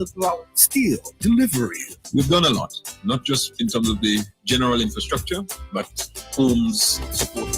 the ground. Still delivering. We've done a lot, not just in terms of the general infrastructure, but homes support.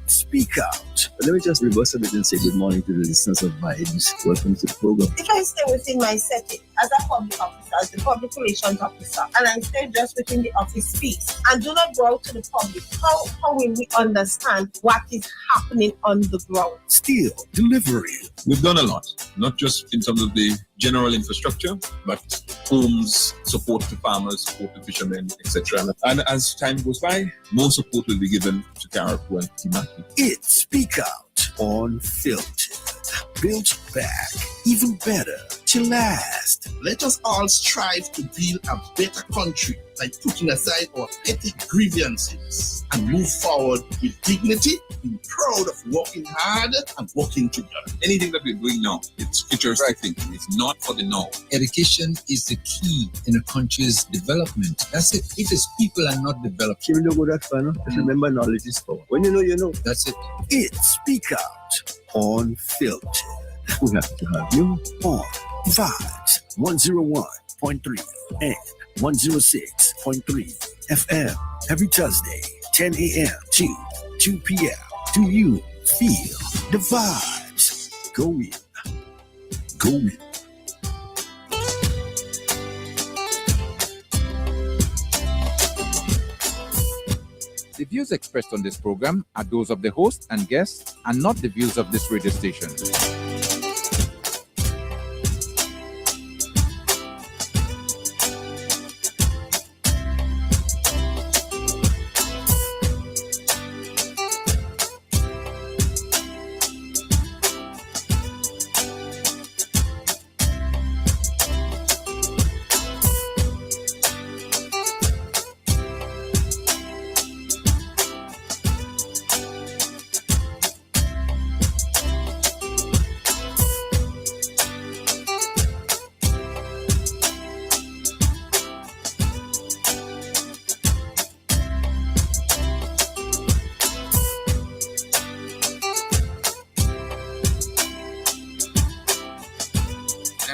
Speak out. Let me just reverse a bit and say good morning to the listeners of Vibes. Welcome to the program. If I stay within my setting as a public officer, as the public relations officer, and I stay just within the office space and do not go out to the public, how will we understand what is happening on the ground? Still delivering. We've done a lot, not just in terms of the general infrastructure, but homes, support to farmers, support to fishermen, etc. And as time goes by, more support will be given to Carriacou and Timaki. It's Speak Out Unfiltered. Built back, even better to last. Let us all strive to build a better country by putting aside our petty grievances and move forward with dignity, being proud of working hard and working together. Anything that we're doing now, it's futuristic thinking. It's not for the now. Education is the key in a country's development. That's it. If its people are not developed, you don't go that far, no? Just remember, knowledge is power. When you know, you know. That's it. It's Speak Out Unfiltered. We have to have you on Vibes 101.3 and 106.3 FM every Thursday, 10 a.m. to 2 p.m. Do you feel the vibes? Go in. Go in. The views expressed on this program are those of the host and guests and not the views of this radio station.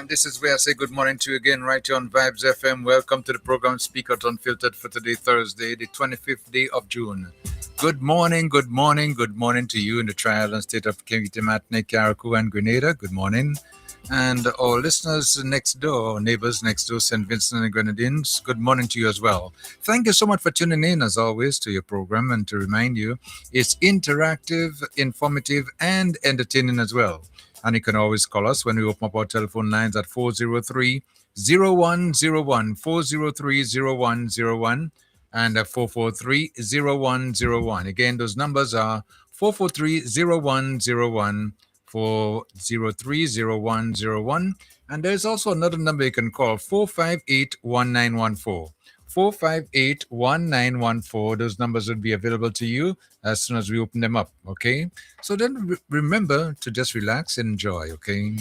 This is where I say good morning to you again, right here on Vibes FM. Welcome to the program Speak Out Unfiltered for today, Thursday, the 25th day of June. Good morning, good morning, good morning to you in the trial and state of Matane, Carriacou, and Grenada. Good morning. And our listeners next door, neighbors next door, St. Vincent and Grenadines, good morning to you as well. Thank you so much for tuning in, as always, to your program. And to remind you, it's interactive, informative, and entertaining as well. And you can always call us when we open up our telephone lines at 403-0101, 403-0101, and 443-0101. Again, those numbers are 443-0101, 403-0101. And there's also another number you can call, 458-1914. 458-1914. Those numbers will be available to you as soon as we open them up, okay? So then remember to just relax and enjoy, okay?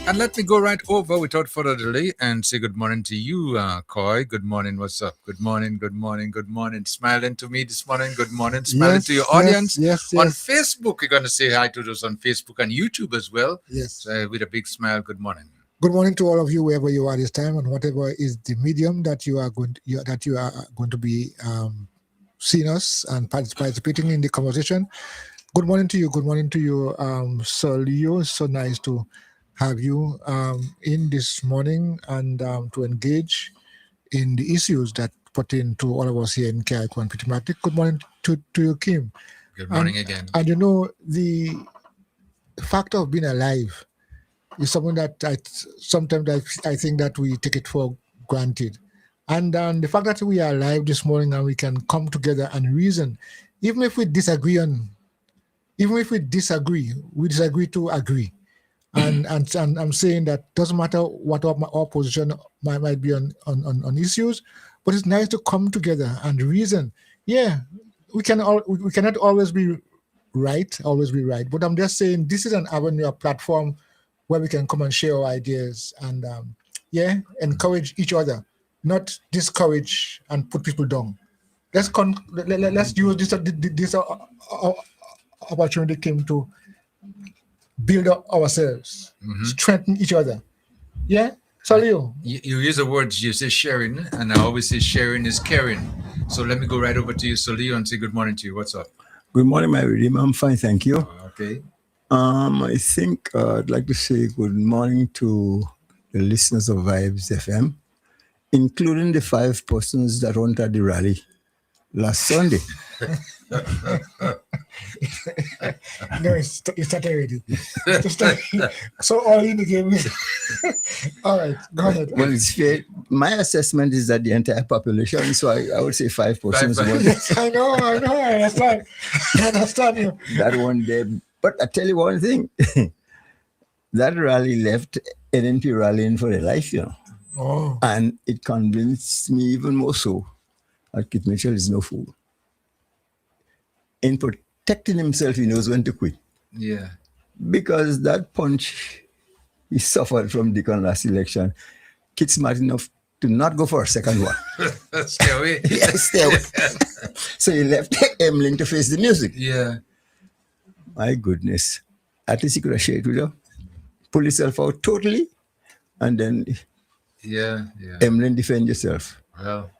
And let me go right over without further delay and say good morning to you, Coy. Good morning. What's up? Good morning. Good morning. Good morning. Smiling to me this morning. Good morning. Smiling to your audience. Yes. On Facebook, you're going to say hi to those on Facebook and YouTube as well. Yes. So, with a big smile. Good morning. Good morning to all of you, wherever you are this time, and whatever is the medium that you are going to be seeing us and participating in the conversation. Good morning to you. Good morning to you, Sir Leo. So nice to have you in this morning and to engage in the issues that pertain to all of us here in Carriacou and Pitamatic. Good morning to you, Kim. Good morning again. And you know, the fact of being alive is something that sometimes I think that we take it for granted. And the fact that we are alive this morning and we can come together and reason even if we disagree, we disagree to agree. And I'm saying that doesn't matter what our position might be on issues, but it's nice to come together and reason. Yeah, we cannot always be right, but I'm just saying this is an avenue, a platform where we can come and share our ideas and encourage each other, not discourage and put people down. Let's use this opportunity came to build up ourselves, strengthen each other. Yeah, Solio. You use the words, you say sharing, and I always say sharing is caring. So let me go right over to you, Solio, and say good morning to you. What's up? Good morning, my redeemer. I'm fine, thank you. Okay. I think I'd like to say good morning to the listeners of Vibes FM, including the 5 persons that weren't at the rally last Sunday. No, it's started already. So all in the game. All right, go ahead. Well, it's fair. My assessment is that the entire population, so I would say 5 persons. I know, I understand you. That one day. But I tell you one thing, that rally left NNP rallying for their life, Oh. And it convinced me even more so that Kit Mitchell is no fool. In protecting himself, he knows when to quit. Yeah. Because that punch he suffered from Deacon last election, Kit's smart enough to not go for a second one. Stay away. Yes, stay away. So he left Emlyn to face the music. Yeah. My goodness. At least he could have shared with her, pull yourself out totally, and then Emlyn, defend yourself. Well,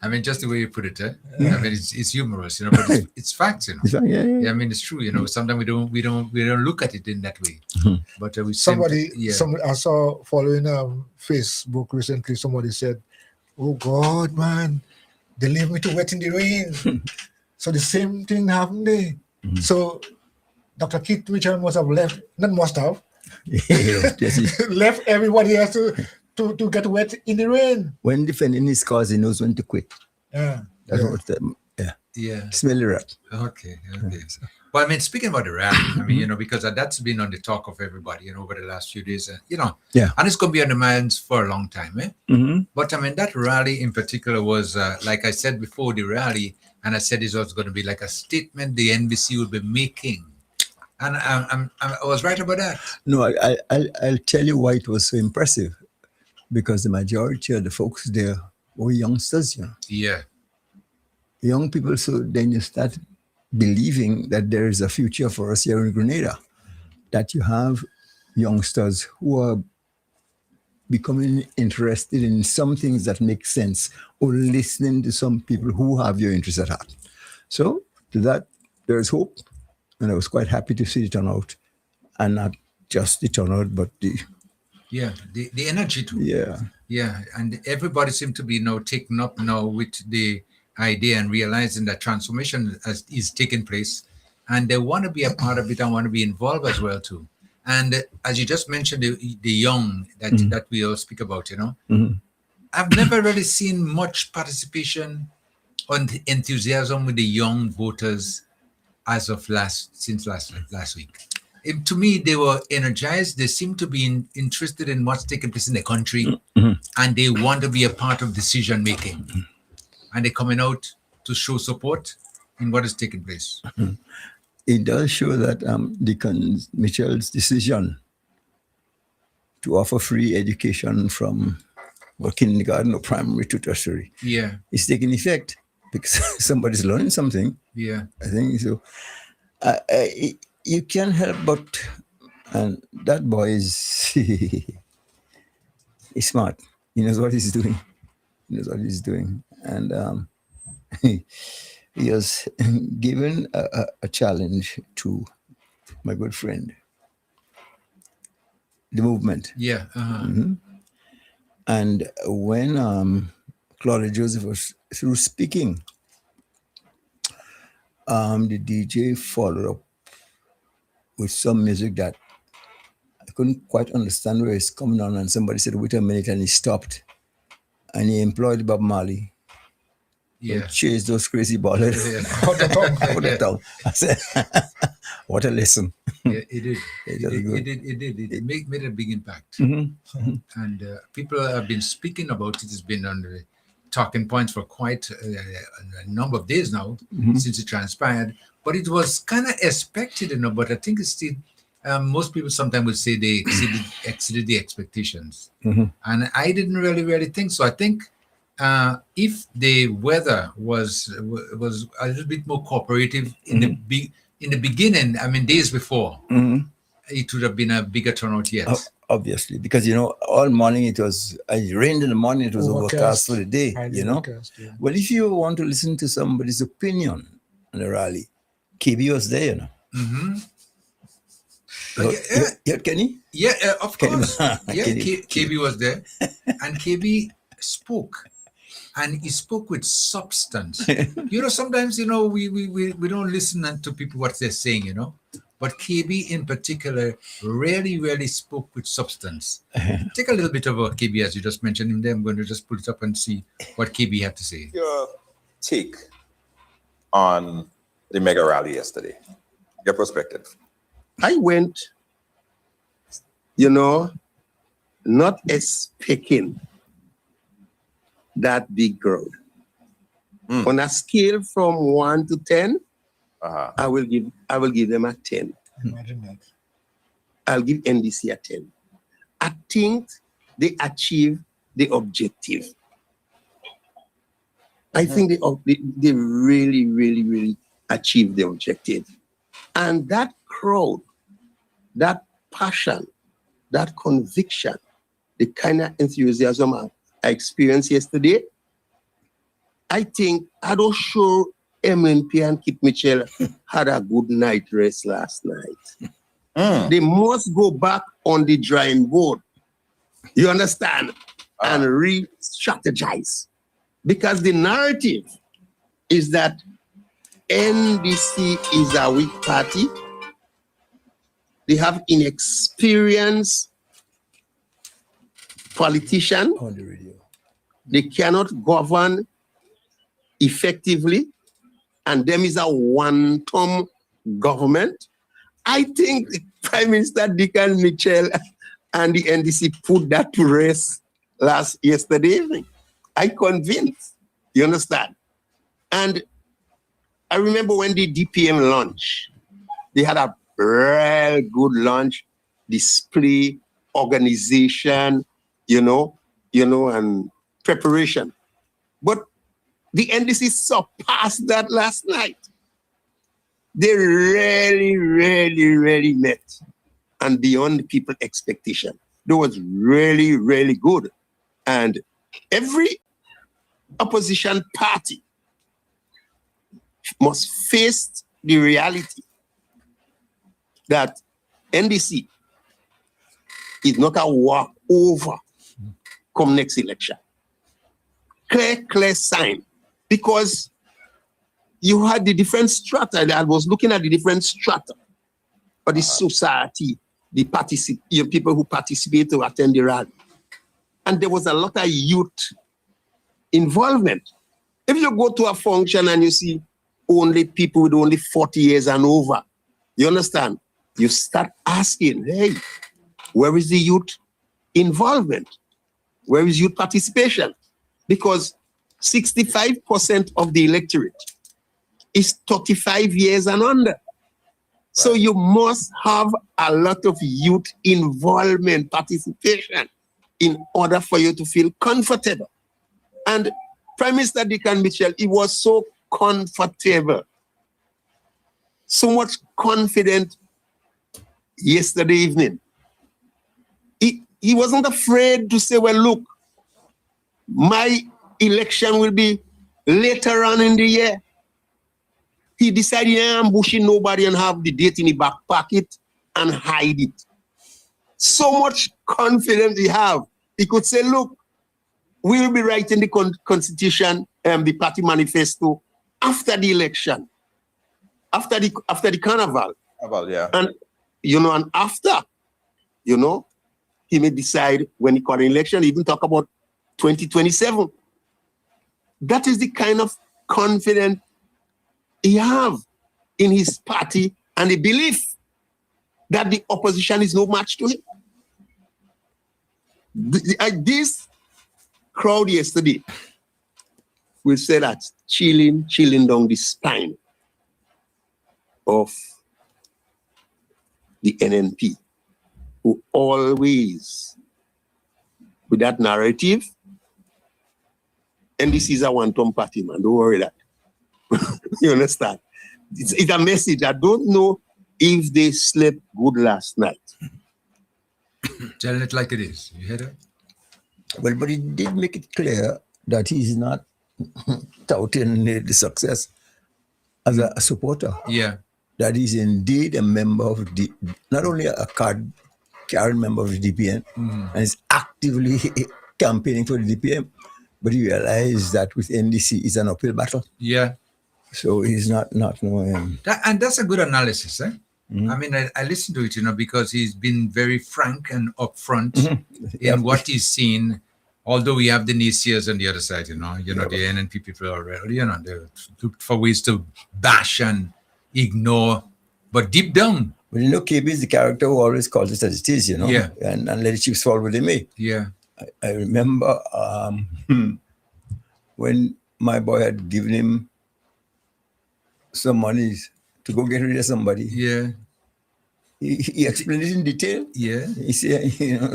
I mean, just the way you put it, I mean, it's humorous, but it's facts, Yeah. I mean, it's true, Sometimes we don't look at it in that way. But we somebody I saw following Facebook recently. Somebody said, "Oh God, man, they leave me to wet in the rain." So the same thing happened there. So Dr. Keith Richard must have left, not must have, left everybody else to get wet in the rain. When defending his cause, he knows when to quit. Yeah. That's what smell the rat. Okay. Well, I mean, speaking about the rally, I mean, because that's been on the talk of everybody, over the last few days, and it's going to be on the minds for a long time, But I mean, that rally in particular was, like I said before the rally, and I said it's also going to be like a statement the NBC will be making. And I was right about that. No, I'll tell you why it was so impressive. Because the majority of the folks there were youngsters, Yeah. Young people, so then you start believing that there is a future for us here in Grenada. That you have youngsters who are becoming interested in some things that make sense, or listening to some people who have your interest at heart. So to that, there's hope. And I was quite happy to see the turnout. And not just the turnout, but the energy too. Yeah, and everybody seems to be taken up now with the idea and realizing that transformation is taking place, and they want to be a part of it and want to be involved as well too. And as you just mentioned, the young that we all speak about, I've never really seen much participation and enthusiasm with the young voters as of since last week. To me, they were energized. They seem to be interested in what's taking place in the country, and they want to be a part of decision making. And they're coming out to show support in what is taking place. It does show that Deacon Mitchell's decision to offer free education from kindergarten or primary to tertiary is taking effect, because somebody's learning something. Yeah, I think so. You can't help but, and that boy is he's smart. He knows what he's doing. And he has given a challenge to my good friend, the movement. Yeah. And when Claudia Joseph was through speaking, the DJ followed up with some music that I couldn't quite understand where it's coming on, and somebody said, "Wait a minute," and he stopped, and he employed Bob Marley. Yeah. Chase those crazy ballers Yeah. out of town. I said, what a lesson. Yeah, it did. It was good. It did. It made a big impact. Mhm. And people have been speaking about it. It's been on the talking points for quite a number of days now since it transpired. But it was kind of expected, but I think it's still, most people sometimes would say they exceeded the expectations. Mhm. And I didn't really think so. I think if the weather was a little bit more cooperative in the beginning, I mean, days before, Mhm. it would have been a bigger turnout yet. Obviously, because all morning it rained in the morning, it was overcast for the day, Highly overcast, yeah. Well, if you want to listen to somebody's opinion on the rally, KB was there, Mm-hmm. You heard Kenny? Yeah, of course. Yeah, Kenny. KB was there, and KB spoke, and he spoke with substance. Sometimes we don't listen to people what they're saying, but KB in particular really spoke with substance. Take a little bit of what KB, as you just mentioned him there. I'm going to just pull it up and see what KB had to say. Your take on the mega rally yesterday, your perspective. I went, not expecting that big crowd. On a scale from 1 to 10, I will give them a 10. Imagine that. I'll give NDC a 10. I think they achieved the objective. I think they really achieved the objective. And that crowd, that passion, that conviction, the kind of enthusiasm I experienced yesterday, I think I'm not sure MNP and Kip Mitchell had a good night rest last night. They must go back on the drawing board. You understand? And re-strategize. Because the narrative is that NDC is a weak party. They have inexperienced politicians. On the radio. They cannot govern effectively. And them is a one-term government. I think Prime Minister Dickon Mitchell and the NDC put that to rest yesterday evening. I convinced. You understand? And I remember when the DPM launched, they had a real good launch, display, organization, and preparation. But the NDC surpassed that last night. They really met and beyond people's expectation. That was really good. And every opposition party must face the reality that NDC is not a walkover come next election. Clear sign. Because you had the different strata. I was looking at the different strata of the society, the people who participate to attend the rally. And there was a lot of youth involvement. If you go to a function and you see only people with only 40 years and over, you understand? You start asking, hey, where is the youth involvement? Where is youth participation? Because 65% of the electorate is 35 years and under. So you must have a lot of youth involvement, participation, in order for you to feel comfortable. And Prime Minister Dickon Mitchell, he was so comfortable, so much confident yesterday evening. He wasn't afraid to say, well, look, my election will be later on in the year. He decided ambushing nobody and have the date in the back pocket and hide it. So much confidence he have. He could say, look, we will be writing the constitution and the party manifesto after the election, after the carnival. And and after, he may decide when he call an election, even talk about 2027. That is the kind of confidence he have in his party and the belief that the opposition is no match to him. This crowd yesterday will say that chilling down the spine of the NNP, who always, with that narrative, and this is a one-term party, man, don't worry that. You understand? It's a message. I don't know if they slept good last night. Telling it like it is. You hear that? Well, but he did make it clear that he's not touting the success as a supporter. Yeah. That he's indeed a member of not only a card-carrying member of the DPM, and is actively campaigning for the DPM, but he realized that with NDC it's an uphill battle. Yeah. So he's not and that's a good analysis, eh? I mean, I listened to it, because he's been very frank and upfront in what he's seen. Although we have the naysayers on the other side, the NNP people already, they look for ways to bash and ignore, but deep down. Well, KB is the character who always calls it as it is, Yeah. and let the chiefs fall where they may. Yeah. I remember when my boy had given him some money to go get rid of somebody. Yeah. He explained it in detail. Yeah. He said,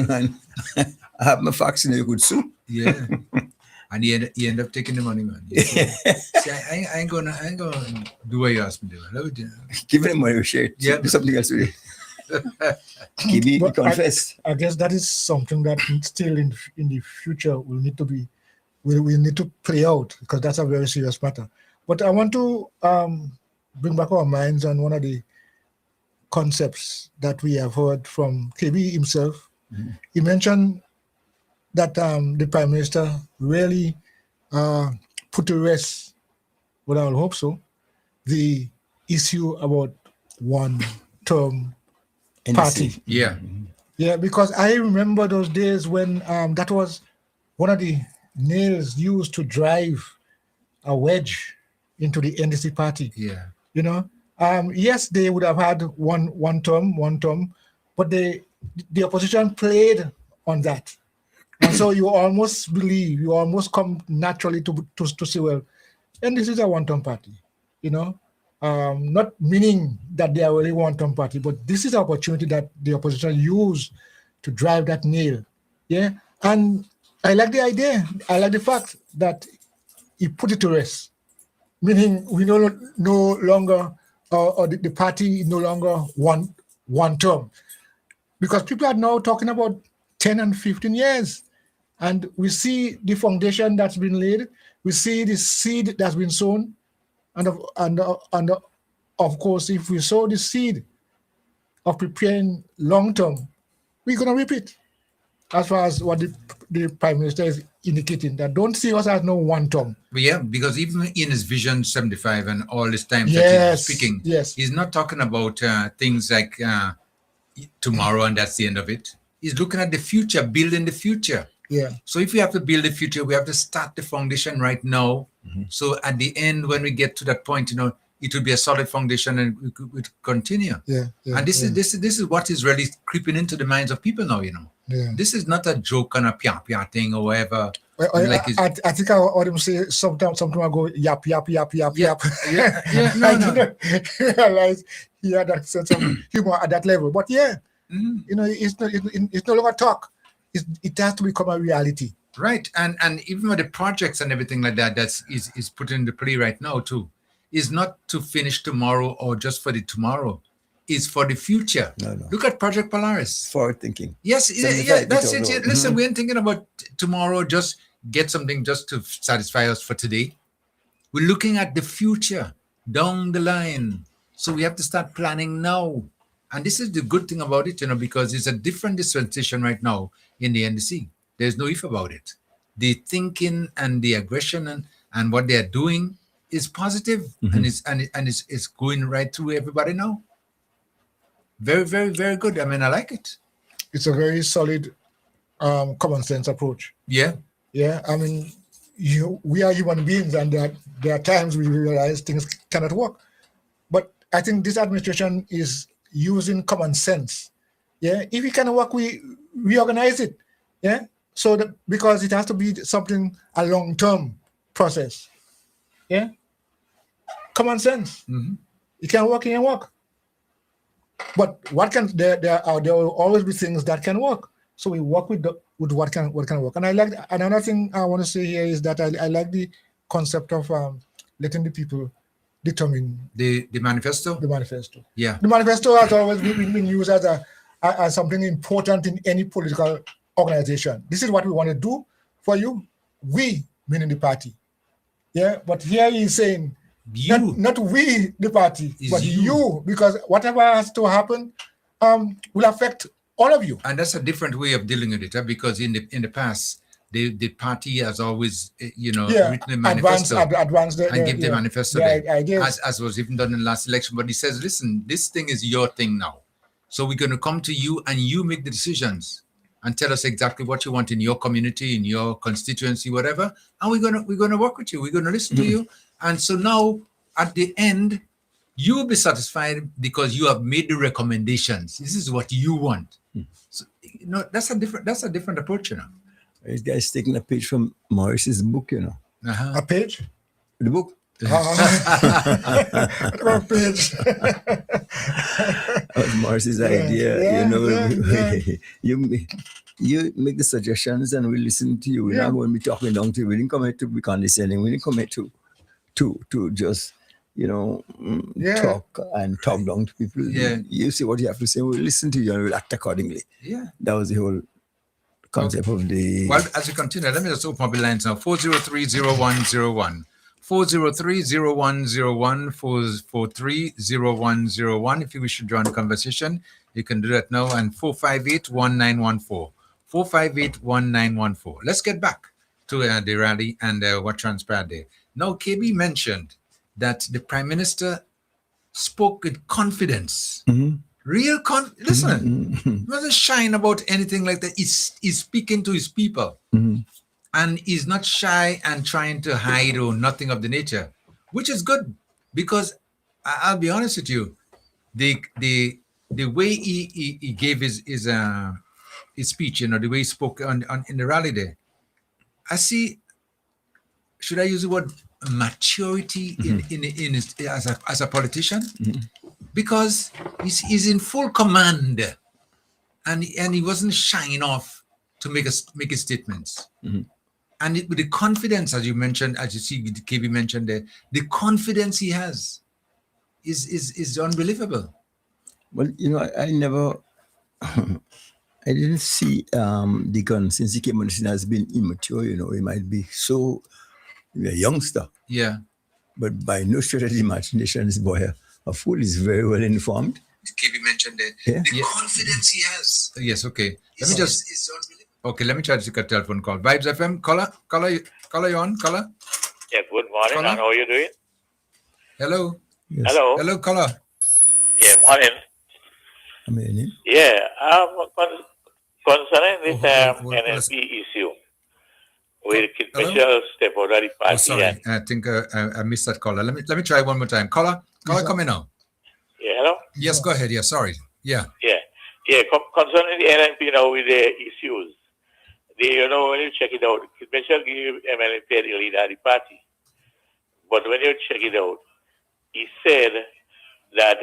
and I have my facts and you could sue. Yeah. And he ended up taking the money, man. See, I ain't gonna do what you asked me to do. Give him money, share. Yeah. Do something else with it. He confessed. I guess that is something that still in the future will need to be, we need to play out, because that's a very serious matter. But I want to bring back our minds on one of the concepts that we have heard from KB himself. He mentioned that the Prime Minister really put to rest, well, I will hope so, the issue about one-term party. Yeah. Yeah, because I remember those days when that was one of the nails used to drive a wedge into the NDC party. Yeah. Yes, they would have had one term, but the opposition played on that. And so you almost come naturally to say, well, and this is a one-term party, not meaning that they are really one-term party, but this is an opportunity that the opposition used to drive that nail. Yeah. And I like the idea. I like the fact that he put it to rest, meaning we no longer, or the party is no longer one term, because people are now talking about 10 and 15 years. And we see the foundation that's been laid. We see the seed that's been sown. And of course, if we sow the seed of preparing long term, we're going to reap it. As far as what the Prime Minister is indicating, that don't see us as no one term. But yeah, because even in his Vision 75 and all this time Yes, that he's speaking, yes. he's not talking about things like tomorrow and that's the end of it. He's looking at the future, building the future. Yeah. So if we have to build the future, we have to start the foundation right now. So at the end, when we get to that point, it will be a solid foundation and we could continue. Yeah. And this is what is really creeping into the minds of people now. Yeah. This is not a joke and a pia thing or whatever. I think I heard him say something ago, yap. Yeah. No. I didn't realize he had that sense of humor at that level. But yeah, it's no longer talk. It has to become a reality. Right. And even with the projects and everything like that, is put in the play right now too, is not to finish tomorrow or just for the tomorrow. It's for the future. No. Look at Project Polaris. Forward thinking. Yes, that's it. Listen, we ain't thinking about tomorrow, just get something just to satisfy us for today. We're looking at the future down the line. So we have to start planning now. And this is the good thing about it, because it's a different dispensation right now in the NDC. There's no if about it. The thinking and the aggression and what they're doing is positive, and it's going right through everybody now. Very, very, very good. I mean, I like it. It's a very solid common sense approach. Yeah. Yeah. I mean, we are human beings, and there are times we realize things cannot work. But I think this administration is using common sense. Yeah, if it cannot work, we reorganize it. Yeah, so that, because it has to be something a long-term process. Yeah, common sense. It can work, it can work. But what can there will always be things that can work. So we work with what can work. And I like another thing I want to say here is that I like the concept of letting the people determine the manifesto. The manifesto. Yeah. The manifesto has always been used as something important in any political organization. This is what we want to do for you. We, meaning the party. Yeah. But here he's saying not we, the party, but you, because whatever has to happen will affect all of you. And that's a different way of dealing with it, because in the past, the party has always, written a manifesto and give the manifesto as was even done in the last election. But he says, listen, this thing is your thing now. So we're going to come to you and you make the decisions and tell us exactly what you want in your community, in your constituency, whatever. And we're going to work with you. We're going to listen to you. And so now at the end, you'll be satisfied because you have made the recommendations. This is what you want. So, that's a different approach, This guy's taking a page from Morris's book, A page? The book. A page. That was Morris's idea. You make the suggestions and we listen to you. We're not going to be talking down to you. We didn't come here to be condescending. We didn't come here to just talk down to people. Yeah. You say what you have to say, we'll listen to you and we'll act accordingly. Yeah. That was the whole concept of the... Well, as we continue, let me just open up the lines now. 403-0101. 403-0101, 443-0101. If you wish to join the conversation, you can do that now. And 458-1914. 458-1914. Let's get back to the rally and what transpired there. Now, KB mentioned that the Prime Minister spoke with confidence. Real listen, he wasn't shying about anything like that. He's speaking to his people. And he's not shy and trying to hide or nothing of the nature, which is good, because I'll be honest with you, the way he gave his speech, the way he spoke in the rally there, I see. Should I use the word maturity in his, as a politician? Because he's in full command, and he wasn't shying off to make his statements. And with the confidence, as you mentioned, as you see, KB mentioned there, the confidence he has is unbelievable. Well, I never, I didn't see Deacon, since he came on the scene, has been immature. He might be a youngster. Yeah. But by no stretch of the imagination, this boy, a fool, is very well informed. KB mentioned that. The confidence he has. Yes, okay. Let me just... Okay, let me try to take a telephone call. Vibes FM, caller, you on, caller? Yeah, good morning, caller? And how are you doing? Hello. Yes. Hello, caller. Yeah, morning. Morning. Yeah, concerning this NNP issue, we special step out of the party. Oh, sorry, I think I missed that caller. Let me try one more time. Caller, come in now. Yeah, hello? Yes, go ahead. Yeah, sorry. Yeah. Concerning the NNP now with the issues, when you check it out, special give MLNP the leader of the party. But when you check it out, he said that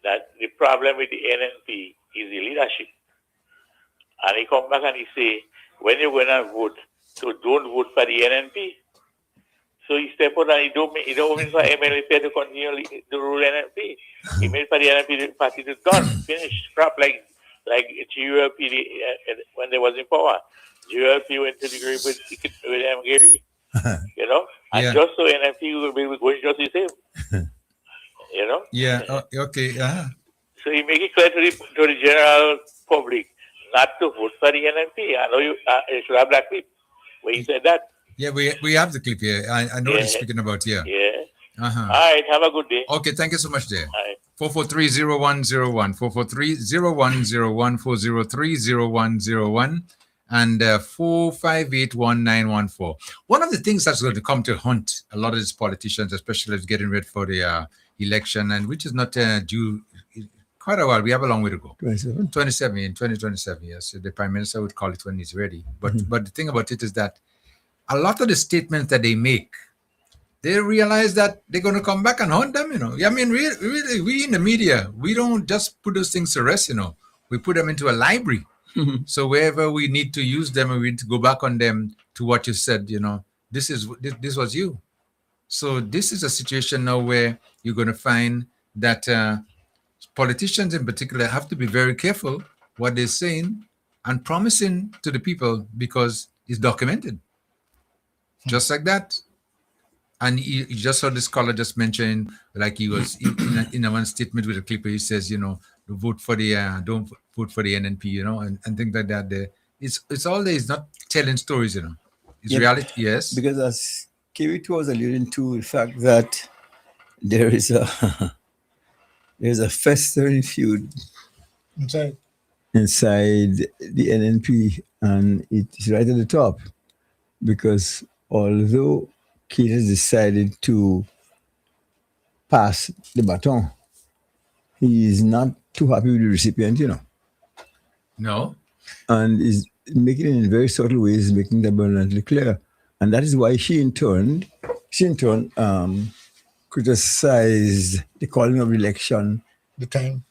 that the problem with the NNP is the leadership. And he come back and he say, when you're going to vote, so don't vote for the NNP. So he step out and he don't mean for MLNP to continue to rule NNP. He made for the NNP party to done, finished, crap like GULP when they was in power. GULP went to the grave with Gary, and just so NNP will be going just the same, Yeah, okay, So he make it clear to the general public not to vote for the NNP. I know you should have that clip where he said that. Yeah, we have the clip here. I know what you're speaking about, Yeah. Uh-huh. All right, have a good day. Okay, thank you so much, dear. All right. 443-0101, 443-0101, 403-0101. and 4581914. One of the things that's going to come to haunt a lot of these politicians, especially as getting ready for the election, and which is not due quite a while. We have a long way to go. 2027, yes. The Prime Minister would call it when he's ready. But the thing about it is that a lot of the statements that they make, they realize that they're going to come back and haunt them, I mean, really, we in the media, we don't just put those things to rest, We put them into a library. So wherever we need to use them, we need to go back on them to what you said, this was you. So this is a situation now where you're going to find that politicians in particular have to be very careful what they're saying and promising to the people, because it's documented. Just like that. And you just heard this caller just mention, like he was in a one statement with a clip where he says, vote for the don't vote for the NNP, and things like that. It's all there. It's not telling stories, It's reality, yes. Because as KV2 was alluding to the fact that there's a festering feud inside the NNP, and it's right at the top, because although Keith has decided to pass the baton, he is not too happy with the recipient, No. And is making it in very subtle ways, making that abundantly clear. And that is why she in turn criticized the calling of election, the time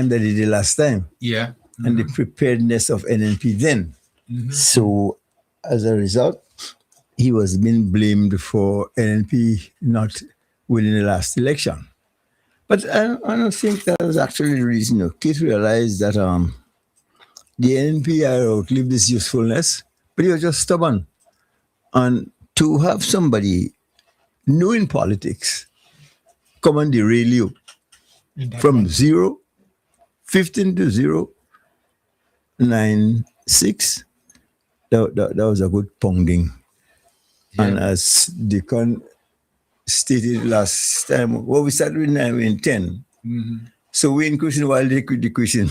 that he did last time. Yeah. And the preparedness of NNP then. So as a result, he was being blamed for NNP not winning the last election. But I don't think that was actually the reason. Keith realized that the NNP had outlived this usefulness, but he was just stubborn. And to have somebody new in politics come and derail you from 15 to 0.96, that was a good pounding. Yeah. And as Deacon stated last time, we started with 9, we're in 10. So we're increasing while they're decreasing.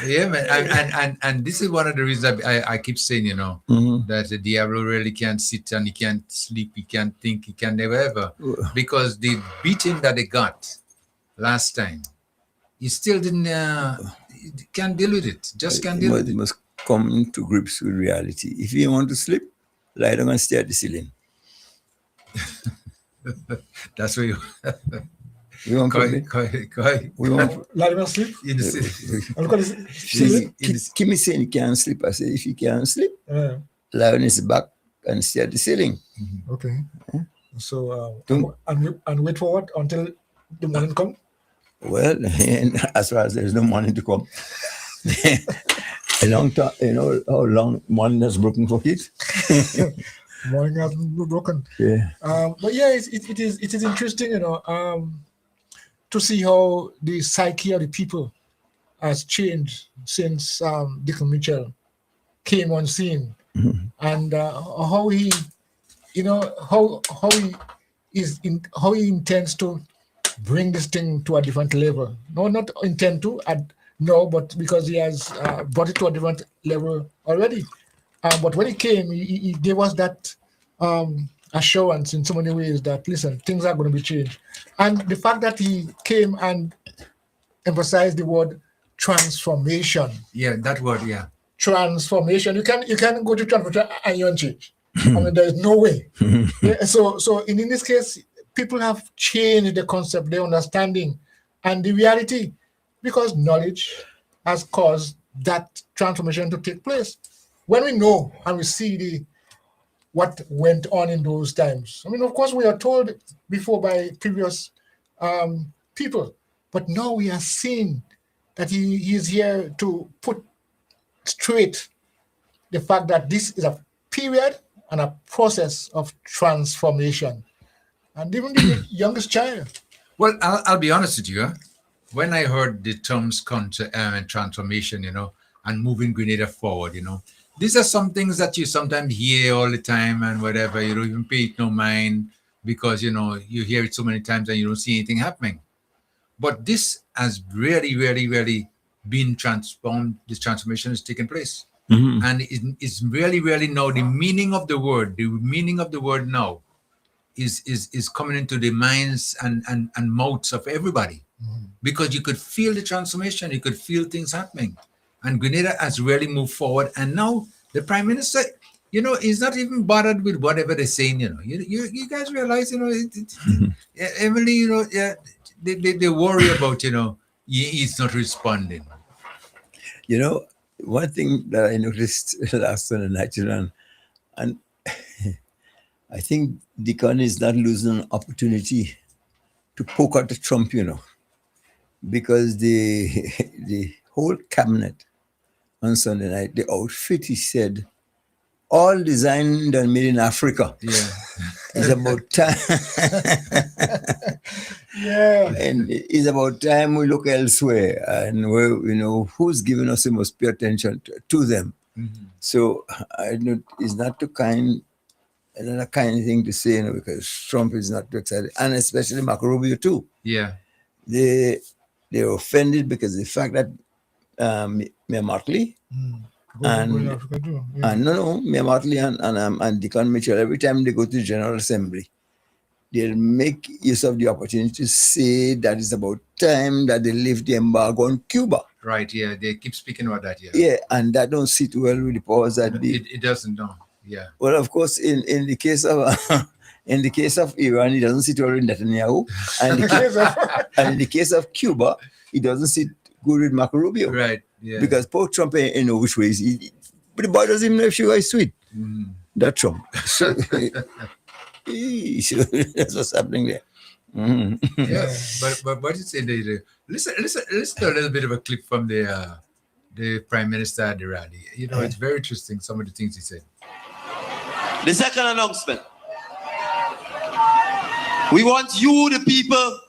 Yeah, man. And this is one of the reasons I keep saying, that the Diablo really can't sit and he can't sleep, he can't think, he can never ever. Because the beating that they got last time, he still can't deal with it. Just can't deal with it. Must come to grips with reality. If you want to sleep, lie down and stare at the ceiling. That's where you... We want We want lie down and sleep? In the ceiling. Kimi saying he can't sleep. I say, if he can't sleep, lie on his back and stare at the ceiling. Okay. So, and wait for what? Until the morning come? Well, as far as there's no morning to come. A long time, how long morning has broken for kids? Morning has broken. Yeah. But yeah, it is interesting, to see how the psyche of the people has changed since Deacon Mitchell came on scene, and how he, how he intends to bring this thing to a different level. No, not intend to. No, but because he has brought it to a different level already. But when he came, he gave us that assurance in so many ways that, listen, things are going to be changed. And the fact that he came and emphasized the word transformation. Yeah, that word, yeah. Transformation. You can go to transformation and you don't change. I mean, there is no way. Yeah, so in this case, people have changed the concept, their understanding, and the reality, because knowledge has caused that transformation to take place. When we know and we see what went on in those times, I mean, of course, we are told before by previous people, but now we are seeing that he is here to put straight the fact that this is a period and a process of transformation. And even the youngest child. Well, I'll be honest with you. Huh? When I heard the terms transformation, and moving Grenada forward, these are some things that you sometimes hear all the time and whatever. You don't even pay it no mind because, you hear it so many times and you don't see anything happening. But this has really, really, really being transformed. This transformation is taking place. Mhm. And it's really, really now the meaning of the word. The meaning of the word now is coming into the minds and mouths of everybody, because you could feel the transformation, you could feel things happening, and Grenada has really moved forward. And now the Prime Minister, is not even bothered with whatever they're saying. You guys realize, Emily, they worry about, he's not responding. One thing that I noticed last night, and I think Deacon is not losing an opportunity to poke at the Trump, because the whole cabinet on Sunday night, the outfit, he said, all designed and made in Africa. Yeah. It's about time. Yeah. And it's about time we look elsewhere, and who's giving us, we must pay attention to them. Mm-hmm. So I know it's not a kind thing to say, because Trump is not too excited, and especially Marco Rubio too. Yeah. They're offended because the fact that Mayor Martley and Mayor Martley and Deacon Mitchell, every time they go to the General Assembly, they'll make use of the opportunity to say that it's about time that they lift the embargo on Cuba. Right, yeah, they keep speaking about that, yeah. Yeah, and that don't sit well with the powers that be. It doesn't, no, yeah. Well, of course, in the case of Iran, it doesn't sit well with Netanyahu, and in the case of Cuba, it doesn't sit good with Marco Rubio. Right, yeah. Because poor Trump, in which ways, but the boy doesn't even know if sugar is sweet. That Trump. So, that's what's happening there. Yeah, but what you say, listen to a little bit of a clip from the Prime Minister at the rally. It's very interesting, some of the things he said. The second announcement. We want you, the people,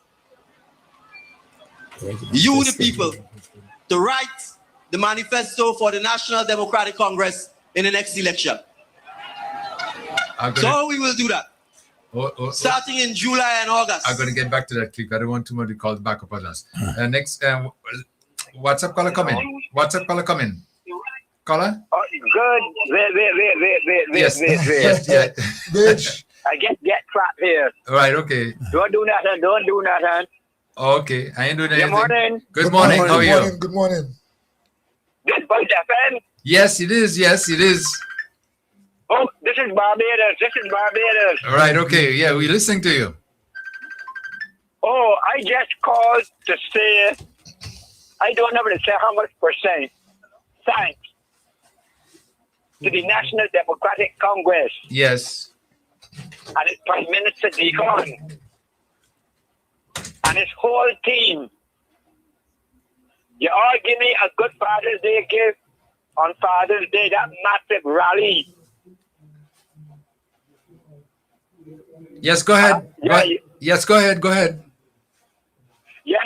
to write the manifesto for the National Democratic Congress in the next election. So we will do that. Starting in July and August. I'm going to get back to that clip. I don't want too many calls back up on us. Next, WhatsApp caller coming. WhatsApp caller coming. Caller? Oh, good. Wait. Yes. Bitch. I get trapped here. Right, okay. Don't do nothing. Okay, I ain't doing anything. Good morning. Good morning. How are you? Good morning. This Buzz FM? Yes, it is. Oh, this is Barbados. All right, okay. Yeah, we're listening to you. Oh, I just called to say, I don't know to say how much percent thanks to the National Democratic Congress. Yes. And its Prime Minister Deacon. And his whole team. You all give me a good Father's Day gift on Father's Day, that massive rally. Yes, go ahead. Yes, go ahead. Yeah,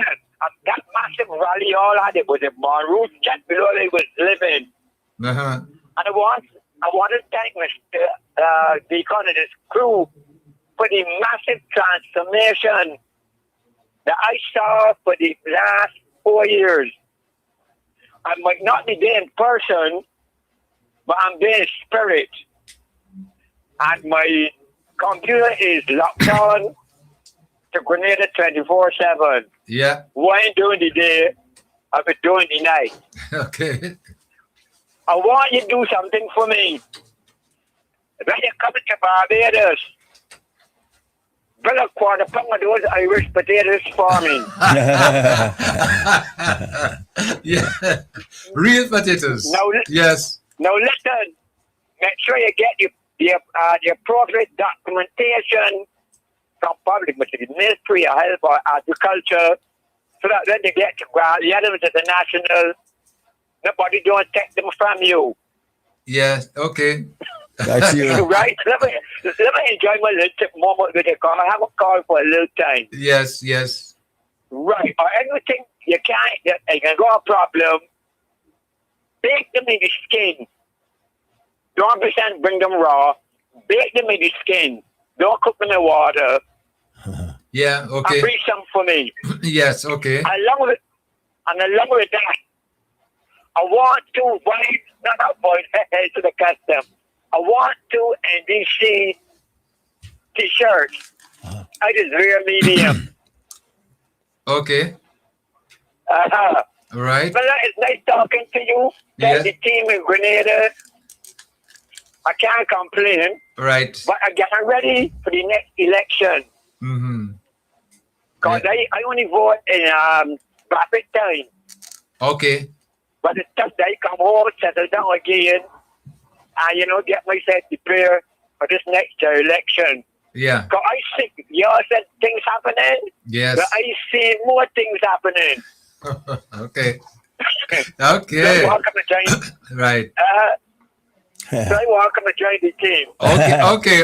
that massive rally, all had it was a roof just below they was living. Uh-huh. And I want to thank Mr. Deacon and his crew for the massive transformation that I saw for the last 4 years. I might not be there in person, but I'm there in spirit. And my computer is locked on to Grenada 24/7. Yeah. What I'm doing today, I've been doing tonight. Okay. I want you to do something for me. When you come to Barbados, bring a quarter pound of those Irish potatoes for me. Yeah. Real potatoes. Yes. Now listen, make sure you get the appropriate documentation from public, which is the Ministry of Health or Agriculture, so that when they get to the national, nobody don't take them from you. Yes, okay. That's you. Right? Let me enjoy my little moment with the call. I have a call for a little time. Yes. Right. Or anything you can go a problem, bake them in the skin. Don't bring them raw. Bake them in the skin. Don't cook them in water. Yeah, okay. And bring some for me. Yes, okay. Along with that, I want to not avoid to the custom. I want to NDC t-shirts. I just wear medium. Okay. Right. But it's nice talking to you. Thank the team in Grenada. I can't complain. Right. But I get ready for the next election. Because I only vote in rapid time. Okay. But it's just that I come home, settle down again, and get myself prepared for this next election. Yeah. Because I see y'all said things happening. Yes. But I see more things happening. Okay. Okay. So I welcome to join. Right. So I welcome to join the team. Okay.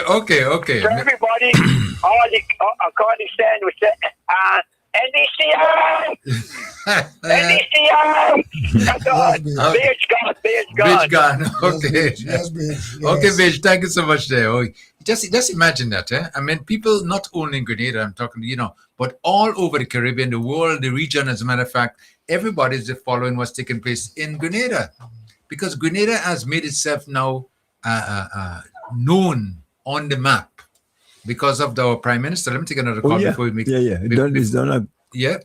So everybody, all the according to stand with NDCI! NDCI! Bitch gone. Okay. Yes, bitch. Okay, bitch. Thank you so much there. Oh, just imagine that. I mean, people not only in Grenada, I'm talking, but all over the Caribbean, the world, the region, as a matter of fact, everybody's following what's taking place in Grenada. Because Grenada has made itself now known on the map because of our Prime Minister. Let me take another call before we make It's done a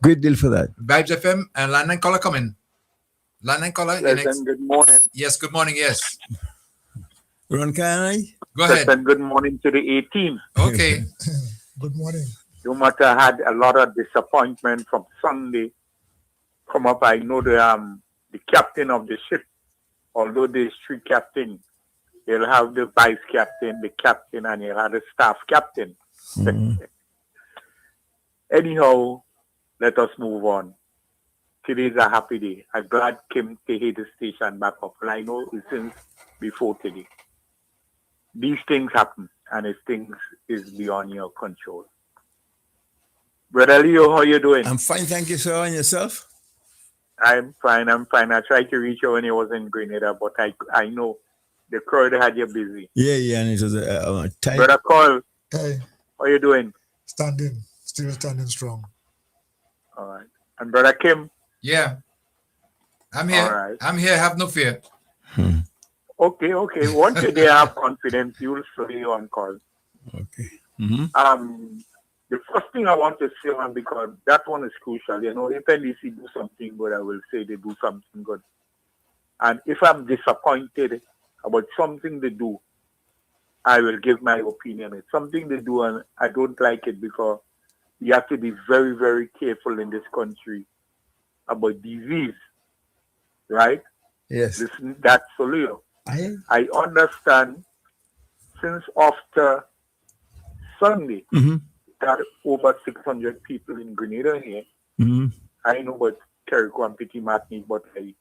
great deal for that. Vibes FM and Landline caller coming. Landline caller. Listen, good morning. Yes, good morning. Yes. Ron, can I? Go ahead. Listen, good morning to the A team. Okay. Good morning. You must have had a lot of disappointment from Sunday. Come up, I know the captain of the ship. Although there's 3 captains, you'll have the vice captain, the captain, and you'll have the staff captain. Anyhow, let us move on. Today's a happy day. I'm glad Kim take the station back up. And I know it's since before today. These things happen, and if things is beyond your control. Brother Leo, how you doing? I'm fine, thank you, sir. And yourself? I'm fine. I tried to reach you when you was in Grenada, but I know the crowd had you busy. Yeah, and it was tight. Brother Cole, Hey. how you doing? Still standing strong. All right. And Brother Kim? Yeah. I'm here. All right. I'm here. Have no fear. Okay. Once you have confidence, you'll stay on call. Okay. The first thing I want to say, because that one is crucial, if NDC do something good, I will say they do something good. And if I'm disappointed about something they do, I will give my opinion. It's something they do and I don't like it because you have to be very, very careful in this country about disease, right? Yes. That's Solio. I understand since after Sunday, that over 600 people in Grenada here. I know about Carrico and Petit Martinique, but I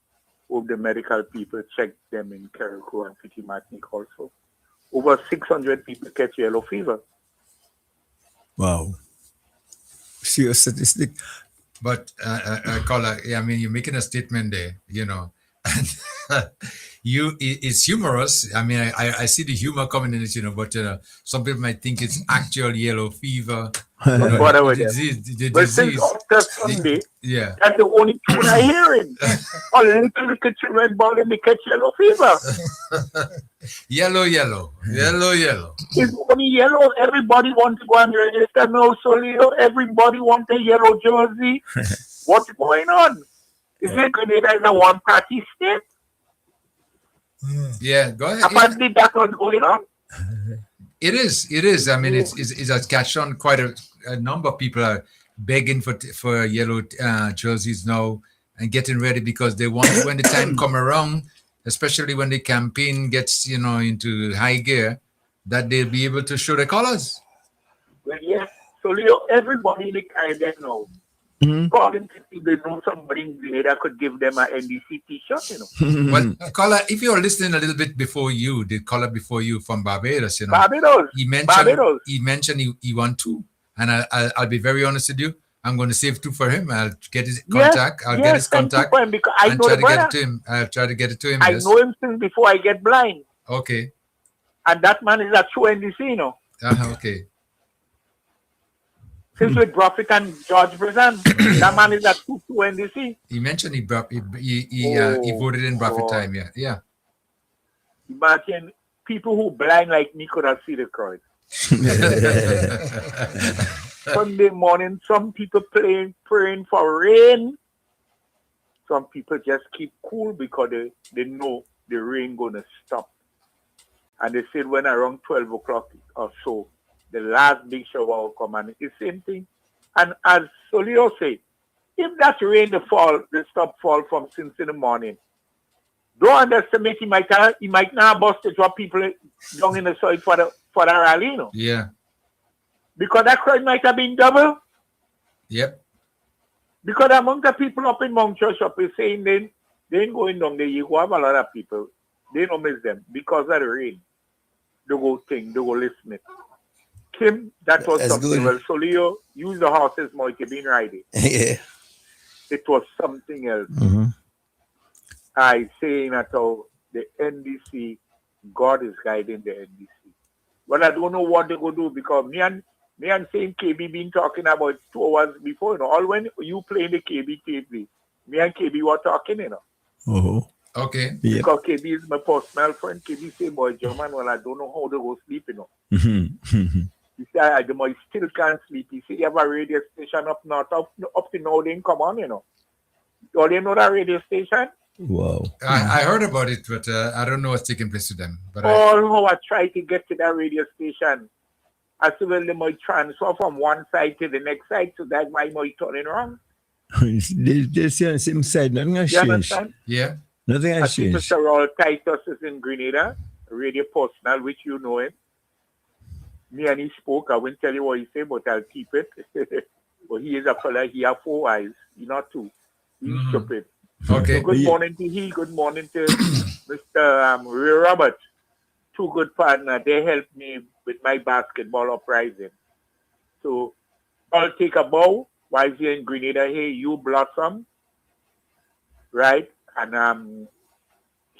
hope the medical people check them in Carrico and Petit Martinique also. Over 600 people catch yellow fever. Wow. Serious statistic. But, caller, I mean, you're making a statement there, and it's humorous. I mean, I see the humor coming in it, but some people might think it's actual yellow fever. Whatever the it is. disease. But since after Sunday, yeah, that's the only tune I hearing. All the little children born in the catch yellow fever. Yellow. It's only yellow. Everybody wants to go and register now, so everybody wants a yellow jersey. What's going on? Is it Grenada is a one-party state? Yeah, go ahead. Apparently that's what's going on. It is. I mean, it's a catch on. Quite a number of people are begging for yellow jerseys now and getting ready because they want when the time come around, especially when the campaign gets into high gear, that they'll be able to show the colors. Well, yes. So Leo, everybody in the Caribbean now. According to people, they know somebody in Grenada could give them an NDC t-shirt, Well, caller, if you're listening a little bit before you, the caller before you from Barbados, Barbados. He mentioned he want 2, and I'll be very honest with you. I'm going to save 2 for him. I'll get his contact. I'll get his contact for him because I know try the to get brother. it to him. I'll try to get it to him. I yes. know him since before I get blind. Okay. And that man is a true NDC, Okay. Since with Prophet and George Prison, that man is at 2 NDC. He mentioned he voted in Prophet time. Yeah. Imagine people who blind like me could have seen the crowd. Sunday morning, some people praying for rain. Some people just keep cool because they know the rain gonna stop. And they said when around 12 o'clock or so, the last big shower will come, and it's the same thing. And as Solio said, if that rain the stop fall from since in the morning, don't underestimate he might not bust to drop people down in the soil for the rally, you know. Yeah. Because that crowd might have been double. Yep. Because among the people up in Mount Joshua is saying they ain't going down there. You go have a lot of people. They don't miss them because of the rain. They go listen it. Kim, that was That's something. good. Well, Solio, use the horses more, you've been riding. Yeah. It was something else. Mm-hmm. I saying that the NDC, God is guiding the NDC. But I don't know what they go do because me and saying KB been talking about 2 hours before, you know. All when you playing the KB TV, me and KB were talking, you know. Oh. Okay. Yeah. Because KB is my personal friend. KB say, boy, German, well, I don't know how to go sleep, you know. Mm-hmm. He said, the boy still can't sleep. He said, you have a radio station up north, up to now, they come on, you know. Do they know that radio station? Wow. I heard about it, but I don't know what's taking place with them. But I tried to get to that radio station. I said, well, they might transfer from one side to the next side, so that why might turning wrong. They see on the same side. Nothing has You changed. understand? Yeah. Nothing I has think changed. Mr. Raul Titus is in Grenada, a radio personal, which you know him. Me and he spoke. I won't tell you what he said, but I'll keep it. But he is a fella, he has 4 eyes. He's not 2. He's stupid. Okay. So good morning to he. Good morning to Mr. Ray Robert. 2 good partners. They helped me with my basketball uprising. So I'll take a bow while here in Grenada. Hey, you Blossom, right? And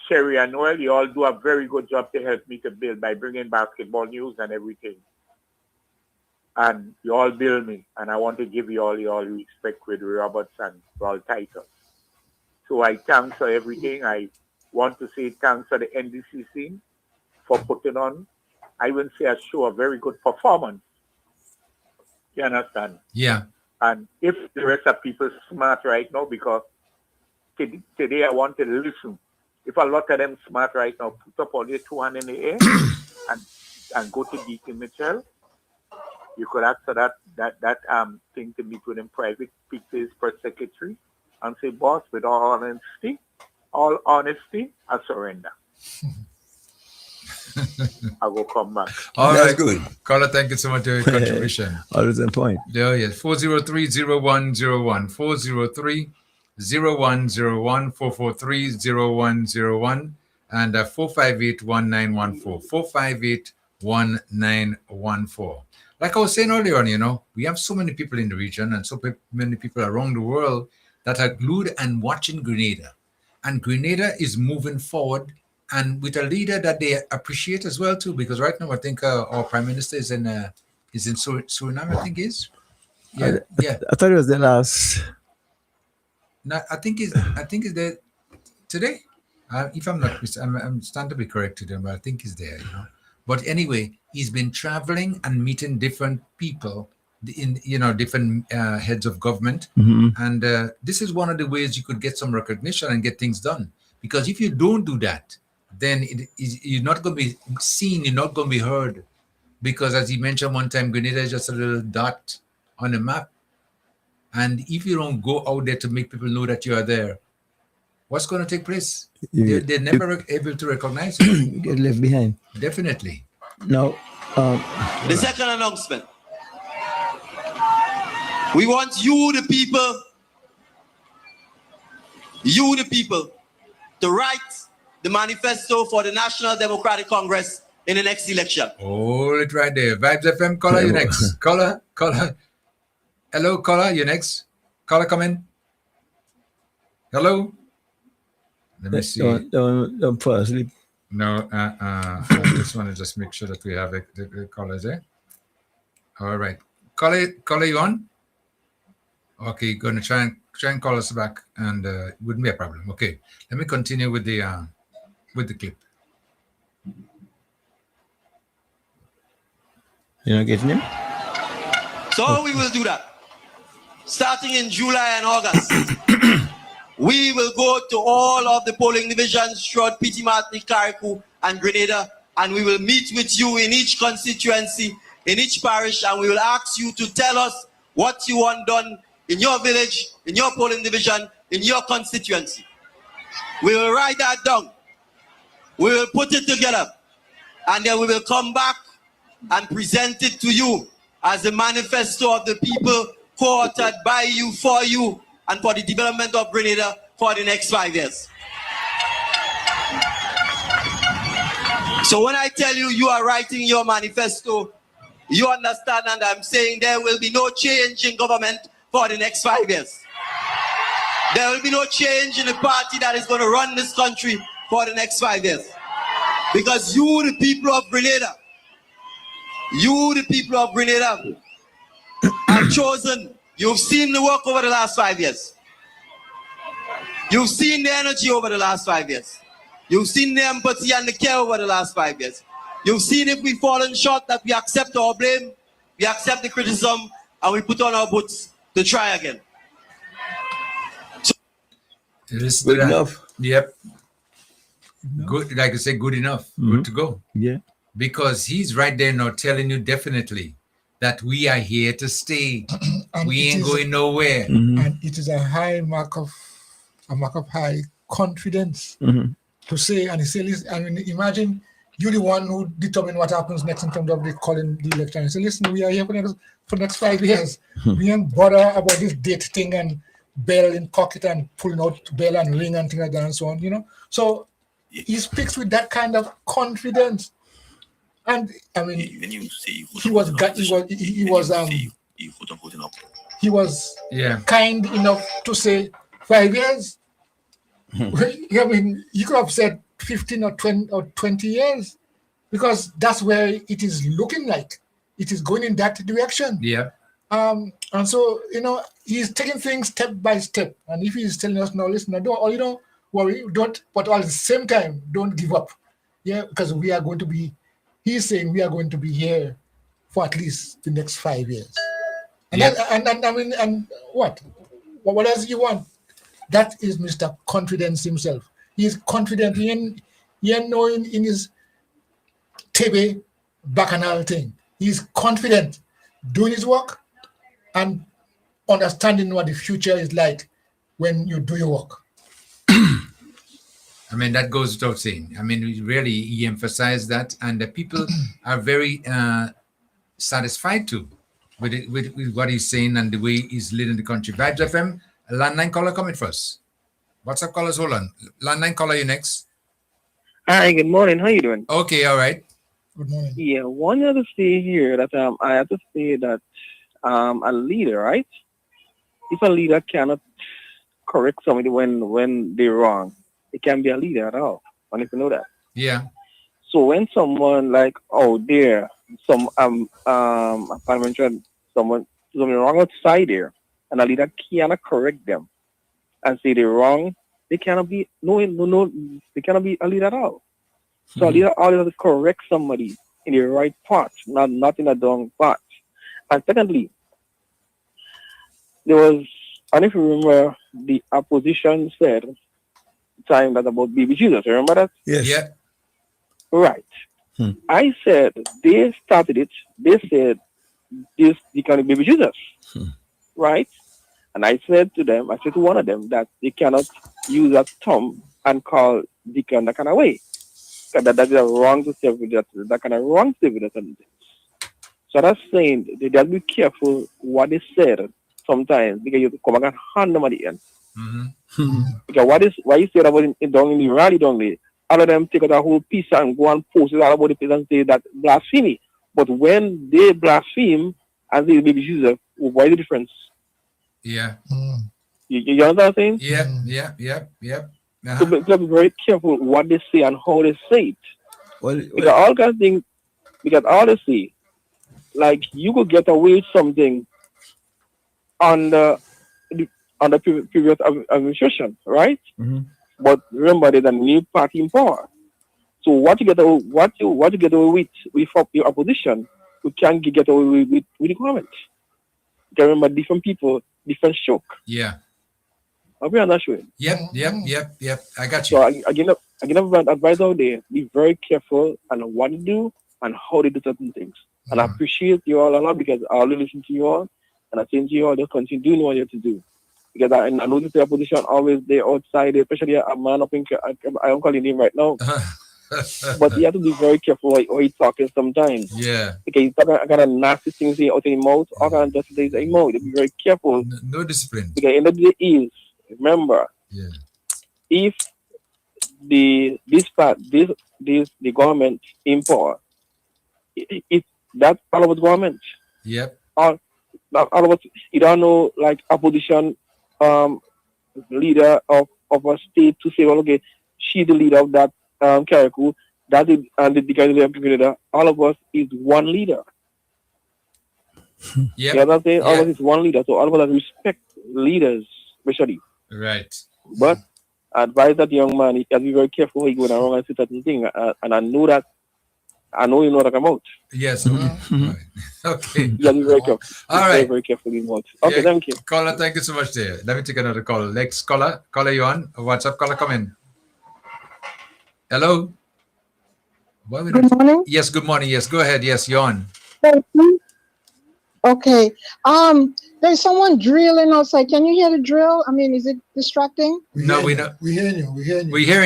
Sherry and Noel, you all do a very good job to help me to build by bringing basketball news and everything. And you all build me, and I want to give you all respect with Roberts and Raul Titus. So I thanks for everything. I want to say thanks for the NDC scene for putting on, I will say, a show, a very good performance. You understand? Yeah. And if the rest of people smart right now, because today I want to listen. If a lot of them smart right now, put up all your 2 hands in the air and go to Deacon Mitchell. You could ask for that thing to meet with him private, speak to his press secretary, and say, boss, with all honesty, I surrender. I will come back. All That's right. good. Caller, thank you so much for your contribution. Always on point. Yeah, yes. 403-0101. 403-0101. 443-0101. And 458-1914. 458-1914. Like I was saying earlier on, you know, we have so many people in the region and so many people around the world that are glued and watching Grenada. And Grenada is moving forward, and with a leader that they appreciate as well too. Because right now, I think our prime minister is in Suriname. I think is. Yeah, yeah. I thought it was the last. No, I think he's there today. If I'm not mistaken, I'm starting to be corrected, but I think he's there. You know. But anyway, he's been traveling and meeting different people in different heads of government, and this is one of the ways you could get some recognition and get things done. Because if you don't do that, then you're not going to be seen, you're not going to be heard. Because as he mentioned one time, Grenada is just a little dot on a map, and if you don't go out there to make people know that you are there, what's going to take place? They're never able to recognize you. You get left behind. Definitely. Now, the second announcement. We want you, the people, to write the manifesto for the National Democratic Congress in the next election. Hold it right there. Vibes FM, caller, you next. Caller. Hello, caller, you next. Caller, come in. Hello. Let me see. Don't fall asleep. No, I just want to just make sure that we have the callers there. All right. Caller, you on? Okay, going to try and call us back, and it wouldn't be a problem. Okay, let me continue with the clip. You're not getting him? So we will do that. Starting in July and August, we will go to all of the polling divisions throughout Piti Martini, Carriacou, and Grenada, and we will meet with you in each constituency, in each parish, and we will ask you to tell us what you want done in your village, in your polling division, in your constituency. We will write that down. We will put it together, and then we will come back and present it to you as a manifesto of the people co-authored by you, for you, and for the development of Grenada for the next 5 years. So when I tell you you are writing your manifesto, you understand, and I'm saying there will be no change in government for the next 5 years. There will be no change in the party that is going to run this country for the next 5 years. Because you, the people of Grenada, have chosen. You've seen the work over the last 5 years. You've seen the energy over the last 5 years. You've seen the empathy and the care over the last 5 years. You've seen if we've fallen short that we accept our blame, we accept the criticism, and we put on our boots to try again. Good enough. Yep. Good, like I say, good enough. Good to go. Yeah. Because he's right there now telling you definitely that we are here to stay. We ain't going nowhere. And it is a high mark of high confidence to say, and he said, listen, I mean, imagine you're the one who determine what happens next in terms of the calling the election. And say, listen, we are here for the next 5 years. We ain't bother about this date thing and bell in pocket and pulling out bell and ring and things like that and so on, you know. So he speaks with that kind of confidence. And I mean, he was kind enough to say 5 years. I mean, you could have said 15 or 20 years, because that's where it is looking like. It is going in that direction. Yeah. And so, you know, he's taking things step by step. And if he's telling us, no, listen, don't worry, but at the same time, don't give up. Yeah, because we are going to be, he's saying we are going to be here for at least the next 5 years. And and what else you want? That is Mr. Confidence himself. He's confident in knowing in his Tebe bacchanal thing. He's confident doing his work and understanding what the future is like when you do your work. I mean, that goes without saying. I mean, he emphasized that, and the people are very satisfied too with what he's saying and the way he's leading the country. Vibes FM, landline caller coming first. What's up, callers? Hold on. Landline caller, you next. Hi, good morning. How you doing? Okay, all right. Good morning. Yeah, wanted to say here that I have to say that a leader, right? If a leader cannot correct somebody when they're wrong, it can't be a leader at all. I need to know that. Yeah. So when someone like some parliamentarian, someone wrong outside there, and a leader cannot correct them and say they're wrong, they cannot be they cannot be a leader at all. So a leader always has to correct somebody in the right path, not in a wrong path. And secondly, there was, I don't know if you remember, the opposition said time that about baby Jesus. Remember that? Yes. Yeah. Right. I said they started it. They said this kind of baby Jesus. Right? And I said to one of them that they cannot use a term and call Deacon that kind of way. That is a wrong to say that kind of wrong to say. So that's saying they have to be careful what they said sometimes, because you have to come back and hand them at the end. Because why you say about in the rally down all of them take out a whole piece and go and post it all about the place and say that blasphemy. But when they blaspheme and say baby Jesus, why the difference? Yeah. You understand what I'm saying? Yeah. So you have to be very careful what they say and how they say it. Because all kinds of things, because all they say like you could get away with something on the previous administration, right? But remember, there's a new party in power. So what you get away with your opposition, you can't get away with the government. You can remember different people, different stroke. Yeah. I'll be honest with you. Yep. I got you. So again, advice out there: be very careful on what you do and how they do certain things. And I appreciate you all a lot because I always listen to you all, and I think you all just continue doing what you have to do. Because I notice the opposition always there outside, especially a man up in I don't call his name right now. But you have to be very careful how he's talking sometimes. Yeah. Because he's talking kind of nasty things out of his mouth, all kind of dirty things in his mouth. You have to be very careful. No discipline. Because in the day is, remember, if the government in power, if that's all of us government. Yep. All of us, you don't know, like opposition leader of a state to say, well, okay, she's the leader of that Karikou, that is, and the leader, all of us is one leader. Yeah. You know what I'm saying? All of us is one leader, so all of us respect leaders, especially. Right. But I advise that young man, he has to be very careful how he goes around and say certain things. And I know you know what I'm about. Yes. Right. Okay. You have to be very careful. All right. Very careful in what. Okay, thank you. Caller, thank you so much there. Let me take another call. Next caller. Caller, you on? What's up, caller? Come in. Hello? Good morning. Yes, good morning. Yes, go ahead. Yes, you're on. Okay. There's someone drilling outside. Can you hear the drill? I mean, is it distracting? No, we know. We're hearing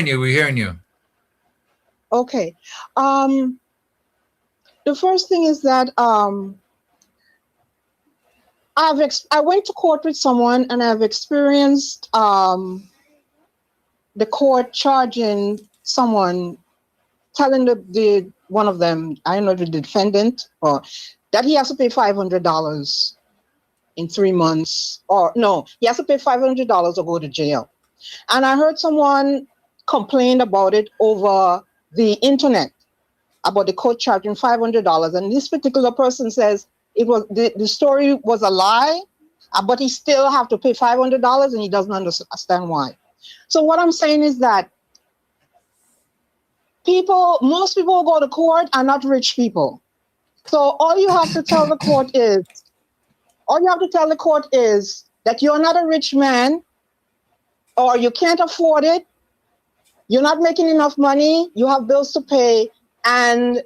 you. We're hearing you. Okay. The first thing is that I went to court with someone and I've experienced the court charging someone, telling the one of them, I don't know, the defendant, or that he has to pay $500 in 3 months, or no, he has to pay $500 or go to jail. And I heard someone complain about it over the internet, about the court charging $500. And this particular person says it was the story was a lie, but he still have to pay $500 and he doesn't understand why. So what I'm saying is that most people who go to court are not rich people. So all you have to tell the court is that you're not a rich man, or you can't afford it, you're not making enough money, you have bills to pay, and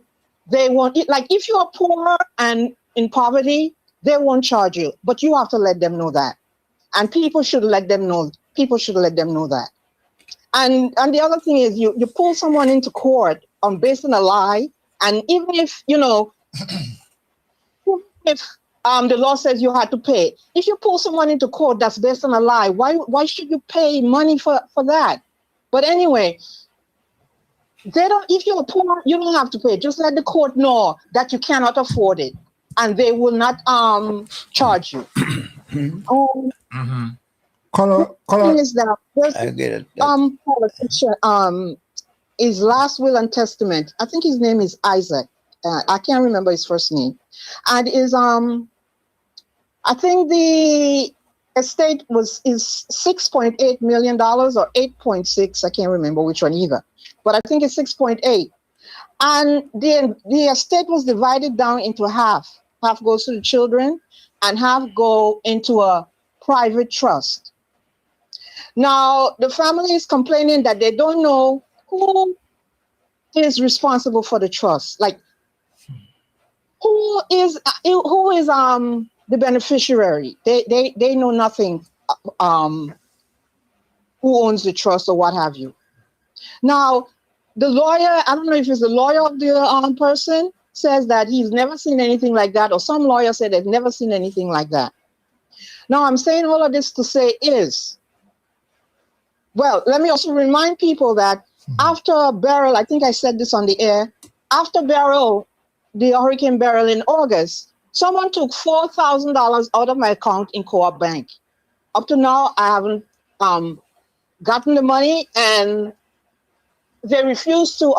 they won't, like if you're poor and in poverty, they won't charge you, but you have to let them know that. And people should let them know that. And the other thing is you pull someone into court based on a lie, and even if, if the law says you had to pay, if you pull someone into court that's based on a lie, why should you pay money for that? But anyway, if you're poor, you don't have to pay. Just let the court know that you cannot afford it, and they will not charge you. Caller. Is that I get it. politician, his last will and testament, I think his name is Isaac. I can't remember his first name. And is I think the estate is $6.8 million or 8.6. I can't remember which one either. But I think it's 6.8. And the estate was divided down into half. Half goes to the children and half go into a private trust. Now, the family is complaining that they don't know who is responsible for the trust. Like, who is the beneficiary? They know nothing. Who owns the trust or what have you? Now, the lawyer, I don't know if it's the lawyer of the person, says that he's never seen anything like that, or some lawyer said they've never seen anything like that. Now, I'm saying all of this to say is, well, let me also remind people that after Beryl, I think I said this on the air, after Beryl, the Hurricane Beryl in August, someone took $4,000 out of my account in Co-op Bank. Up to now, I haven't gotten the money, and they refused to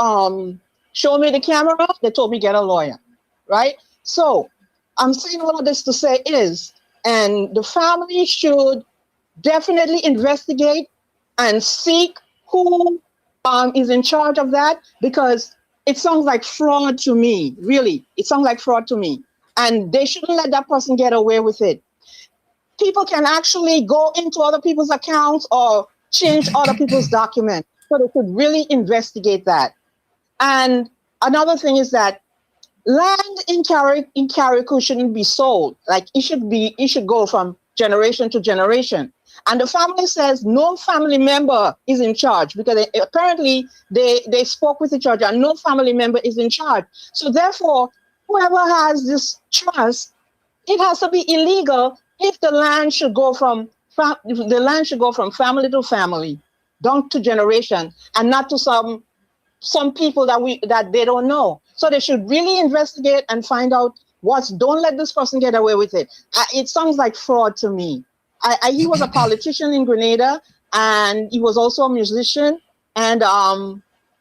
show me the camera. They told me get a lawyer, right? So I'm saying all of this to say is, and the family should definitely investigate and seek who is in charge of that, because it sounds like fraud to me. Really, it sounds like fraud to me. And they shouldn't let that person get away with it. People can actually go into other people's accounts or change other people's documents. So they should really investigate that. And another thing is that land in Carriacou shouldn't be sold. Like it should go from generation to generation. And the family says no family member is in charge, because apparently they spoke with each other and no family member is in charge. So therefore, whoever has this trust, it has to be illegal if the land should go from family to family, down to generation, and not to some people that they don't know. So they should really investigate and find out don't let this person get away with it. It sounds like fraud to me. He was a politician in Grenada, and he was also a musician. And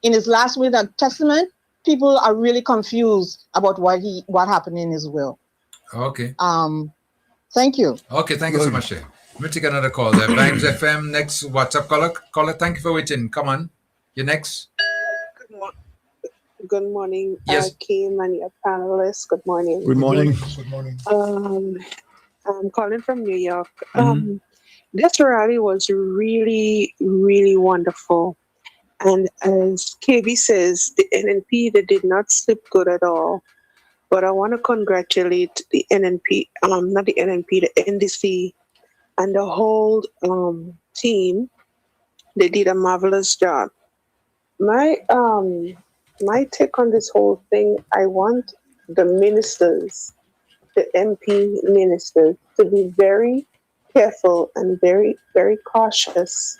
in his last will and testament, people are really confused about what happened in his will. Okay. Thank you. Okay, thank you so much. Let me take another call there. Vibes FM, next WhatsApp caller. Caller, thank you for waiting. Come on. You're next. Good morning, yes. Kim and your panelists. Good morning. Good morning. Good morning. I'm calling from New York. This rally was really, really wonderful. And as KB says, the NNP, they did not slip good at all. But I want to congratulate the NNP, not the NNP, the NDC, and the whole team. They did a marvelous job. My take on this whole thing, I want the ministers, the MP ministers, to be very careful and very, very cautious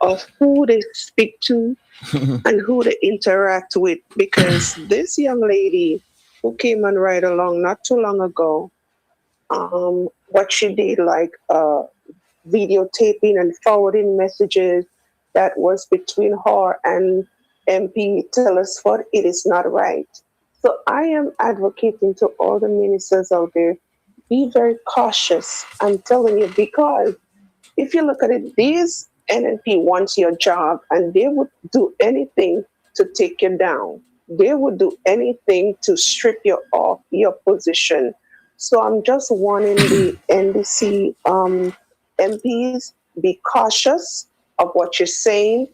of who they speak to and who they interact with, because this young lady who came on right along not too long ago, what she did, like videotaping and forwarding messages that was between her and MP Telesford, it is not right. So I am advocating to all the ministers out there, be very cautious. I'm telling you, because if you look at it, these NNP wants your job, and they would do anything to take you down. They would do anything to strip you off your position. So I'm just warning the NDC MPs, be cautious of what you're saying,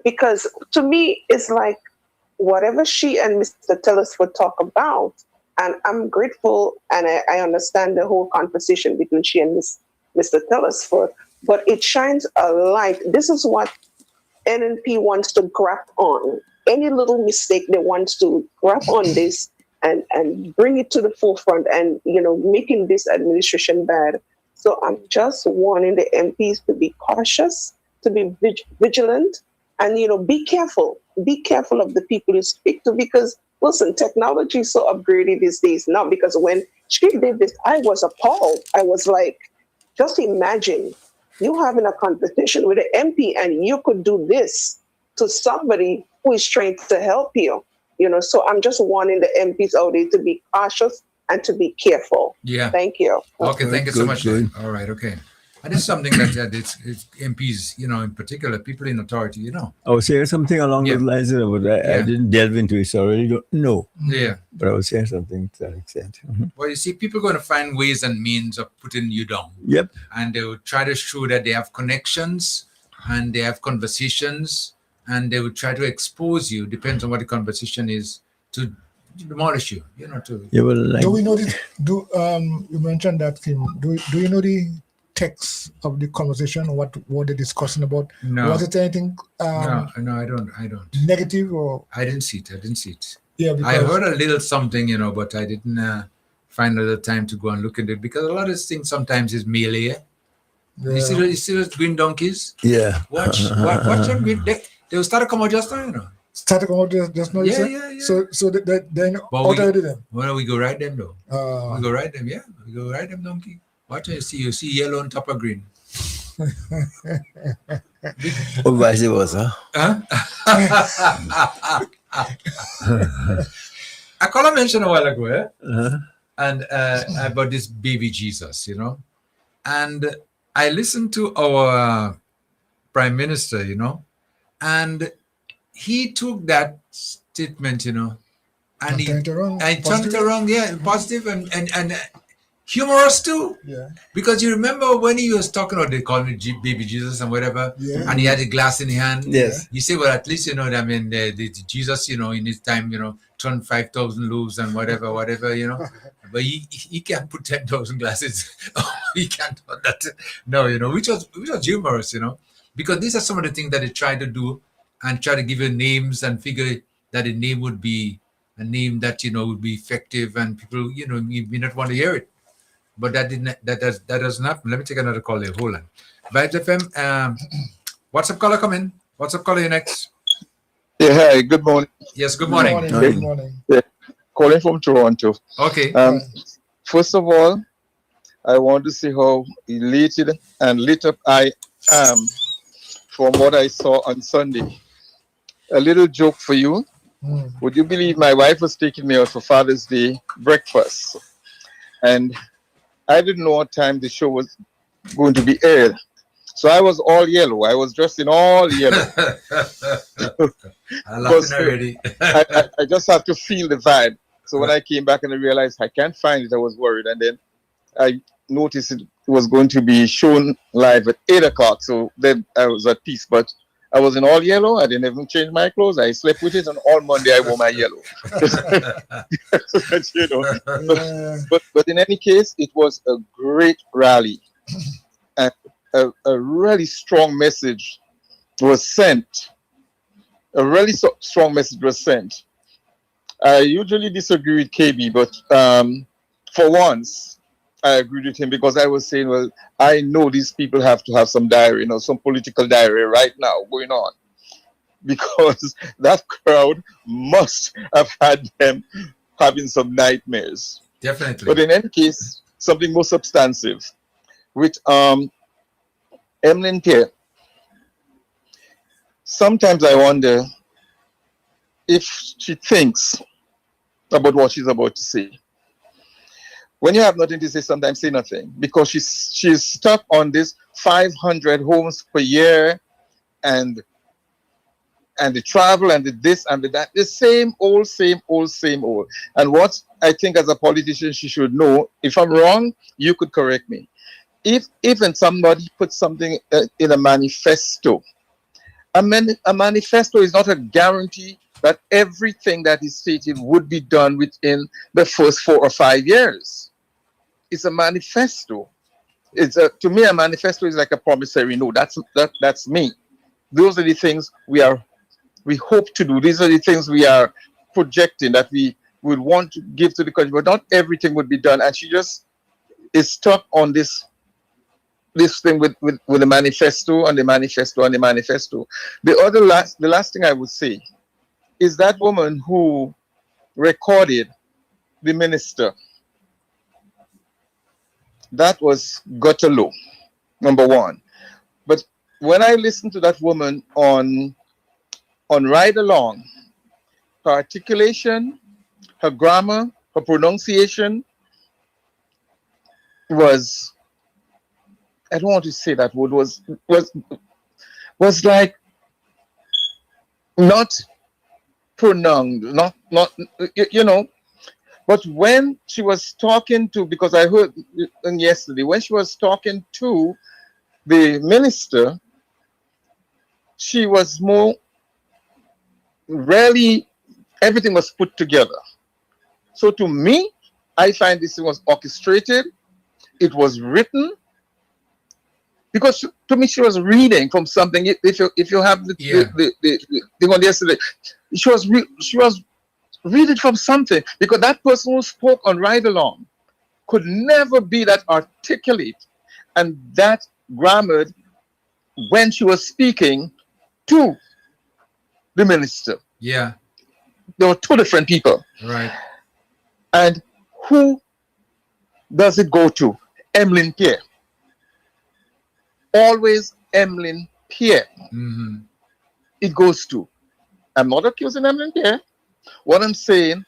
because to me, it's like whatever she and Mr. Telesford talk about, and I'm grateful, and I understand the whole conversation between she and Mr. Telesford, but it shines a light. This is what NNP wants to grab on. Any little mistake they want to grab on this and bring it to the forefront and, making this administration bad. So I'm just warning the MPs to be cautious, to be vigilant, and, be careful. Be careful of the people you speak to, because, listen, technology is so upgraded these days now, because when she did this, I was appalled. I was like, just imagine you having a conversation with an MP and you could do this to somebody who is trying to help you. So I'm just warning the MPs out there to be cautious and to be careful. Yeah. Thank you. Okay, thank you so much. All right, okay. And it's something that it's MPs, in particular, people in authority, I was saying something along those lines, but I didn't delve into it, so I really don't know. Yeah. But I was saying something to that extent. Well, you see, people are going to find ways and means of putting you down. Yep. And they will try to show that they have connections and they have conversations, and they will try to expose you, depends on what the conversation is, to demolish you, to... Yeah, well, do we know this? You mentioned that, Kim. Do you know the text of the conversation, what they're discussing about? No. Was it anything no, I don't negative, or I didn't see it. Yeah, I heard a little something, but I didn't find a little time to go and look at it, because a lot of these things sometimes is melee. Yeah. You see those green donkeys? Yeah. Watch them. They will start to come out just now, Start to come out just now. Yeah. So then already them. Well, we go ride them though. We go ride them. Yeah, we go ride them donkey. Watch it. You see yellow on top of green. Or vice versa. I called a mention a while ago, and about this baby Jesus, you know. And I listened to our Prime Minister, you know, and he took that statement, you know, and he turned it around. turned it around, yeah, positive and humorous too. Yeah. Because you remember when he was talking about, they call me baby Jesus and whatever, and he had a glass in his hand. Yes. You say, well, at least, you know, I mean, the Jesus, you know, in his time, you know, turned 5,000 loaves and whatever, you know. But he can't put 10,000 glasses. He can't do that. No, you know, which was humorous, you know, because these are some of the things that they try to do and try to give you names and figure that a name would be a name that, you know, would be effective and people, you know, may not want to hear it. But that doesn't happen. Let me take another call here. Hold on. Vibes FM, what's up, caller? Come in. What's up, caller? You next. Yeah, hi, good morning. Yes, good morning. Good morning. Yeah, calling from Toronto. Okay. First of all, I want to say how elated and lit up I am from what I saw on Sunday. A little joke for you. Would you believe my wife was taking me out for Father's Day breakfast? And I didn't know what time the show was going to be aired. So I was all yellow. I was dressed in all yellow. I'm laughing already. I just have to feel the vibe. So when I came back and I realized I can't find it, I was worried. And then I noticed it was going to be shown live at 8 o'clock. So then I was at peace. But I was in all yellow. I didn't even change my clothes. I slept with it. And all Monday I wore my yellow. You know. But in any case, it was a great rally. And a really strong message was sent. A really strong message was sent. I usually disagree with KB, but for once, I agreed with him because I was saying, well, I know these people have to have some diary, you know, some political diary right now going on. Because that crowd must have had them having some nightmares. Definitely. But in any case, something more substantive. With Emlyn Pierre, sometimes I wonder if she thinks about what she's about to say. When you have nothing to say, sometimes say nothing, because she's stuck on this 500 homes per year and the travel and the this and the that, the same old. And what I think as a politician she should know, if I'm wrong, you could correct me. If even somebody puts something in a manifesto, a manifesto is not a guarantee that everything that is stated would be done within the first 4 or 5 years. It's a manifesto. To me, a manifesto is like a promissory note. That's me. Those are the things we hope to do. These are the things we are projecting that we would want to give to the country, but not everything would be done. And she just is stuck on this thing with the manifesto and the manifesto and the manifesto. The last thing I would say is that woman who recorded the minister. That was gutter low, number one. But when I listened to that woman on Ride Along, her articulation, her grammar, her pronunciation was, I don't want to say that word, was like not pronounced, not you know. But when she was talking to, because I heard yesterday, when she was talking to the minister, she was more, really, everything was put together. So to me, I find this was orchestrated. It was written. Because to me, she was reading from something. If you have the thing on yesterday, she was reading from something, because that person who spoke on Ride Along could never be that articulate and that grammared when she was speaking to the minister. Yeah. There were two different people. Right. And who does it go to? Emlyn Pierre. Always Emlyn Pierre. Mm-hmm. It goes to. I'm not accusing Emlyn Pierre. What I'm saying,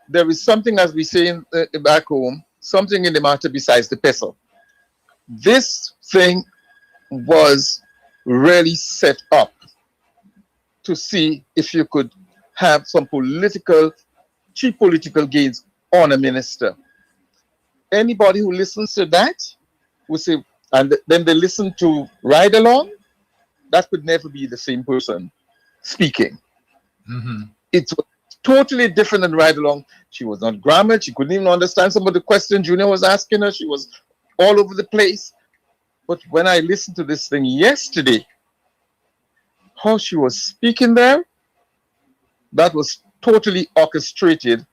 there is something, as we say back home, something in the matter besides the pestle. This thing was really set up to see if you could have some cheap political gains on a minister. Anybody who listens to that will say, and then they listen to Ride Along, that could never be the same person speaking. It was totally different than Ride Along. She was not grammar. She couldn't even understand some of the questions Junior was asking her. She was all over the place. But when I listened to this thing yesterday, how she was speaking there, that was totally orchestrated,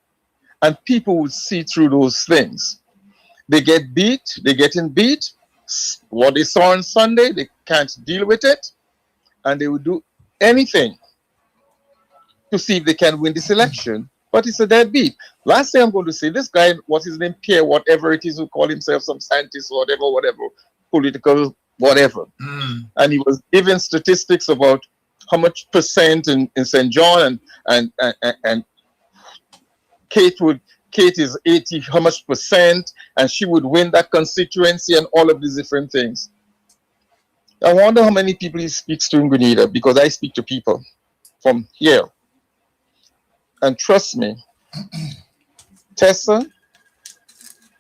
and people would see through those things. They get beat, they getting beat. What they saw on Sunday, they can't deal with it, and they would do anything to see if they can win this election. But it's a dead beat. Last thing I'm going to say, this guy, what's his name, Pierre, whatever it is, who call himself some scientist or whatever, political, whatever. And he was giving statistics about how much percent in St. John and Kate is 80, how much percent, and she would win that constituency and all of these different things. I wonder how many people he speaks to in Grenada, because I speak to people from here. And trust me, Tessa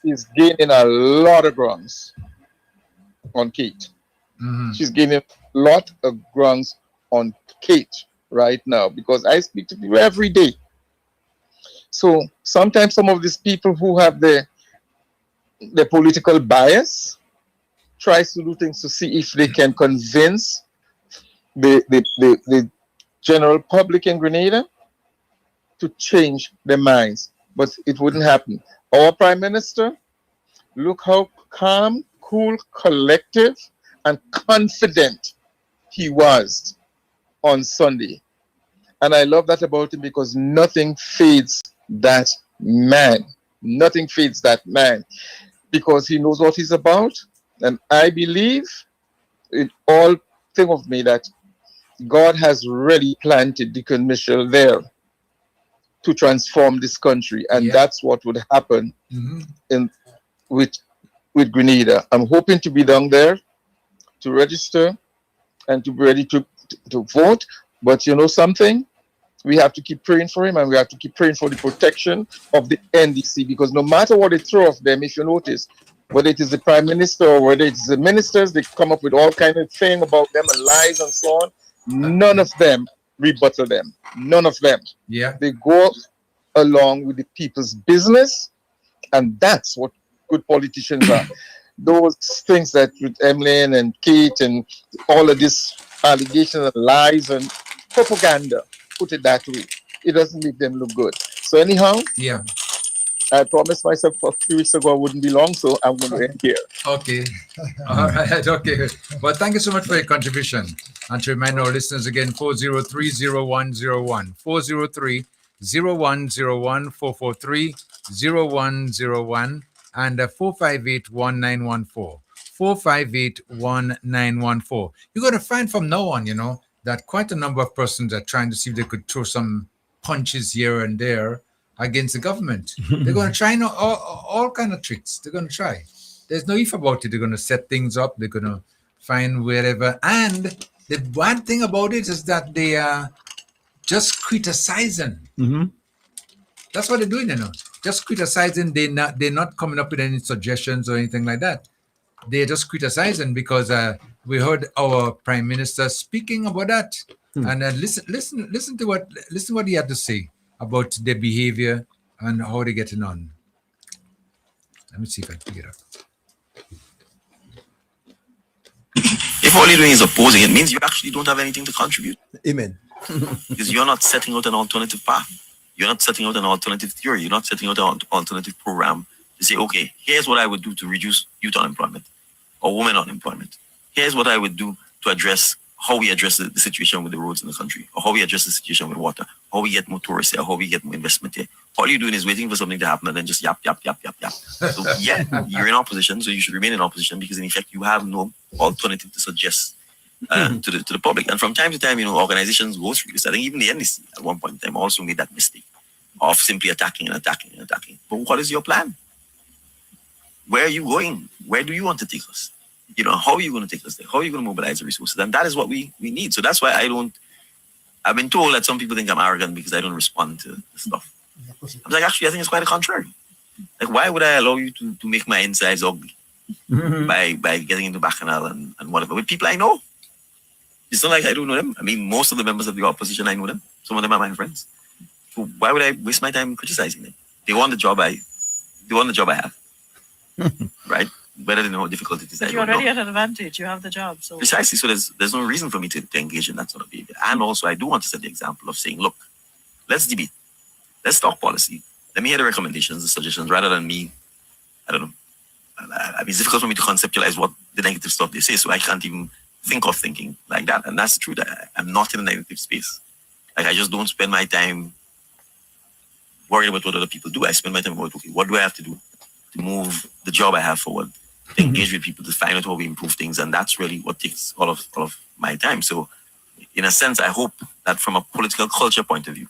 is gaining a lot of grounds on Kate. She's gaining a lot of grounds on Kate right now, because I speak to people every day. So sometimes some of these people who have the political bias tries to do things to see if they can convince the general public in Grenada to change their minds, but it wouldn't happen. Our Prime Minister, look how calm, cool, collective, and confident he was on Sunday. And I love that about him, because nothing fades that man. Nothing fades that man, because he knows what he's about. And I believe in all thing of me that God has really planted Deacon Mitchell there to transform this country, and that's what would happen with Grenada. I'm hoping to be down there to register and to be ready to vote. But you know something? We have to keep praying for him, and we have to keep praying for the protection of the NDC, because no matter what they throw of them, if you notice, whether it is the Prime Minister or whether it is the ministers, they come up with all kind of thing about them and lies and so on. None of them rebuttal them. None of them. They go along with the people's business, and that's what good politicians are. Those things that with Emlyn and Kate and all of this allegations and lies and propaganda, put it that way, it doesn't make them look good. So anyhow, I promised myself a few weeks ago I wouldn't be long, so I'm going to end here. Okay. All right. Okay. Well, thank you so much for your contribution. And to remind our listeners again, 403-0101, 403-0101, 443-0101, and 458-1914, 458-1914. You're going to find from now on, you know, that quite a number of persons are trying to see if they could throw some punches here and there against the government. They're going to try all kind of tricks. They're going to try. There's no if about it. They're going to set things up. They're going to find wherever. And the bad thing about it is that they are just criticizing. That's what they're doing, you know. Just criticizing. They're not coming up with any suggestions or anything like that. They're just criticizing because we heard our Prime Minister speaking about that. And listen to what he had to say about their behavior and how they're getting on. Let me see if I can pick it up. If all you're doing is opposing, it means you actually don't have anything to contribute. Amen. Because you're not setting out an alternative path. You're not setting out an alternative theory. You're not setting out an alternative program to say, okay, here's what I would do to reduce youth unemployment or women unemployment. Here's what I would do to address how we address the situation with the roads in the country, or how we address the situation with water, how we get more tourists here, how we get more investment here. All you're doing is waiting for something to happen and then just yap. So yeah, you're in opposition, so you should remain in opposition, because in effect you have no alternative to suggest to the public. And from time to time, you know, organizations go through this. I think even the NDC at one point in time also made that mistake of simply attacking and attacking and attacking. But what is your plan? Where are you going? Where do you want to take us? How are you going to take us there? How are you going to mobilize the resources? And that is what we need. So that's why I've been told that some people think I'm arrogant because I don't respond to stuff. I'm like, actually, I think it's quite the contrary. Like, why would I allow you to make my insides ugly by getting into Bacchanal and whatever with people I know? It's not like I don't know them. I mean, most of the members of the opposition, I know them. Some of them are my friends. So why would I waste my time criticizing them? They want the job I have. Right? Whether they know how difficult it is, But you're already at an advantage. You have the job. So precisely. So there's no reason for me to engage in that sort of behavior. And also, I do want to set the example of saying, look, let's debate. Let's talk policy. Let me hear the recommendations, the suggestions, rather than me, I don't know. I mean, it's difficult for me to conceptualize what the negative stuff they say, so I can't even think of thinking like that. And that's true that I'm not in a negative space. Like, I just don't spend my time worried about what other people do. I spend my time about, okay, what do I have to do to move the job I have forward, to engage with people, to find out how we improve things. And that's really what takes all of my time. So in a sense, I hope that from a political culture point of view,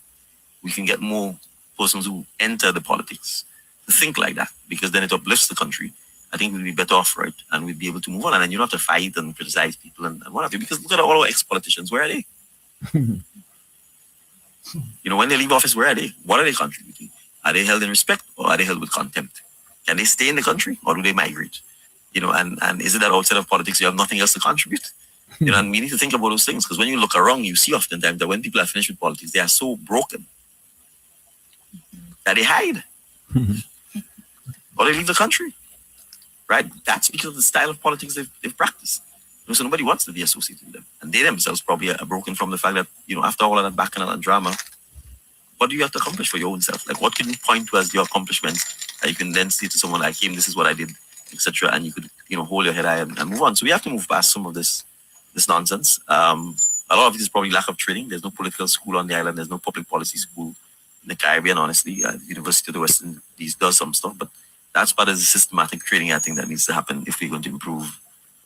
we can get more persons who enter the politics to think like that, because then it uplifts the country. I think we'll be better off for it, and we'll be able to move on. And then you don't have to fight and criticize people and what have you, because look at all our ex-politicians. Where are they? When they leave office, where are they? What are they contributing? Are they held in respect, or are they held with contempt? Can they stay in the country, or do they migrate? And is it that outside of politics you have nothing else to contribute? And we need to think about those things, because when you look around, you see oftentimes that when people are finished with politics, they are so broken that they hide or they leave the country. Right? That's because of the style of politics they've practiced. So nobody wants to be associated with them. And they themselves probably are broken from the fact that, after all of that bacchanal and drama, what do you have to accomplish for your own self? Like, what can you point to as your accomplishments that you can then say to someone like him, this is what I did, etc. And you could, hold your head high and move on. So we have to move past some of this nonsense. A lot of it is probably lack of training. There's no political school on the island. There's no public policy school in the Caribbean, honestly. University of the West Indies does some stuff, but that's part of the systematic training, I think, that needs to happen if we're going to improve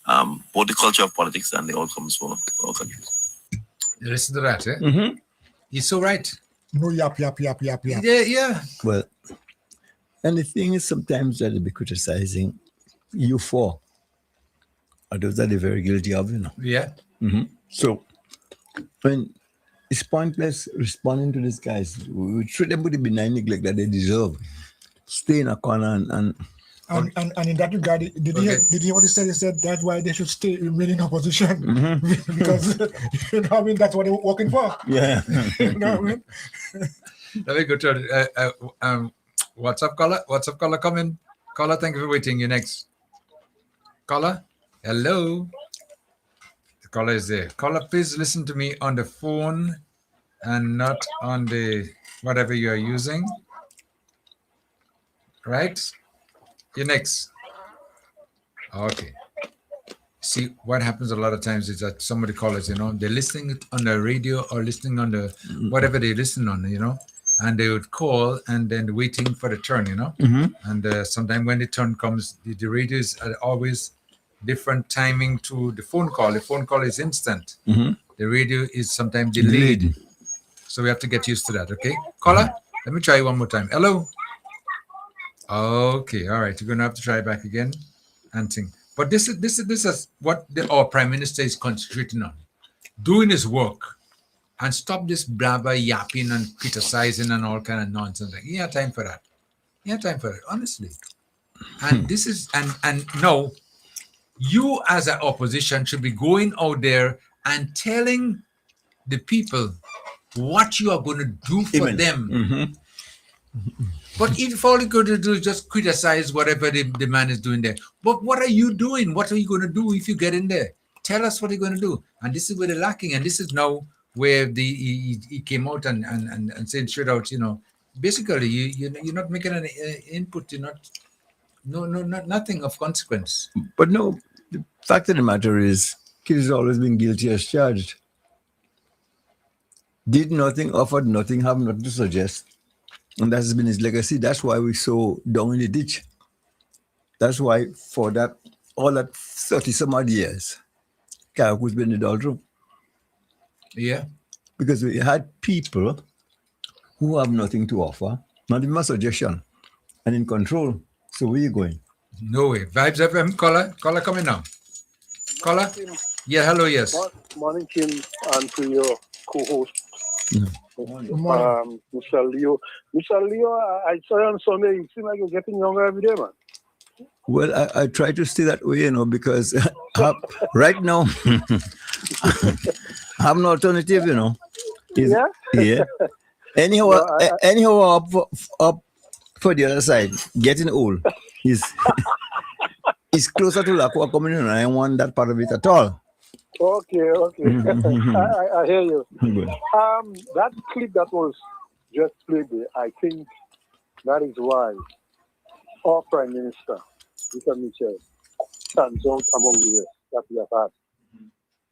both the culture of politics and the outcomes for our countries. Listen to that, eh? Mm-hmm. He's so right. No, yap. Yeah. Well, and the thing is, sometimes that they be criticizing you for, or those that they're very guilty of, Yeah. Mm-hmm. So, when it's pointless responding to these guys, we treat them with the benign neglect that they deserve. Stay in a corner and in that regard, did you hear what he said? He said that's why they should remain in opposition, because that's what they're working for. Yeah. What I mean? Let me go to what's up, caller? Come in. Caller, thank you for waiting. You next. Caller, hello. The caller is there. Caller, please listen to me on the phone and not on the whatever you are using. Right? You're next. Okay. See, what happens a lot of times is that some of the callers, they're listening on the radio or listening on the whatever they listen on, and they would call and then waiting for the turn, And sometimes when the turn comes, the radio is always different timing to the phone call. The phone call is instant. The radio is sometimes delayed. So we have to get used to that, okay? Caller, let me try one more time. Hello? Okay, all right. You're going to have to try back again and think. But this is what our Prime Minister is concentrating on. Doing his work and stop this blabber yapping and criticizing and all kind of nonsense. Like, he had time for that. He had time for it, honestly. And this is, and no, you as an opposition should be going out there and telling the people what you are going to do for them. But if all you're going to do is just criticize whatever the man is doing there. But what are you doing? What are you going to do if you get in there? Tell us what you're going to do. And this is where they're lacking. And this is now where he came out and said straight out, basically you're not making an input. You're not nothing of consequence. But no, the fact of the matter is, Kid has always been guilty as charged. Did nothing, offered nothing, have nothing to suggest. And that has been his legacy. That's why we're so down in the ditch. That's why for that, all that 30 some odd years, Karaku's been in the doldrum. Yeah. Because we had people who who have nothing to offer, not even a suggestion, and in control. So where you going? No way. Vibes FM, caller coming now. Caller? Yeah, hello, yes. Morning, Kim, and to your co-host, Morning. Mr. Leo. Mr. Leo, I saw you on Sunday. You seem like you're getting younger every day, man. Well, I try to stay that way, because right now, I have no alternative, Yeah. Anyhow, up for the other side, getting old is closer to Lakua coming in, and I don't want that part of it at all. Okay. I hear you. Good. That clip that was just played there, I think that is why our Prime Minister, Mr. Mitchell, stands out among the rest that we have had.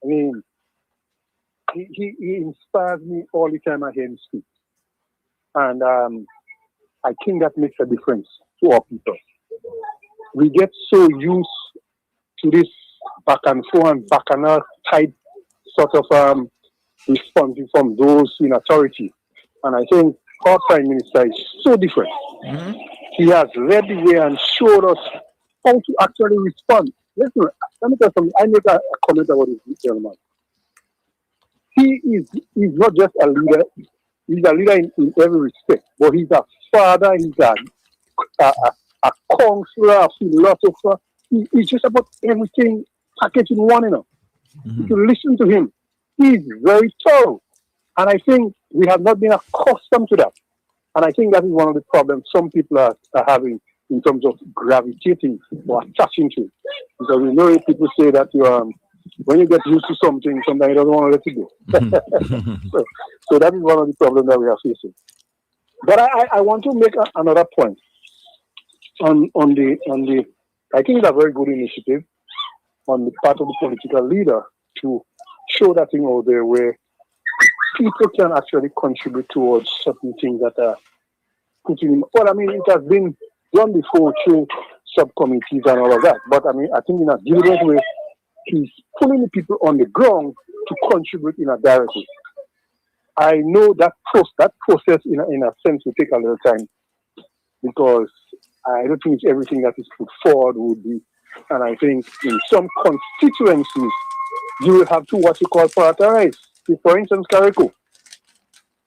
I mean, he inspires me all the time I hear him speak. And I think that makes a difference to our people. We get so used to this back and forth and bacchanal type sort of responses from those in authority. And I think our Prime Minister is so different. Mm-hmm. He has led the way and showed us how to actually respond. Listen, let me tell you something. I make a comment about this gentleman. He's not just a leader. He's a leader in every respect. But he's a father. He's a counselor, a philosopher. He's just about everything packaged in one, Mm-hmm. If you listen to him, he's very thorough. And I think we have not been accustomed to that. And I think that is one of the problems some people are having in terms of gravitating or attaching to it. Because we know people say that when you get used to something, sometimes you don't want to let it go. So that is one of the problems that we are facing. But I want to make another point on the I think it's a very good initiative on the part of the political leader to show that thing out there where people can actually contribute towards certain things that are putting in. Well, I mean, it has been done before through subcommittees and all of that. But I mean, I think in a deliberate way, he's pulling the people on the ground to contribute in a direct way. I know that process in a sense will take a little time because I don't think everything that is put forward would be. And I think in some constituencies, you will have to what you call prioritize. For instance, Carriacou.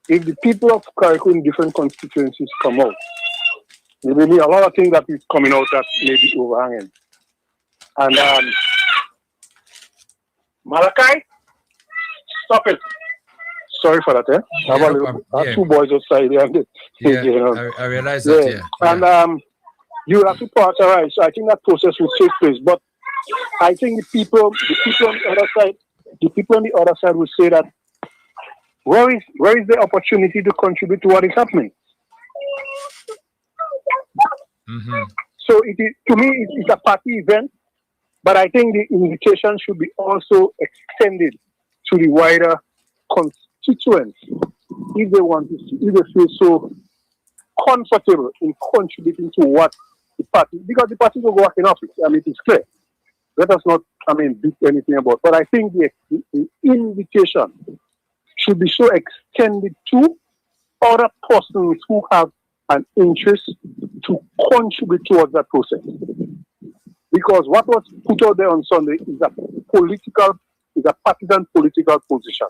If the people of Carriacou in different constituencies come out, there will be a lot of things that is coming out that may be overhanging. And Malachi, stop it. Sorry for that, I have two boys outside there. I realize that, And you have to prioritize. So I think that process will take place. But I think the people on the other side will say that where is the opportunity to contribute to what is happening? Mm-hmm. So it is, to me, it's a party event, but I think the invitation should be also extended to the wider constituents if they want to see, if they feel so comfortable in contributing to what the party, because the party will work in office. I mean, it's clear. Let us not, beat anything about. But I think the invitation should be so extended to other persons who have an interest to contribute towards that process. Because what was put out there on Sunday is a partisan political position,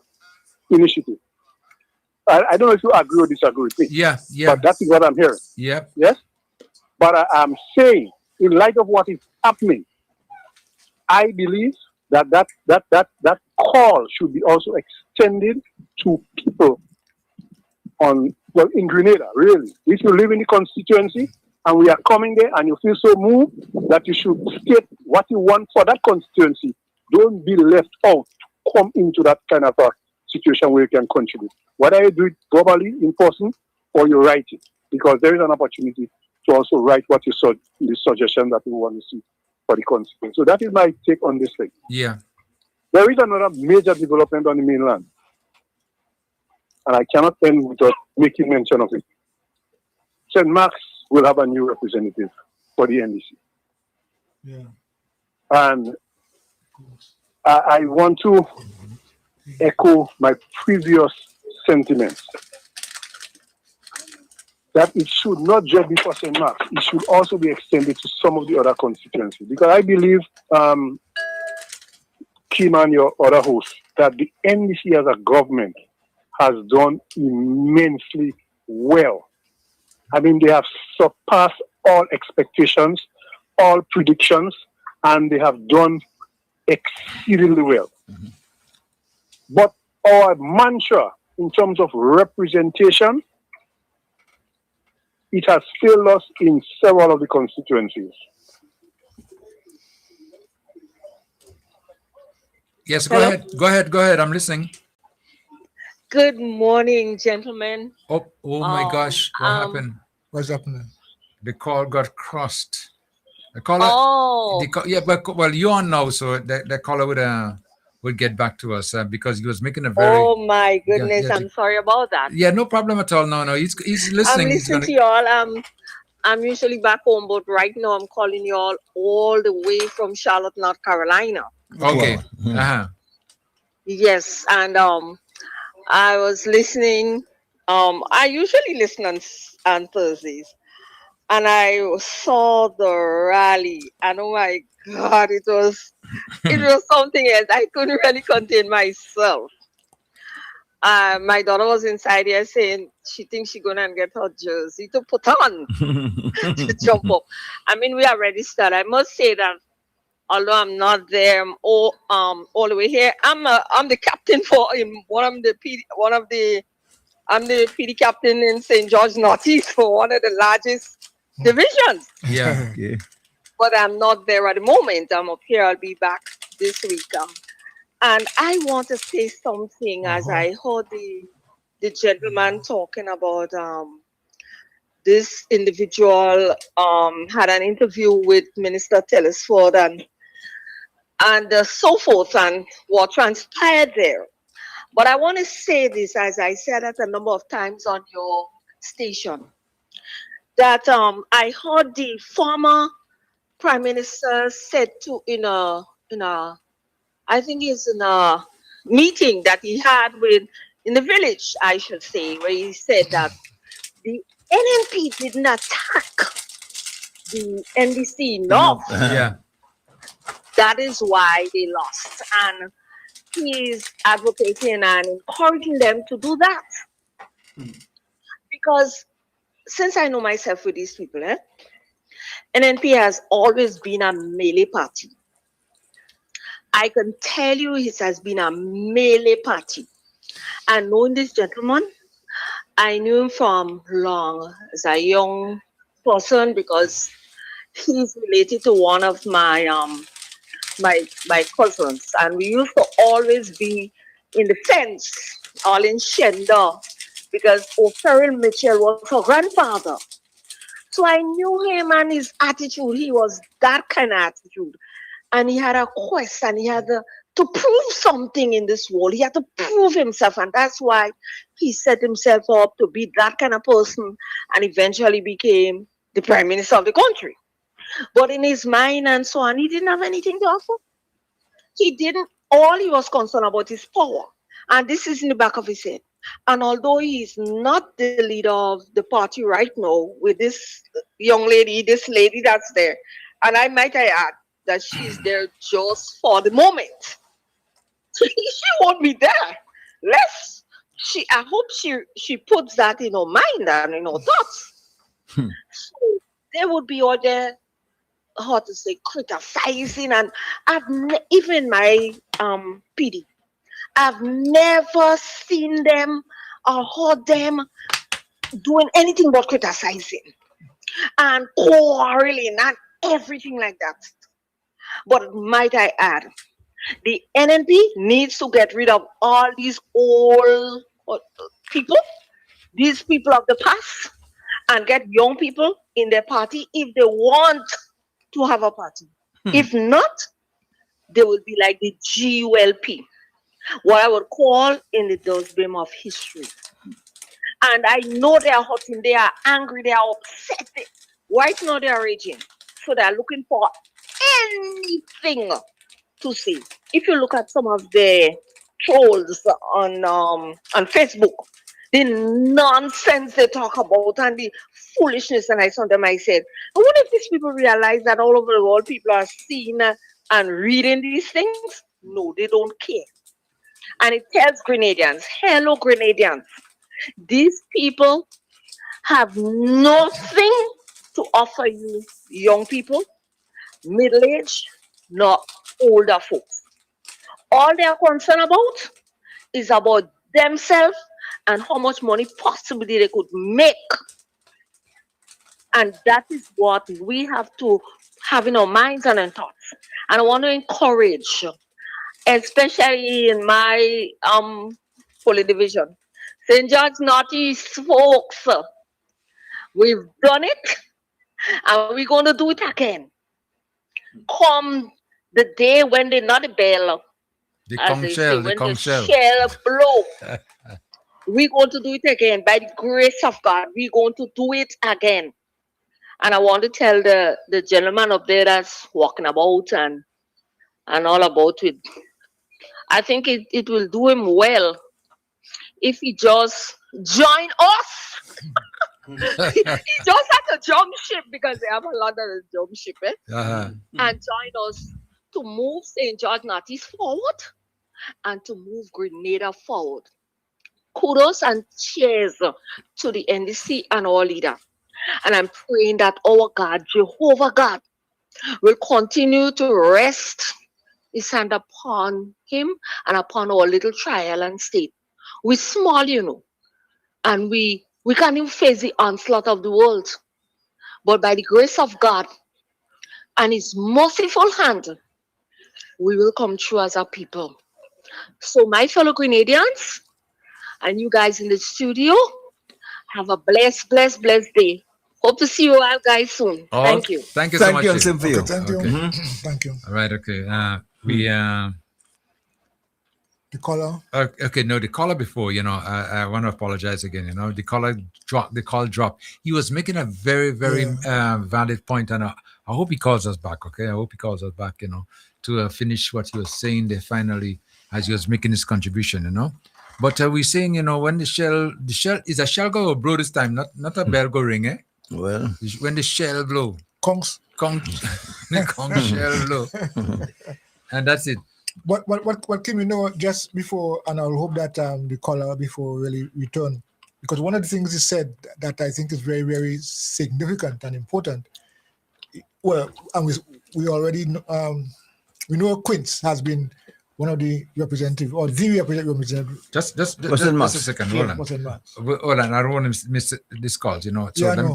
initiative. I don't know if you agree or disagree with me. Yeah. But that is what I'm hearing. Yeah. Yes? But I'm saying, in light of what is happening, I believe that call should be also extended to people in Grenada, really. If you live in the constituency and we are coming there and you feel so moved that you should state what you want for that constituency, don't be left out to come into that kind of a situation where you can contribute. Whether you do it verbally, in person, or you write it, because there is an opportunity to also write what you saw in the suggestion that you want to see for the constituency. So that is my take on this thing. Yeah. There is another major development on the mainland, and I cannot end without making mention of it. St. Mark's will have a new representative for the NDC. Yeah. And I want to echo my previous sentiments. that it should not just be for St. Mark's, it should also be extended to some of the other constituencies. Because I believe, Kim and your other hosts, that the NDC as a government has done immensely well. I mean, they have surpassed all expectations, all predictions, and they have done exceedingly well. Mm-hmm. But our mantra in terms of representation, it has failed us in several of the constituencies. Yes, go ahead. Go ahead. I'm listening. Good morning, gentlemen. Oh my gosh. What happened? What's happening? The call got crossed. The caller, well, you're on now, so the caller would get back to us because he was making a very. Oh my goodness, I'm sorry about that. Yeah, no problem at all. No, he's listening. I'm listening to y'all. I'm usually back home, but right now I'm calling y'all all the way from Charlotte, North Carolina. Okay. Yes, and I was listening. I usually listen on Thursdays, and I saw the rally, and oh my God, it was something else. I couldn't really contain myself. My daughter was inside here saying she thinks she's gonna get her jersey to put on to jump up. I mean, we are registered. I must say that although I'm not there all the way here, I'm the captain for I'm the PD captain in St. George Northeast for one of the largest divisions. Yeah. But I'm not there at the moment. I'm up here. I'll be back this week. And I want to say something as I heard the gentleman talking about this individual had an interview with Minister Telesford and so forth and what transpired there. But I want to say this, as I said it a number of times on your station, that I heard the former Prime Minister said in a I think it's in a meeting that he had in the village, I should say, where he said that the NNP didn't attack the NDC enough. Yeah. That is why they lost. And he's advocating and encouraging them to do that. Because since I know myself with these people, NNP has always been a melee party. I can tell you it has been a melee party. And knowing this gentleman, I knew him from long as a young person because he's related to one of my my cousins. And we used to always be in the fence, all in Shenda, because O'Farrell Mitchell was her grandfather. So I knew him and his attitude. He was that kind of attitude. And he had a quest and he had to prove something in this world. He had to prove himself. And that's why he set himself up to be that kind of person and eventually became the Prime Minister of the country. But in his mind and so on, he didn't have anything to offer. All he was concerned about is power. And this is in the back of his head. And although he's not the leader of the party right now with this young lady, this lady that's there, and I might add that she's there just for the moment. She won't be there. I hope she puts that in her mind and in her thoughts. So there would be all there, how to say, criticizing, and even my PD, I've never seen them or heard them doing anything but criticizing and quarreling and everything like that. But might I add, the NNP needs to get rid of all these old people, these people of the past, and get young people in their party if they want to have a party. If not, they will be like the GULP, what I would call in the dustbin of history. And I know they are hurting, they are angry, they are upset. Right now they are raging. So they are looking for anything to say. If you look at some of the trolls on Facebook, the nonsense they talk about and the foolishness. And I saw them, I said, I wonder if these people realize that all over the world people are seeing and reading these things. No, they don't care. And it tells Grenadians, hello Grenadians, these people have nothing to offer you young people, middle-aged, nor older folks. All they are concerned about is about themselves and how much money possibly they could make. And that is what we have to have in our minds and in thoughts. And I want to encourage, especially in my polling division, St. George Northeast folks, we've done it and we're going to do it again. Come the day when they not the bell, The as conch they shell, say, the when conch the shell. shell blow, we're going to do it again. By the grace of God, we're going to do it again. And I want to tell the gentleman up there that's walking about and all about it. I think it will do him well if he just join us. He just had to jump ship because they have a lot of jump ship, Uh-huh. and join us to move St. George Northeast forward and to move Grenada forward. Kudos and cheers to the NDC and our leader. And I'm praying that our God, Jehovah God, will continue to rest his hand upon him and upon our little trial and state. We're small, you know, and we can't even face the onslaught of the world. But by the grace of God and his merciful hand, we will come through as a people. So my fellow Grenadians and you guys in the studio, have a blessed day. Hope to see you all guys soon. Oh, Thank you. Thank you so much. and same for you. Thank you. Okay. Thank you. All right. Okay. We The caller. okay. No, the caller before. I want to apologize again. The caller dropped. The call dropped. He was making a very valid point, and I hope he calls us back. Okay. I hope he calls us back. To finish what he was saying there finally as he was making his contribution. But we're saying, when the shell is a shell go blow this time, not a bell go ring, eh? Well, when the shell blow, conch shell blow, and that's it. What Kim, just before, and I'll hope that the caller before really return, because one of the things he said that I think is very, very significant and important. Well, and we already we know Quince has been one of the representative or the representative. Just a second. Hold on. I don't want to miss this call. So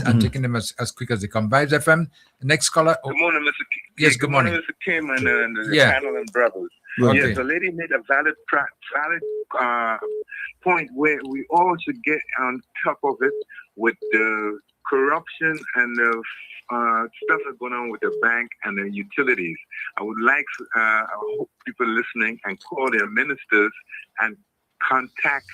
I'm taking them as quick as they come. Vibes FM. Next caller. Good morning, Mr. Kim. Yes, good morning. Mr. Kim and the panel and brothers. Okay. Yes, the lady made a valid point where we all should get on top of it with the corruption and the stuff that's going on with the bank and the utilities. I would like I hope people listening and call their ministers and contact,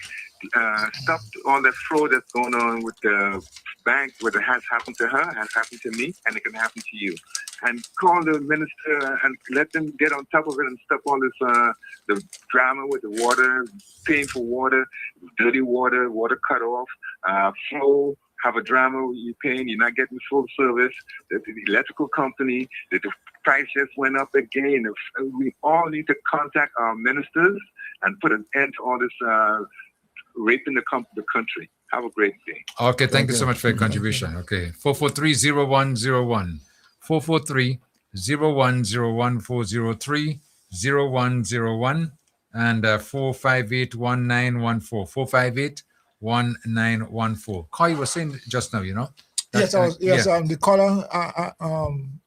stop all that fraud that's going on with the bank, whether it has happened to her, has happened to me, and it can happen to you. And call the minister and let them get on top of it and stop all this the drama with the water, paying for water, dirty water, water cut off, flow. Have a drama, you're paying, you're not getting full service. The electrical company, the price just went up again. We all need to contact our ministers and put an end to all this raping the country. Have a great day. Okay, thank you so much for your contribution. Okay, 443-0101. 443-0101, 403-0101, and 458-1914. 458-1914. Kai was saying just now, Yes, the caller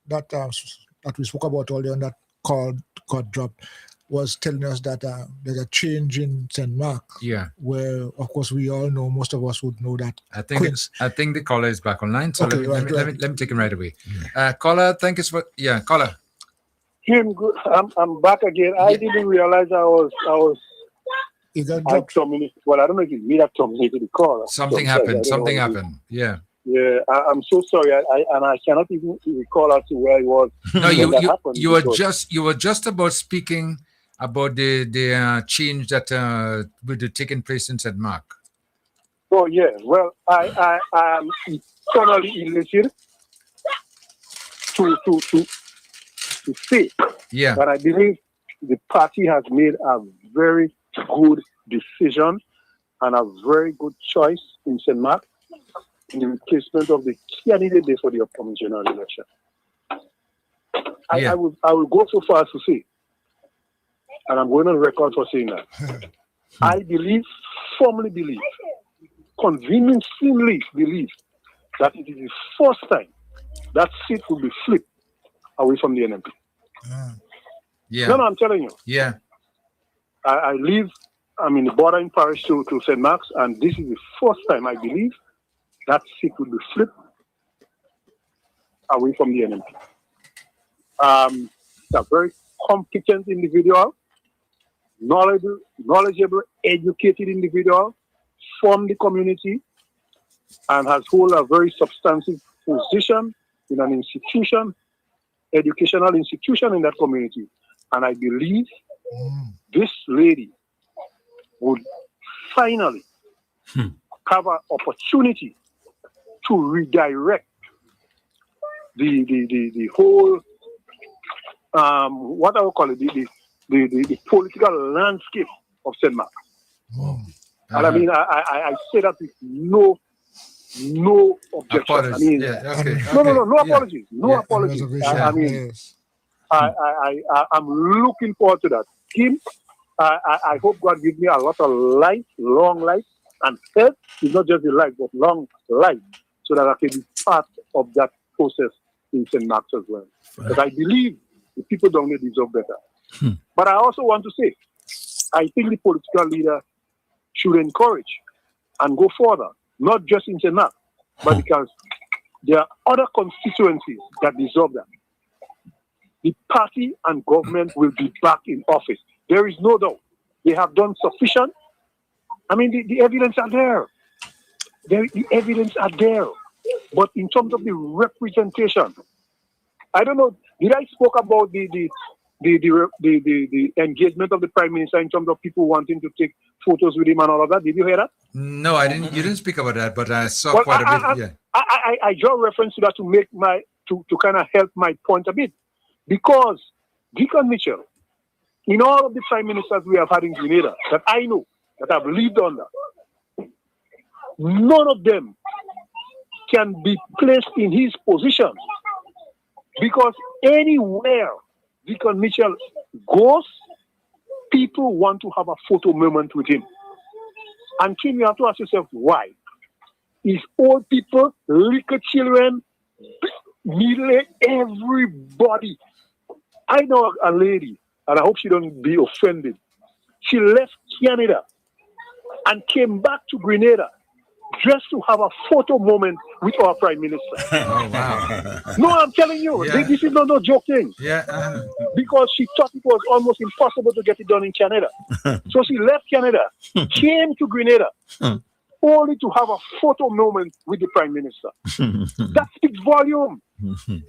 that we spoke about earlier, and that call got dropped, was telling us that there's a change in St. Mark. Yeah. Where, of course, we all know, most of us would know that. I think the caller is back online, so okay, let me take him right away. Caller, thank you for caller. Kim, I'm back again. I didn't realize I was. I terminated. Well, I don't know if it's me that terminated the call. Something happened. Yeah. Yeah, I'm so sorry. I cannot even recall as to where I was. No, you were just about speaking about the change that will be taking place in St. Mark. Oh yeah. Well, I am eternally elated to say that I believe the party has made a very good decision and a very good choice in St. Mark in the replacement of the candidate there for the upcoming general election. I will go so far as to say, and I'm going on record for saying that, I firmly believe, convincingly believe that it is the first time that seat will be flipped away from the NMP. Yeah. No, I'm telling you. Yeah. I'm in the bordering parish to St. Mark's, and this is the first time I believe that seat will be flipped away from the NMP. It's a very competent individual, knowledgeable, educated individual from the community, and has held a very substantive position in an institution, educational institution in that community. And I believe this lady would finally have an opportunity to redirect the whole what I would call it, the political landscape of St. Mark. And I mean, I say that with no objection. Apologies. I mean, no apologies. No apologies. I mean, I'm looking forward to that. Kim, I hope God gives me a lot of life, long life, and health is not just the life, but long life, so that I can be part of that process in St. Mark's as well. Because I believe the people down there deserve better. But I also want to say, I think the political leader should encourage and go further, not just in St. Mark, but because there are other constituencies that deserve that. The party and government will be back in office. There is no doubt. They have done sufficient. I mean, the evidence are there. The evidence are there. But in terms of the representation, I don't know. Did I spoke about the engagement of the Prime Minister in terms of people wanting to take photos with him and all of that? Did you hear that? No, I didn't. You didn't speak about that, but I saw quite a bit. I draw reference to that to make to kind of help my point a bit, because Deacon Mitchell, in all of the prime ministers we have had in Grenada that I know that I've lived under, none of them can be placed in his position, because anywhere Deacon Mitchell goes, people want to have a photo moment with him. And Kim, you have to ask yourself why. Is old people, little children, middle-aged, everybody. I know a lady, and I hope she don't be offended. She left Canada and came back to Grenada just to have a photo moment with our Prime Minister. Oh, wow. No, I'm telling you, this is not no joking. Yeah. Because she thought it was almost impossible to get it done in Canada. So she left Canada, came to Grenada, only to have a photo moment with the Prime Minister. That speaks volume.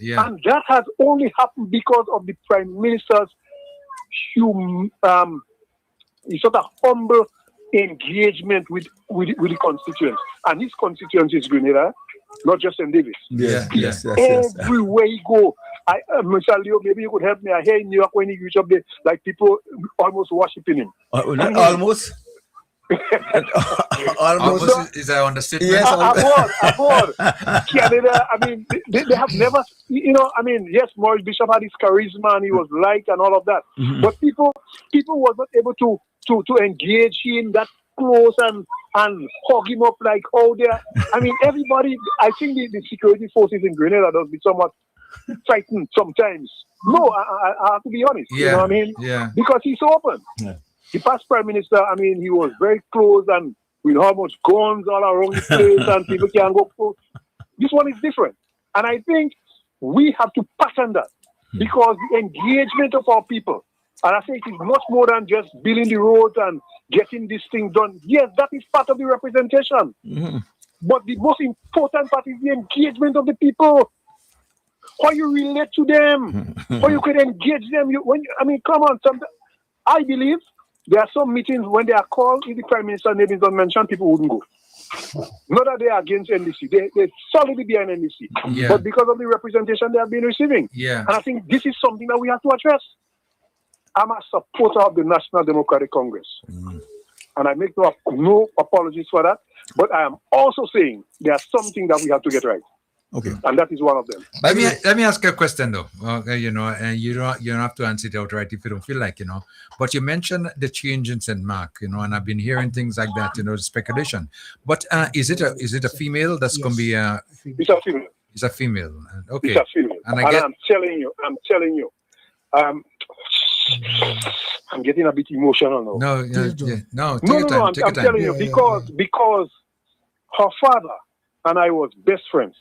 Yeah. And that has only happened because of the Prime Minister's sort of humble engagement with the constituents. And his constituency is Grenada, not just in Davis. Yes. Everywhere you go. Mr. Leo, maybe you could help me. I hear in New York when he reached up there, like people almost worshiping him. Almost? Almost is I understand. Yes, aboard. Canada, I mean, they have never, I mean, yes, Maurice Bishop had his charisma and he was liked and all of that. But people were not able to engage him that close and hug him up like how they are. I mean, everybody, I think the security forces in Grenada does be somewhat frightened sometimes. No, I have to be honest. You know what I mean? Yeah. Because he's open. Yeah. The past Prime Minister, I mean, he was very close and with how much guns all around the place and people can't go through. This one is different. And I think we have to pattern that because the engagement of our people, and I think it's much more than just building the roads and getting this thing done. Yes, that is part of the representation. But the most important part is the engagement of the people. How you relate to them, how you can engage them. Come on. I believe there are some meetings when they are called, if the Prime Minister name is not mentioned, people wouldn't go. Not that they are against NDC. They're solidly behind NDC. Yeah. But because of the representation they have been receiving. Yeah. And I think this is something that we have to address. I'm a supporter of the National Democratic Congress. And I make no apologies for that. But I am also saying there are something that we have to get right. Okay. And that is one of them. Let me ask you a question though. And you don't have to answer it outright if you don't feel like, But you mentioned the change in St. Mark, and I've been hearing things like that, speculation. But is it a female that's going to be It's a female. It's a female. Okay. It's a female. And I'm telling you. I'm getting a bit emotional now. No. I'm telling you because her father and I was best friends.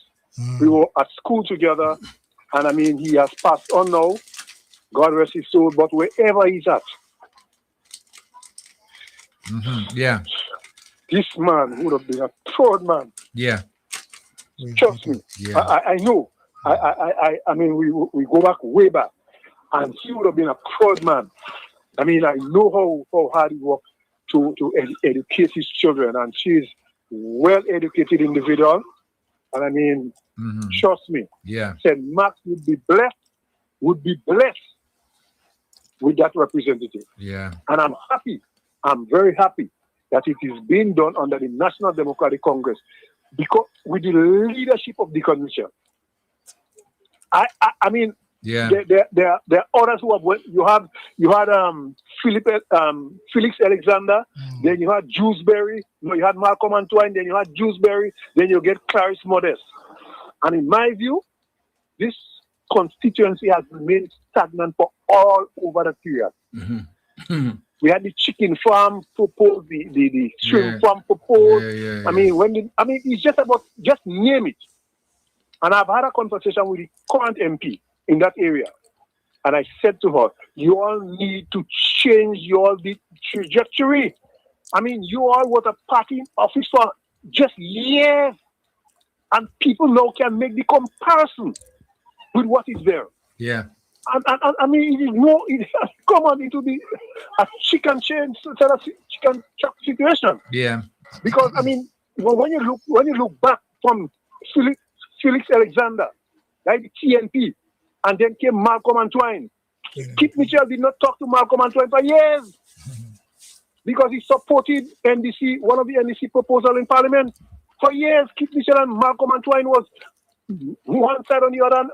We were at school together, and I mean he has passed on now. God rest his soul. But wherever he's at, yeah, this man would have been a proud man. Yeah, trust me. Yeah. I know. I mean we go back way back, and he would have been a proud man. I mean I know how hard he worked to educate his children, and she's well educated individual. And I mean, trust me. Yeah. St. Mark would be blessed with that representative. Yeah. And I'm happy. I'm very happy that it is being done under the National Democratic Congress, because with the leadership of Deacon Mitchell. I mean, yeah. There are others who have went. You had Felix Alexander, then you had Jewsbury, you had Malcolm Antoine, then you had Jewsbury, then you get Clarice Modest. And in my view, this constituency has remained stagnant for all over the period. We had the chicken farm proposed, the shrimp farm proposed. I mean, it's just about just name it. And I've had a conversation with the current MP in that area. And I said to her, you all need to change the trajectory. I mean, you all were a party in office for just years. And people now can make the comparison with what is there. Yeah. And I mean, it has come on into a chicken chop situation. Yeah. Because I mean, when you look back from Felix Alexander, like the TNP, and then came Malcolm Antoine. Kit Mitchell did not talk to Malcolm Antoine for years because he supported NDC, one of the NDC proposals in Parliament. For years, Kit Mitchell and Malcolm Antoine was one side on the other.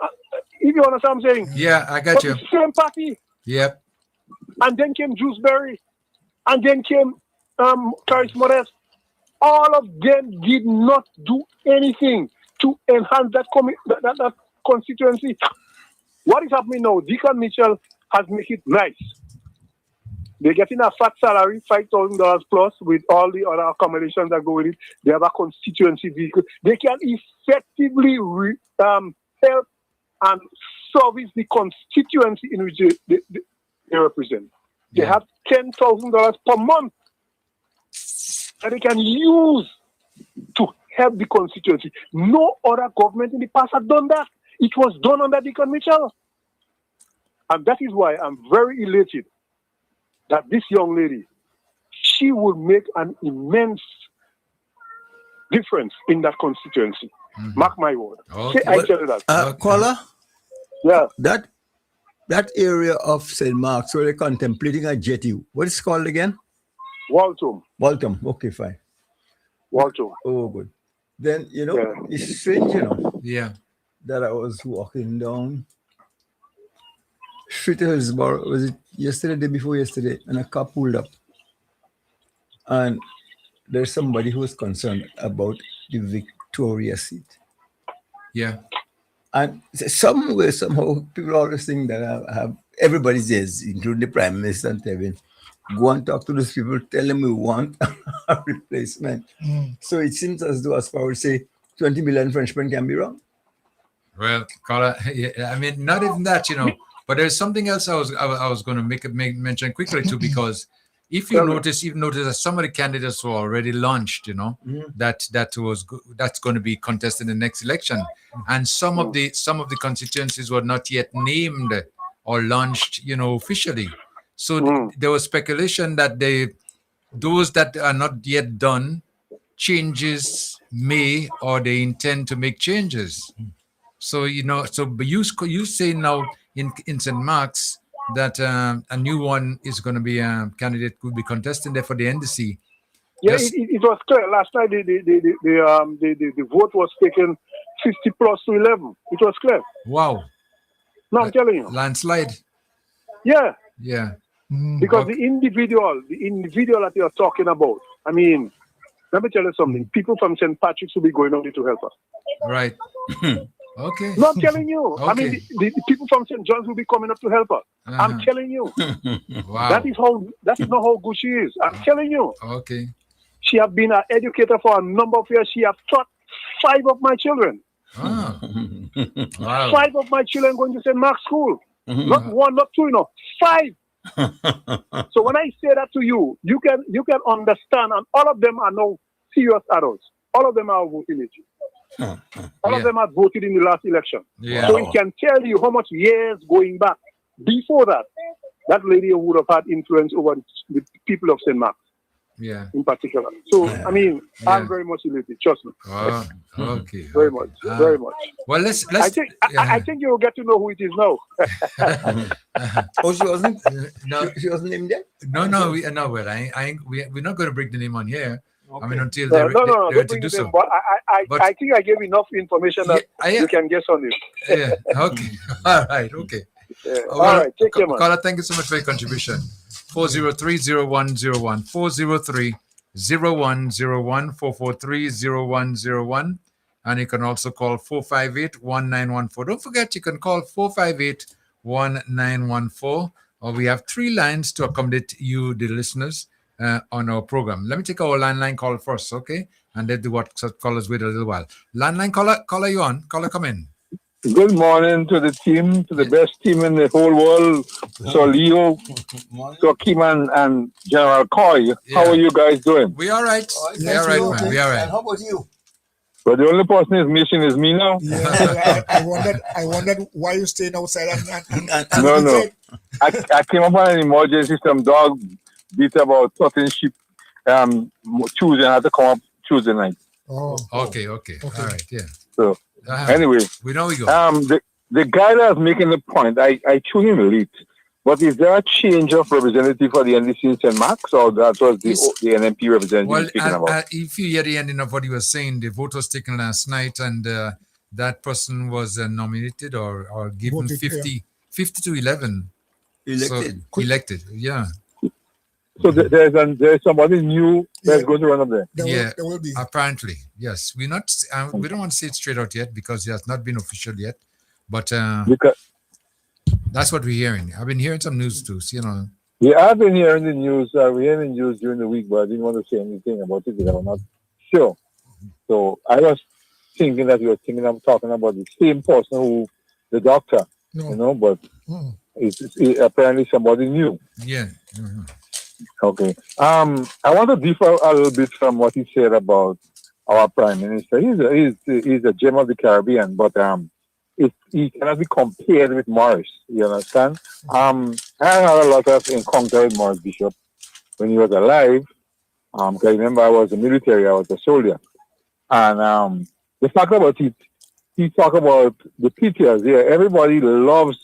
If you understand what I'm saying? Yeah, I got you. The same party. Yep. And then came Jewsbury, and then came Clarice Modest. All of them did not do anything to enhance that constituency. What is happening now? Deacon Mitchell has made it nice. They're getting a fat salary, $5,000 plus, with all the other accommodations that go with it. They have a constituency vehicle. They can effectively help and service the constituency in which they represent. They have $10,000 per month that they can use to help the constituency. No other government in the past had done that. It was done under Deacon Mitchell. And that is why I'm very elated that this young lady, she will make an immense difference in that constituency. Mark my word. Okay. I tell you that. Kola? Yeah. That area of St. Mark's where they're contemplating a jetty, what is it called again? Waltham. Waltham. Okay, fine. Waltham. Oh, good. Then, it's strange, that I was walking down Street Hillsborough, was it yesterday, day before yesterday, and a car pulled up. And there's somebody who was concerned about the Victoria seat. Yeah. And somewhere, somehow, people always think that I have everybody says, including the Prime Minister and Tevin, go and talk to those people, tell them we want a replacement. So it seems as though, as far as say, 20 million Frenchmen can be wrong. Well, Carla, I mean, not even that, but there's something else I was going to mention quickly too, because if you notice that some of the candidates were already launched, that's going to be contested in the next election, and some of the constituencies were not yet named or launched, officially. So there was speculation that those that are not yet done changes may or they intend to make changes. So but you say now in St. Mark's that a new one is going to be a candidate could be contesting there for the NDC. Yeah, it was clear last night. The vote was taken 50 plus to 11. It was clear. Wow. No, I'm telling you. Landslide. Yeah. Yeah. Because the individual that you're talking about, I mean, let me tell you something. People from St. Patrick's will be going on there to help us. Right. Okay. No, I'm telling you. Okay. I mean, the people from St. John's will be coming up to help us. I'm telling you. Wow. That is not how good she is. I'm telling you. Okay. She has been an educator for a number of years. She has taught 5 of my children. Ah. Wow. 5 of my children going to St. Mark's School. Not 1, not 2, 5. So when I say that to you, you can understand, and all of them are now serious adults. All of them are voting age. All of them have voted in the last election. Yeah. So it can tell you how much years going back before that lady would have had influence over the people of St. Mark's. Yeah. In particular. So I mean, I'm very much elated. Trust me. Oh, okay. Very much. Very much. Well, let's. I think you will get to know who it is now. Oh, she wasn't. No, she wasn't named there. No. We're not going to break the name on here. Okay. I mean, until No, they're don't to bring do the so. name, but I think I gave enough information that you can guess on it. Yeah. Okay. All right. Okay. Yeah. All right. Take care, man. Caller, thank you so much for your contribution. 403-0101, 403-0101, 443-0101, and you can also call 458-1914. Don't forget, you can call 458-1914, or we have 3 lines to accommodate you, the listeners, on our program. Let me take our landline call first, okay? And then do what callers wait a little while. Landline caller, you on? Caller, come in. Good morning to the team, to the best team in the whole world. So Leo, so Keeman and General Coy. How are you guys doing? We all right. We all right, man. We all right. How about you? But the only person is missing is me now. Yeah, I wondered why you staying outside and No. I came up on an emergency. Some dog beat about 13 sheep Tuesday, and I had to come up Tuesday night. Oh. Okay. All right. Yeah. So anyway, we know we go. The guy that's making the point, I tuned in late. But is there a change of representative for the NDC in St. Mark's, or that was the NMP representative speaking about? If you hear the ending of what he was saying, the vote was taken last night, and that person was nominated or given Voted, 50 to 11. Elected. So, elected, yeah. So there's somebody new that's going to run up there. There will be. Apparently, yes. We don't want to say it straight out yet because it has not been official yet, but that's what we're hearing. I've been hearing some news too. Yeah, I've been hearing the news. We heard the news during the week, but I didn't want to say anything about it because I'm not sure. So I was thinking that you were talking about the same person who the doctor, but it's apparently somebody new. Yeah. Okay. I want to differ a little bit from what he said about our prime minister. He's a gem of the Caribbean, but he cannot be compared with Morris. You understand? I had a lot of encounter with Morris Bishop when he was alive. Because remember, I was in the military. I was a soldier, and the fact about it, he talked about the PTS. Yeah, everybody loves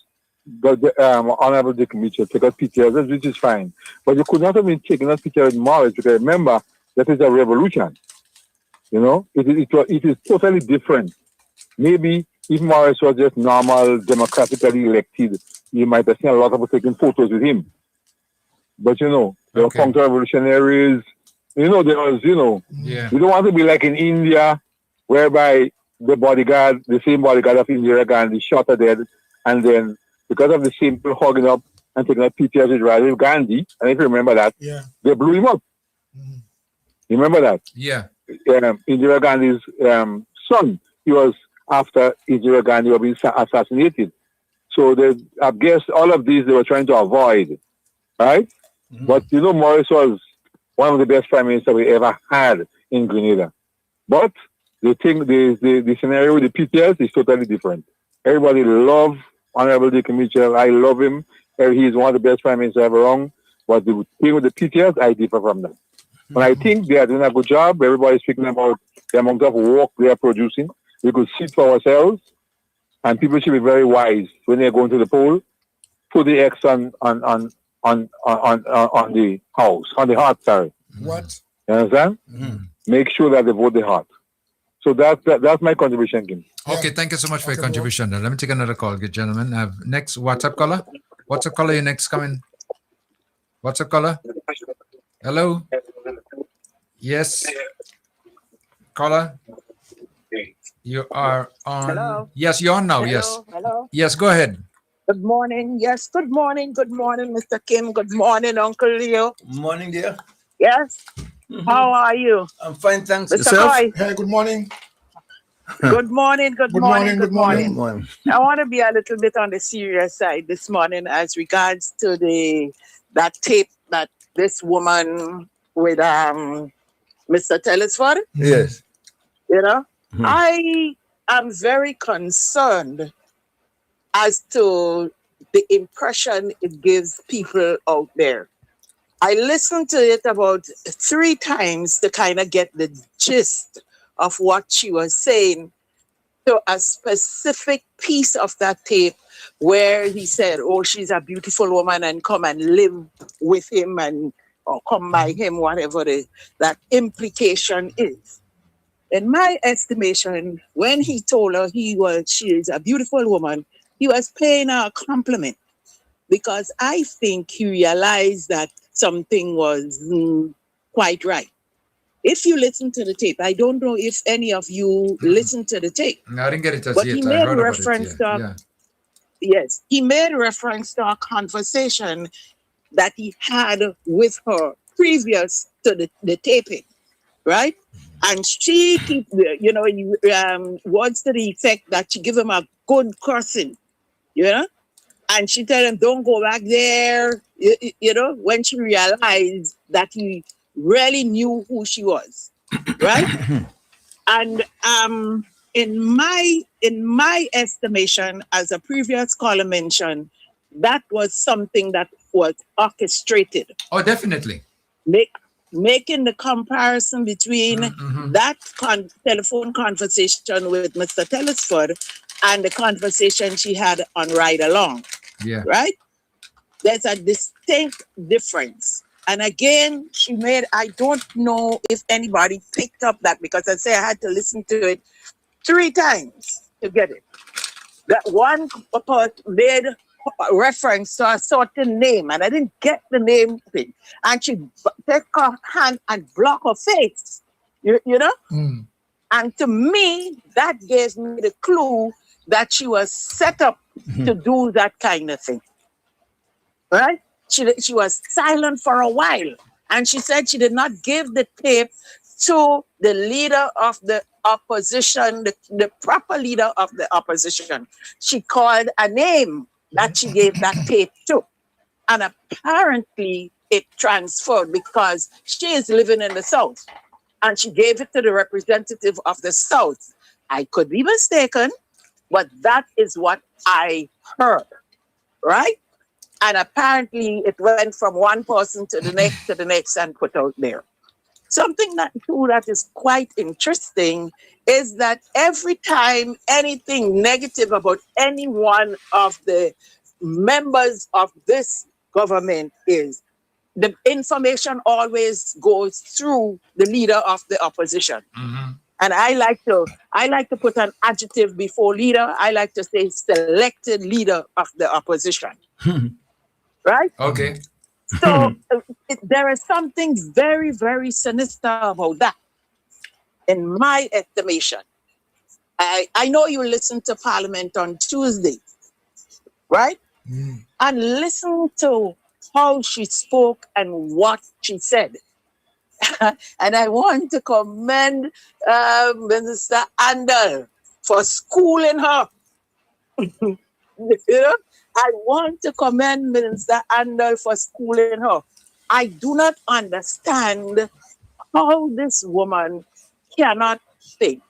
the Honorable Dick Mitchell take out PTS, which is fine. But you could not have been taking out PTS with Morris because remember, that is a revolution. It is totally different. Maybe if Morris was just normal, democratically elected, you might have seen a lot of people taking photos with him. But there were counter-revolutionaries. We don't want to be like in India, whereby the same bodyguard of Indira Gandhi shot her dead, and then because of the same people hugging up and taking out PTS with Rajiv Gandhi, and if you remember that, they blew him up. Mm-hmm. You remember that? Yeah. Indira Gandhi's son, he was after Indira Gandhi was being assassinated. So I guess all of these they were trying to avoid, right? Mm-hmm. But Morris was one of the best prime ministers we ever had in Grenada. But the scenario with the PTS is totally different. Everybody loves Honorable Dick Mitchell. I love him. He's one of the best prime ministers ever wrong. But the thing with the PTS, I differ from that. And I think they are doing a good job. Everybody's speaking about the amount of work they are producing. We could see it for ourselves. And people should be very wise when they're going to the poll. Put the X on the house, on the heart, sorry. What? You understand? Make sure that they vote the heart. So that's my contribution, Kim. Okay, thank you so much for your contribution. Let me take another call, good gentlemen. Next WhatsApp caller. WhatsApp caller, you next coming. WhatsApp caller. Hello. Yes. Caller. You are on. Hello. Yes, you're on now. Hello. Yes. Hello. Yes, go ahead. Good morning. Yes, good morning. Good morning, Mr. Kim. Good morning, Uncle Leo. Morning, dear. Yes. How are you? I'm fine, thanks. Mr. Yourself? Coy. Hey, good morning. Good morning. Good morning. Good morning. Morning. I want to be a little bit on the serious side this morning as regards to that tape that this woman with Mr. Telesford. Yes. You know, I am very concerned as to the impression it gives people out there. I listened to it about 3 times to kind of get the gist of what she was saying, to a specific piece of that tape where he said, oh, she's a beautiful woman and come and live with him or come by him, whatever that implication is. In my estimation, when he told her she is a beautiful woman, he was paying her a compliment, because I think he realized that something was quite right. If you listen to the tape, I don't know if any of you listened to the tape. No, I didn't get it as but yet. he I made heard reference about it. to yes, he made reference to a conversation that he had with her previous to the taping, right? And she keep, words to the effect that she give him a good cursing, you know? And she tell him, don't go back there, you know, when she realized that he really knew who she was, right? And in my estimation, as a previous caller mentioned, that was something that was orchestrated. Oh, definitely. Making the comparison between that telephone conversation with Mr. Telesford and the conversation she had on Ride Along. Yeah. Right? There's a distinct difference. And again, I don't know if anybody picked up that, because I say I had to listen to it 3 times to get it. That one part made reference to a certain name, and I didn't get the name thing. And she take her hand and block her face, you know? And to me, that gave me the clue that she was set up to do that kind of thing. Right? She was silent for a while. And she said she did not give the tape to the leader of the opposition, the proper leader of the opposition. She called a name that she gave that tape to. And apparently it transferred because she is living in the South. And she gave it to the representative of the South. I could be mistaken, but that is what I heard, right? And apparently it went from one person to the next and put out there. Something that is quite interesting is that every time anything negative about any one of the members of this government is, the information always goes through the leader of the opposition. And I like to put an adjective before leader. I like to say selected leader of the opposition. Right? Okay. So there is something very, very sinister about that, in my estimation. I know you listen to Parliament on Tuesday, right? And listen to how she spoke and what she said. And I want to commend Minister Andel for schooling her. You know? I want to commend Minister Andel for schooling her. I do not understand how this woman cannot think.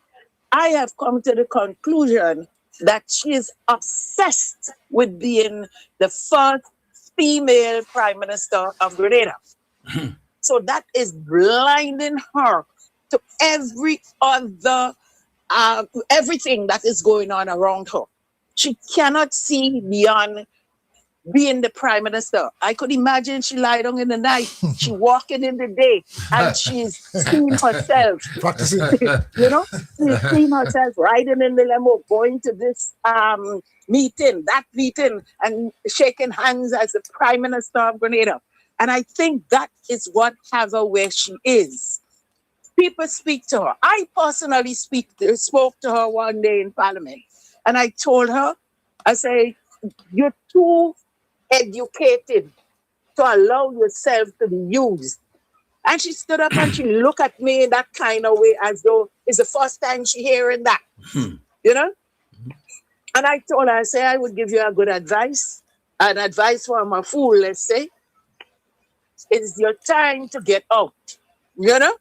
I have come to the conclusion that she is obsessed with being the first female Prime Minister of Grenada. So that is blinding her to every other, everything that is going on around her. She cannot see beyond being the prime minister. I could imagine she lie down in the night, she walking in the day, and she's seeing herself. Practicing. You know, she's seeing herself riding in the limo, going to this meeting, that meeting, and shaking hands as the prime minister of Grenada. And I think that is what has her where she is. People speak to her. I personally spoke to her one day in Parliament, and I told her, I say, you're too educated to allow yourself to be used. And she stood up and she looked at me in that kind of way as though it's the first time she hearing that, you know? And I told her, I say, I would give you a good advice, an advice from a fool, let's say. It's your time to get out, you know?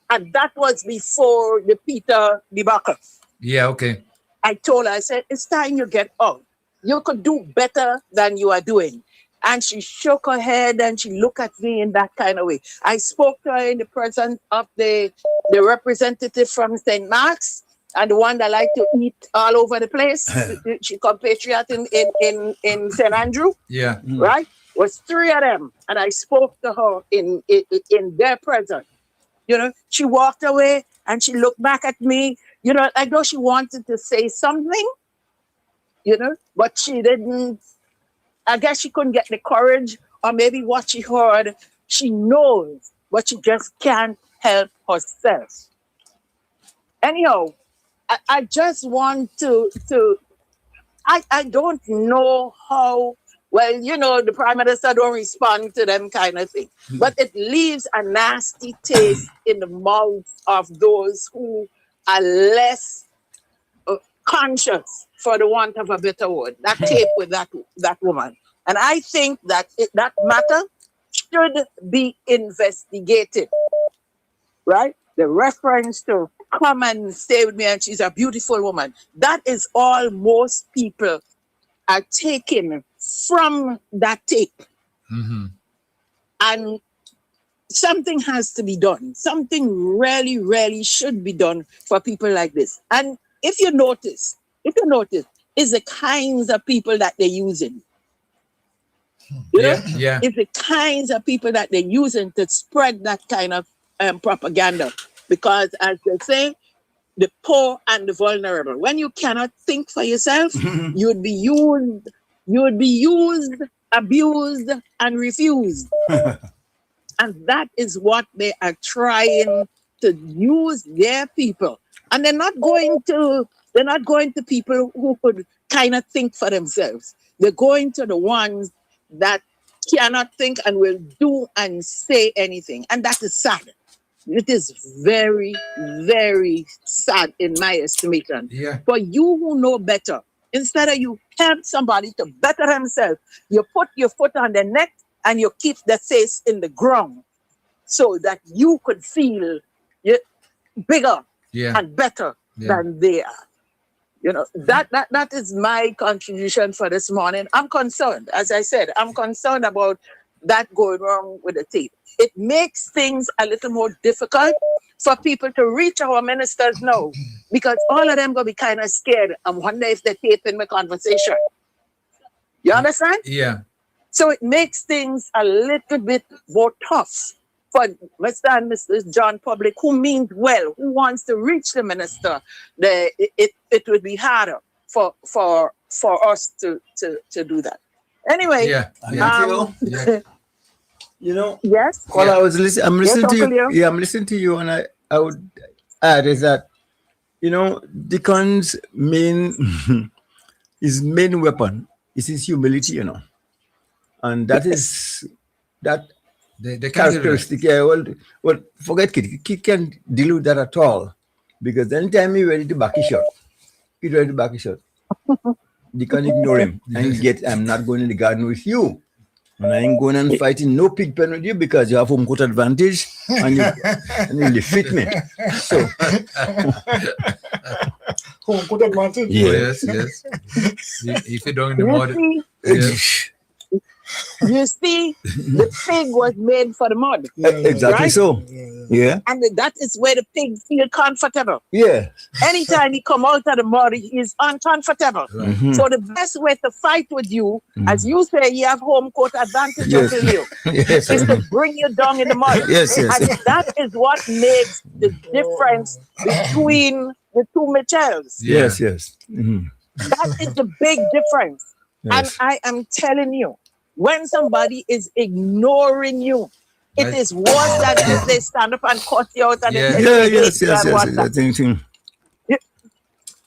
And that was before the Peter debacle. Yeah, okay. I told her, I said, it's time you get out. You could do better than you are doing. And she shook her head and she looked at me in that kind of way. I spoke to her in the presence of the representative from St. Mark's and the one that liked to eat all over the place. She compatriot in St. Andrew. Yeah. Right? It was three of them. And I spoke to her in their presence. You know, she walked away and she looked back at me, you know, I know she wanted to say something, you know, but she didn't. I guess she couldn't get the courage, or maybe what she heard, she knows, but she just can't help herself. Anyhow, I just want to I don't know how, well, you know, the Prime Minister don't respond to them kind of thing, but it leaves a nasty taste in the mouths of those who are less conscious, for the want of a better word, that tape with that woman. And I think that that matter should be investigated, right? The reference to come and stay with me and she's a beautiful woman. That is all most people are taking from that tape. Mm-hmm. And something has to be done. Something really, really should be done for people like this. And if you notice, is the kinds of people that they're using. You know? Yeah. It's the kinds of people that they're using to spread that kind of propaganda. Because as they say, the poor and the vulnerable. When you cannot think for yourself, you would be used, abused, and refused. And that is what they are trying to use their people. And they're not going to people who could kind of think for themselves. They're going to the ones that cannot think and will do and say anything. And that is sad. It is very, very sad in my estimation. Yeah. For you who know better, instead of you help somebody to better himself, you put your foot on their neck and you keep the face in the ground so that you could feel bigger and better than they are. You know, that is my contribution for this morning. I'm concerned, as I said, I'm concerned about that going wrong with the tape. It makes things a little more difficult for people to reach our ministers now, because all of them gonna be kind of scared and wonder if they're taping the conversation. You understand? Yeah. So it makes things a little bit more tough for Mr. and Mrs. John Public, who means well, who wants to reach the minister. It would be harder for us to do that. Anyway, you know, yes. While I was listening, I'm listening to you. Leo. Yeah, I'm listening to you, and I would add is that, you know, Deacon's his main weapon is his humility, you know, and that is that the characteristic. Yeah, well, forget Kid. Kid can't deal with that at all, because anytime he's ready to back his shot, he's ready to back his shot. You can ignore him and I'm not going in the garden with you. And I ain't going and fighting no pig pen with you because you have home court advantage and you defeat me. So home court advantage. Yes. If you don't in the morning. Yes. You see, the pig was made for the mud. Exactly right? so. Yeah. And that is where the pig feel comfortable. Yeah. Anytime he come out of the mud, he is uncomfortable. Mhm. So the best way to fight with you, as you say, you have home court advantage Yes. over you, Yes. is to bring you down in the mud. Yes, yes. And that is what makes the difference between the two Michels. Yes, yes. Mhm. That is the big difference. And Yes. I am telling you, when somebody is ignoring you, it is worse than if they stand up and cut you out and Yeah, they yeah, hate yes, you yes, and yes. whatnot. That thing.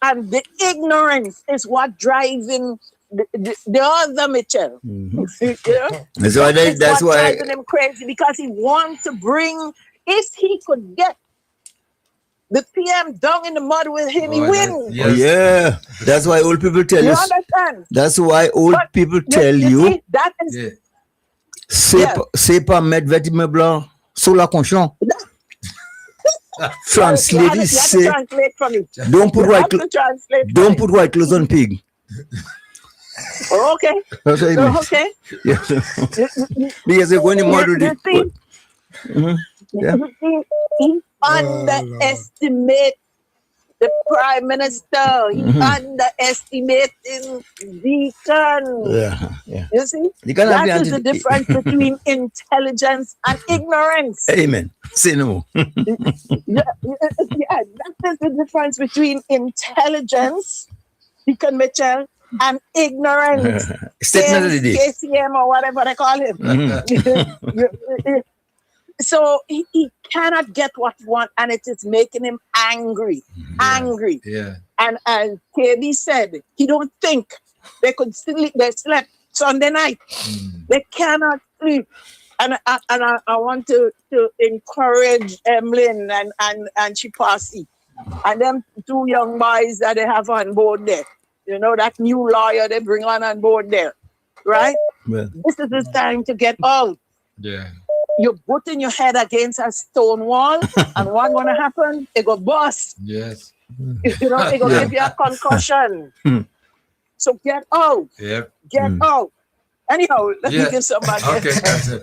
And the ignorance is what driving the other Mitchell. You know? That's why That is that's what why driving him crazy, because he wants to bring, if he could get the PM down in the mud with him, he wins. Oh, yeah. That's why old people tell You you. understand? That's why old But people tell you you. see, that is C'est pas mettre vêtements blancs sur la conscience. Translate it, you have to say, translate from it. don't put You white have to translate from don't it. put white clothes on pig. Oh, okay. That's what I mean. Okay. Yeah. Because they're going to model You it. see, Yeah. he underestimates the prime minister. He underestimating Deacon. Yeah. Yeah. You see, You can't have that is the the difference between intelligence and ignorance. Amen. Say no. Yeah, that is the difference between intelligence, Deacon Mitchell, and ignorance. Statement of the day. KCM or whatever they call him. So he cannot get what he wants, and it is making him angry. Angry. Yeah. And as KB said, he don't think they could sleep. They slept Sunday night. They cannot sleep. And I want to encourage Emlyn and Chipasi and them two young boys that they have on board there. You know, that new lawyer they bring on board there, right? Well. This is the time to get out. Yeah. You're putting your head against a stone wall, and what's gonna happen? It go bust. Yes. You know, it gonna give you a concussion. So get out. Yep. Get out. Anyhow, let me Yeah. give somebody. Okay. That's it.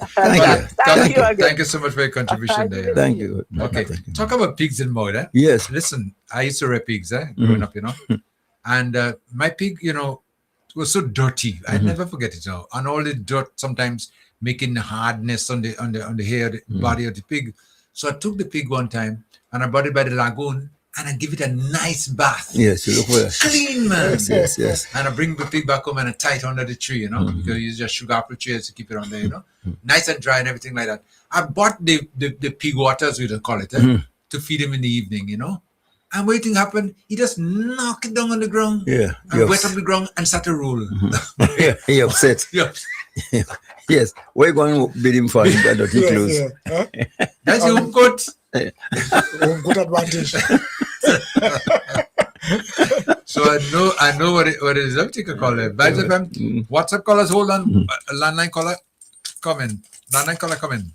Thank you again. Thank you so much for your contribution there. Thank you. Okay. Talk about pigs and mud. Eh? Yes. Listen, I used to rear pigs growing up, you know. And my pig, you know, was so dirty. I never forget it, you know. And all the dirt sometimes making the hardness on the hair, the body of the pig. So I took the pig one time and I brought it by the lagoon and I give it a nice bath. Yes, you look for that. Clean, man. Yes, yes. And I bring the pig back home and I tie it under the tree, you know, because you use just sugar apple trees to keep it on there, you know. Nice and dry and everything like that. I bought the pig waters, we don't call it, to feed him in the evening, you know. And what do you think happened? He just knocked it down on the ground. Yeah. And wet up the ground and start to roll. Yeah, he upset. Yes. We're going to bid him for him that he close. That's your home court. Home court advantage. So I know what it is. Let me take a call there. Vibes FM. WhatsApp callers, hold on. Landline caller, come in. Landline caller, come in.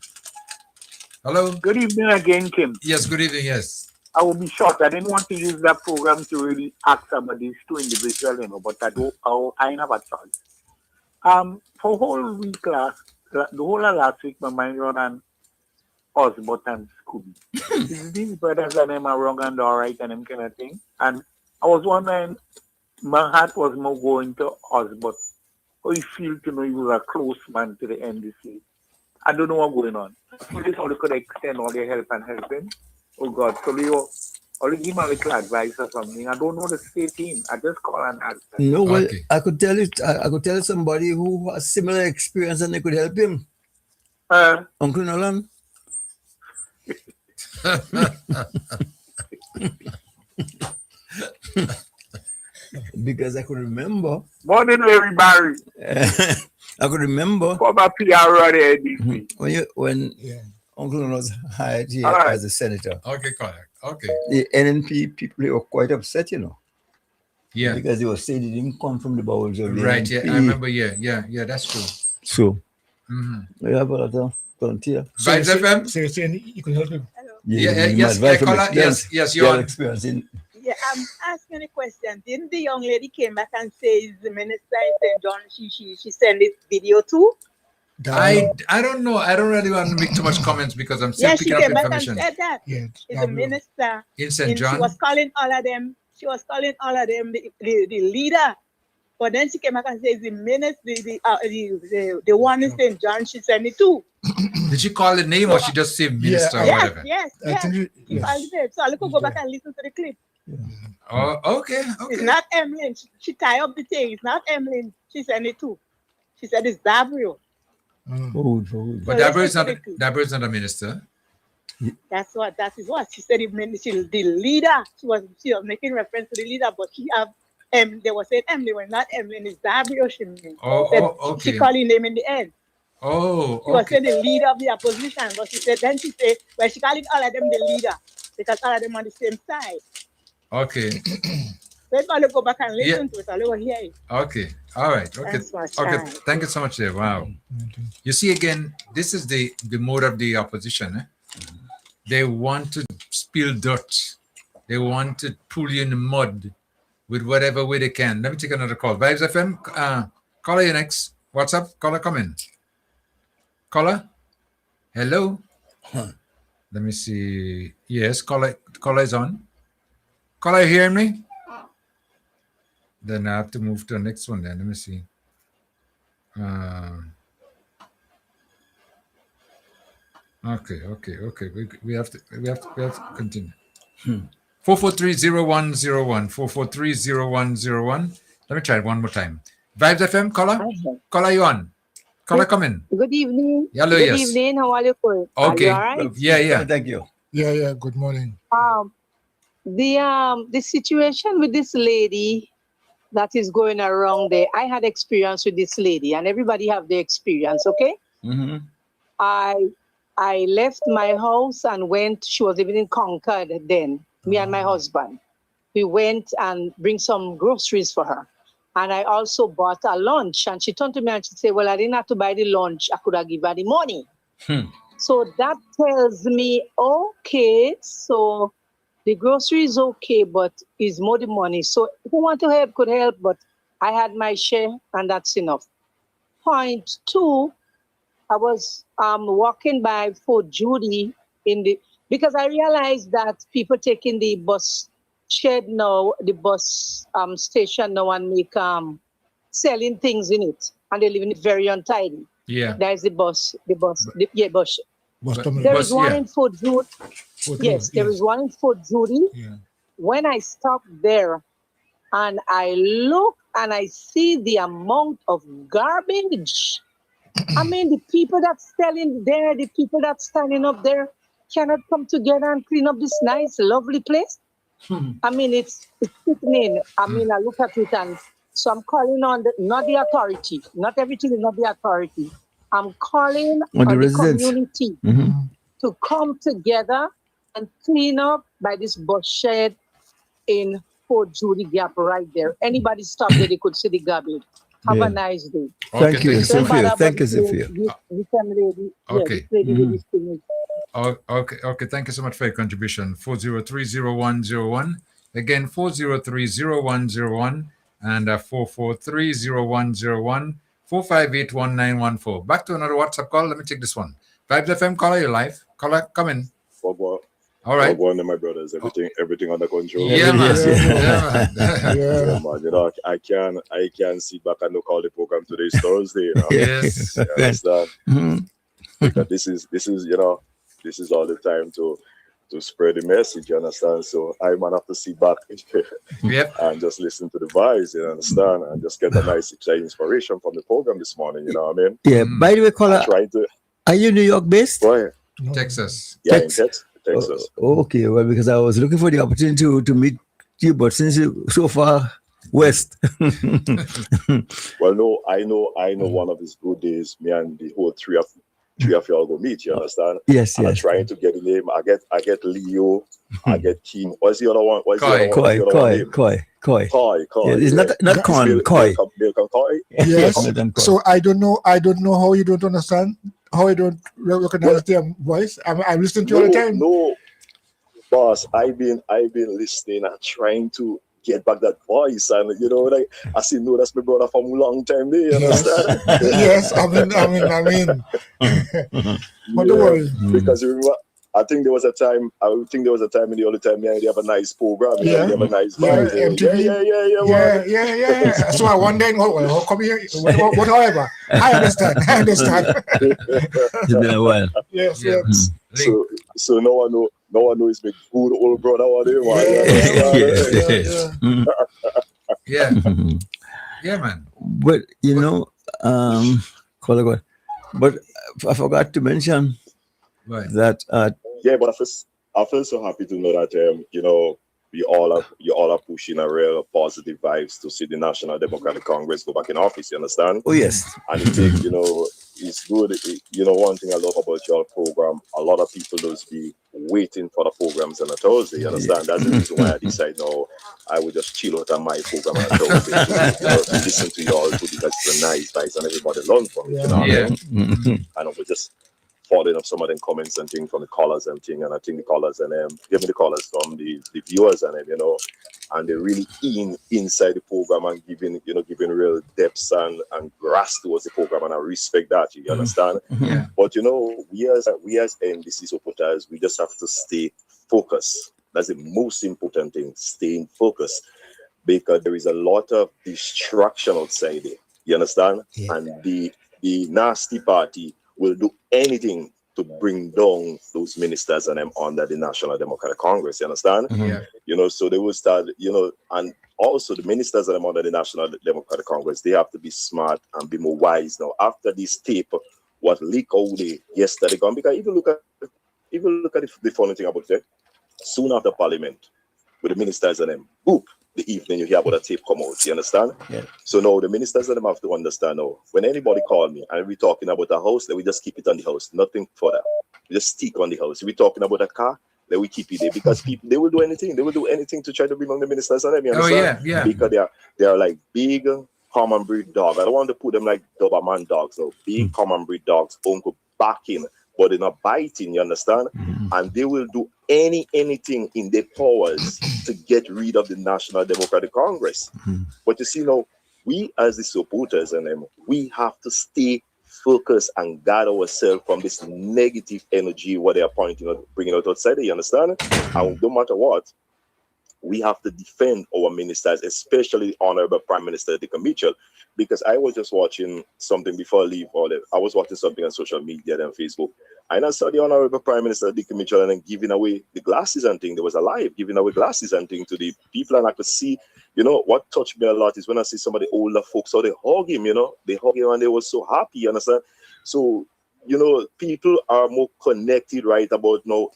Hello. Good evening again, Kim. Yes, good evening. Yes. I will be short. I didn't want to use that program to really ask about these two individuals, you know, but I ain't have a choice. For whole week the whole of last week, my mind run on Osbot and Scooby. These brothers and them are wrong and all right and them kind of thing. And I was wondering, my heart was more going to Osbot. How you feel to know you were a close man to the NDC? I don't know what's going on. So this how they could extend all their help and helping. Oh God, so you only give me a little advice or something. I don't know the state team. I just call and ask them. No, well, I could tell it. I could tell somebody who has similar experience and they could help him. Uncle Nolan. Because I could remember. More than everybody. I could remember. Come up here already. When Uncle Nolan was hired here as a senator. Okay, correct. Okay. The NNP people were quite upset, you know. Yeah. Because they were saying it didn't come from the bowels of the right, NNP. yeah. I remember, yeah, that's true. So, we have a lot of frontier. Vibes FM? So you're saying you can help him? Yes, you're experience in. Yeah, I'm asking a question. Didn't the young lady came back and say the minister in St. John she sent this video to? I don't know. I don't really want to make too much comments because I'm still Yes, she picking up came back and information. said that. Yeah, It's a minister. In St. And she John? was calling all of them. She was calling all of them the leader. But then she came back and says the minister, the one in St. John, she sent it to. Did she call the name or she just say minister or Yes, whatever? yes. Yes. So I could go back and listen to the clip. Oh, okay. It's not Emlyn. She tied up the thing. It's not Emlyn. She sent it to. She said it's Dabrio. But Dabra is not a minister. That is what she said. The leader. She was making reference to the leader, but she have they were saying Emily when not Emily, it's Dabrio. She meant. Okay. She called his name in the end. Oh, she was saying the leader of the opposition, but she said she said she called all of them the leader because all of them on the same side. Okay. So if I go back and listen to it, I'll hear it. Okay. All right. Okay. Okay. Thank you so much there. Wow. You see again, this is the mode of the opposition. They want to spill dirt. They want to pull you in the mud with whatever way they can. Let me take another call. Vibes FM, caller, you next. What's up? Caller, come in. Caller? Hello? Let me see. Yes, caller is on. Caller, you hearing me? Then I have to move to the next one then. Let me see. Okay. We have to continue. 443-0101. 443-0101. Let me try it one more time. Vibes FM, caller? Caller, you on? Caller, come in. Good evening. Hello, Good yes. evening. How are you doing? Okay. Are you all right? Yeah. Thank you. Yeah. Good morning. The situation with this lady that is going around there, I had experience with this lady, and everybody have their experience, okay? Mm-hmm. I left my house and went, she was living in Concord then, me and my husband. We went and bring some groceries for her. And I also bought a lunch. And she turned to me and she said, well, I didn't have to buy the lunch. I could have given her the money. So that tells me, okay, so the grocery is okay, but it's more the money. So who want to help could help, but I had my share and that's enough. Point two, I was walking by Fort Judy because I realized that people taking the bus shed now, the bus station now and make selling things in it, and they live in it very untidy. Yeah. There's the bus. Bus. There is one in Fort Judy. Yes, there is one in Fort Judy. Yeah. When I stop there and I look and I see the amount of garbage, I mean, the people that's selling there, the people that's standing up there cannot come together and clean up this nice, lovely place. I mean, it's sickening. I mean, I look at it and so I'm calling on not the authority. Not everything is not the authority. I'm calling on the community to come together and clean up by this bus shed in Fort Judy Gap right there. Anybody stop there, they could see the garbage. Have a nice day. Thank you, Sophia. Thank you, Sophia. Okay. Okay. Thank you so much for your contribution. 403-0101. Again, 403-0101 and 443-0101. 458-1914. Back to another WhatsApp call. Let me take this one. Vibes FM, caller, you live. Caller, come in. All right. One of my brothers, everything under control. Yeah, man. Yeah, man. You know, I can sit back and look all the program today's Thursday. You know? Yes. You understand? Because this is this is all the time to spread the message. You understand? So I might have to sit back and just listen to the vibes. You understand? And just get a nice inspiration from the program this morning. You know what I mean? Yeah. By the way, caller, are you New York based? Go ahead. Texas. Yeah, in Texas. Okay, well, because I was looking for the opportunity to meet you, but since you're so far west. Well, no, I know one of his good days, me and the whole three of y'all go meet, you understand? Yes. I'm trying to get the name. I get Leo, I get King. What's the other one? Koi. Yeah, it's not Con, Koi. Yes. So I don't know how you don't understand, how you don't recognize their voice. I'm listening to you all the time. No, boss, I've been listening and trying to get back that voice. And, you know, like, I still know that's my brother from a long time there, you understand? Yes, I mean. What the world? Because you remember, I think there was a time in the other time, yeah, they have a nice program, you know, they have a nice vibe. MTV. Yeah. So I wondering, how come here? Whatever. I understand. It's been a while. Yes. So no one knows my good old brother what they want. Yeah, man. But you know, but I forgot to mention that. But I feel so happy to know that you know, you all are pushing a real positive vibes to see the National Democratic Congress go back in office. You understand? Oh yes. And it takes, you know, it's good. You know, one thing I love about your program, a lot of people just be waiting for the programs on a Thursday. You understand? That's the reason why I decided now I would just chill out on my program on a Thursday to listen to you all too, because it's a nice vibes and everybody learn from it. You know what I mean? And I would just following up some of them comments and things from the callers and thing, and I think the callers and give me the callers from the viewers and you know, and they're really inside the program and giving real depth and grasp towards the program, and I respect that. You understand? But you know, we as NBC supporters, we just have to stay focused. That's the most important thing, staying focused, because there is a lot of distraction outside there. You understand? And the nasty party will do anything to bring down those ministers and them under the National Democratic Congress. You understand? You know, so they will start, you know, and also the ministers and them under the National Democratic Congress, they have to be smart and be more wise now. After this tape was leaked out yesterday, because even look at the funny thing about it, soon after Parliament, with the ministers and them, boop, the evening you hear about the tape come out, you understand? So now the ministers and them have to understand now, when anybody call me and we're talking about a house, then we just keep it on the house, nothing further. We just stick on the house. If we're talking about a car, then we keep it there, because people, they will do anything to try to bring on the ministers and them, you understand? Because they are like big common breed dogs. I don't want to put them like Doberman dogs, no, big common breed dogs, uncle backing, but they're not biting, you understand? And they will do anything in their powers to get rid of the National Democratic Congress. But you see now, we as the supporters and them, we have to stay focused and guard ourselves from this negative energy what they are pointing out, bringing out outside, you understand? And no matter what, we have to defend our ministers, especially Honorable Prime Minister Dick Mitchell, because I was just watching something before I leave. I was watching something on social media and Facebook, and I saw the Honorable Prime Minister Dick Mitchell and then giving away the glasses and thing. There was a live giving away glasses and thing to the people, and I could see, you know, what touched me a lot is when I see some of the older folks, so they hug him, you know, they hug him and they were so happy, you understand? So, you know, people are more connected right about now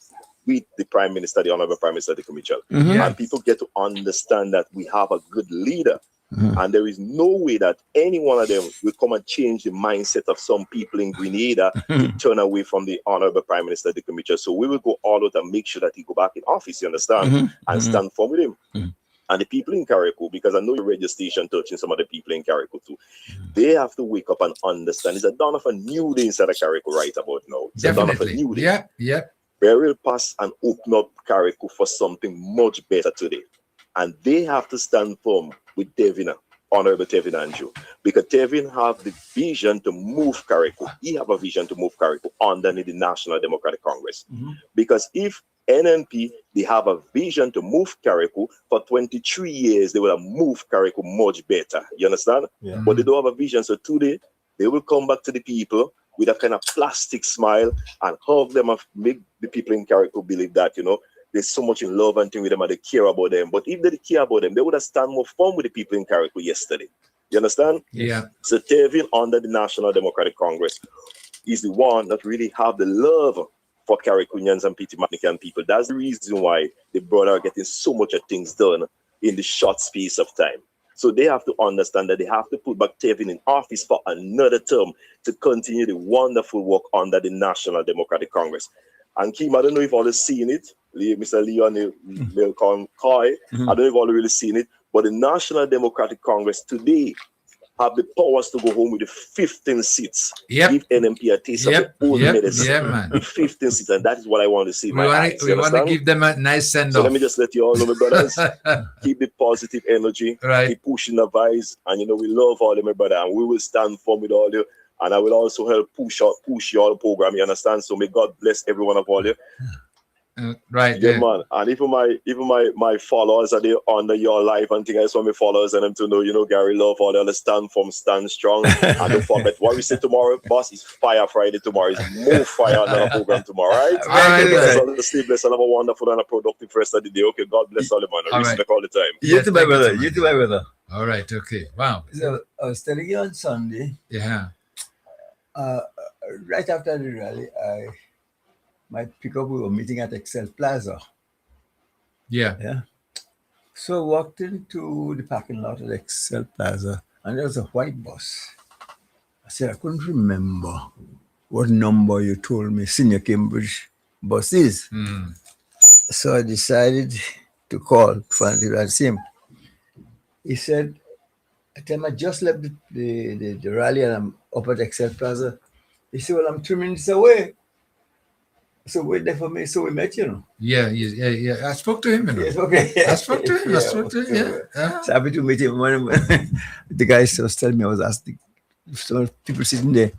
with the Prime Minister, the Honorable Prime Minister Dick Mitchell. And people get to understand that we have a good leader. And there is no way that any one of them will come and change the mindset of some people in Grenada to turn away from the Honorable Prime Minister Dick Mitchell. So we will go all out and make sure that he go back in office, you understand, and stand firm with him. And the people in Carriacou, because I know your radio station touching some of the people in Carriacou too, they have to wake up and understand it's a dawn of a new day inside of Carriacou right about now. It's a dawn of a new day. They will pass and open up Carriacou for something much better today. And they have to stand firm with Tevin, Honorable Tevin Andrew, because Tevin have the vision to move Carriacou. He have a vision to move Carriacou underneath the National Democratic Congress. Because if NNP, they have a vision to move Carriacou for 23 years, they will have moved Carriacou much better. You understand? But they don't have a vision. So today, they will come back to the people with a kind of plastic smile and hug them and make the people in Carriacou believe that, you know, there's so much in love and thing with them and they care about them. But if they care about them, they would have stand more firm with the people in Carriacou yesterday. You understand? So Tevin under the National Democratic Congress is the one that really have the love for Carriacouians and Petit Martinican people. That's the reason why the brother are getting so much of things done in the short space of time. So they have to understand that they have to put back Tevin in office for another term to continue the wonderful work under the National Democratic Congress. And Kim, I don't know if all have seen it, Mr. Leon Milcon Coy, I don't know if all have really seen it, but the National Democratic Congress today have the powers to go home with the 15 seats. Yep. Give NMP a taste of the old medicine. Yeah, man. With 15 seats, and that is what I want to see. We want to give them a nice send-off. So let me just let you all know, my brothers, keep the positive energy, right. Keep pushing the vibes, and we love all of my brother, and we will stand firm with all you, and I will also help push your program, you understand? So may God bless every one of all you. Right, yeah, man. And even my followers are there under your life and things. I just want my followers and them to know, Gary love all the other stand strong. And don't forget what we say tomorrow, boss, is Fire Friday tomorrow. It's more fire on our program tomorrow, right? Stay blessed and have a wonderful and a productive rest of the day. Okay, God bless all the man. I respect all the time. You too, my brother. You too, my brother. All right, okay. Wow. So I was telling you on Sunday. Yeah. Right after the rally, my pickup, we were meeting at Excel Plaza. Yeah. So I walked into the parking lot at Excel Plaza, and there was a white bus. I said, I couldn't remember what number you told me Senior Cambridge bus is. So I decided to call to find out the same. He said, I tell him I just left the rally and I'm up at Excel Plaza. He said, well, I'm 2 minutes away. So wait there for me. So we met, Yeah. I spoke to him, Yes, okay. I spoke to him. So happy to meet him. The guy was telling me, I was asking some people sitting there,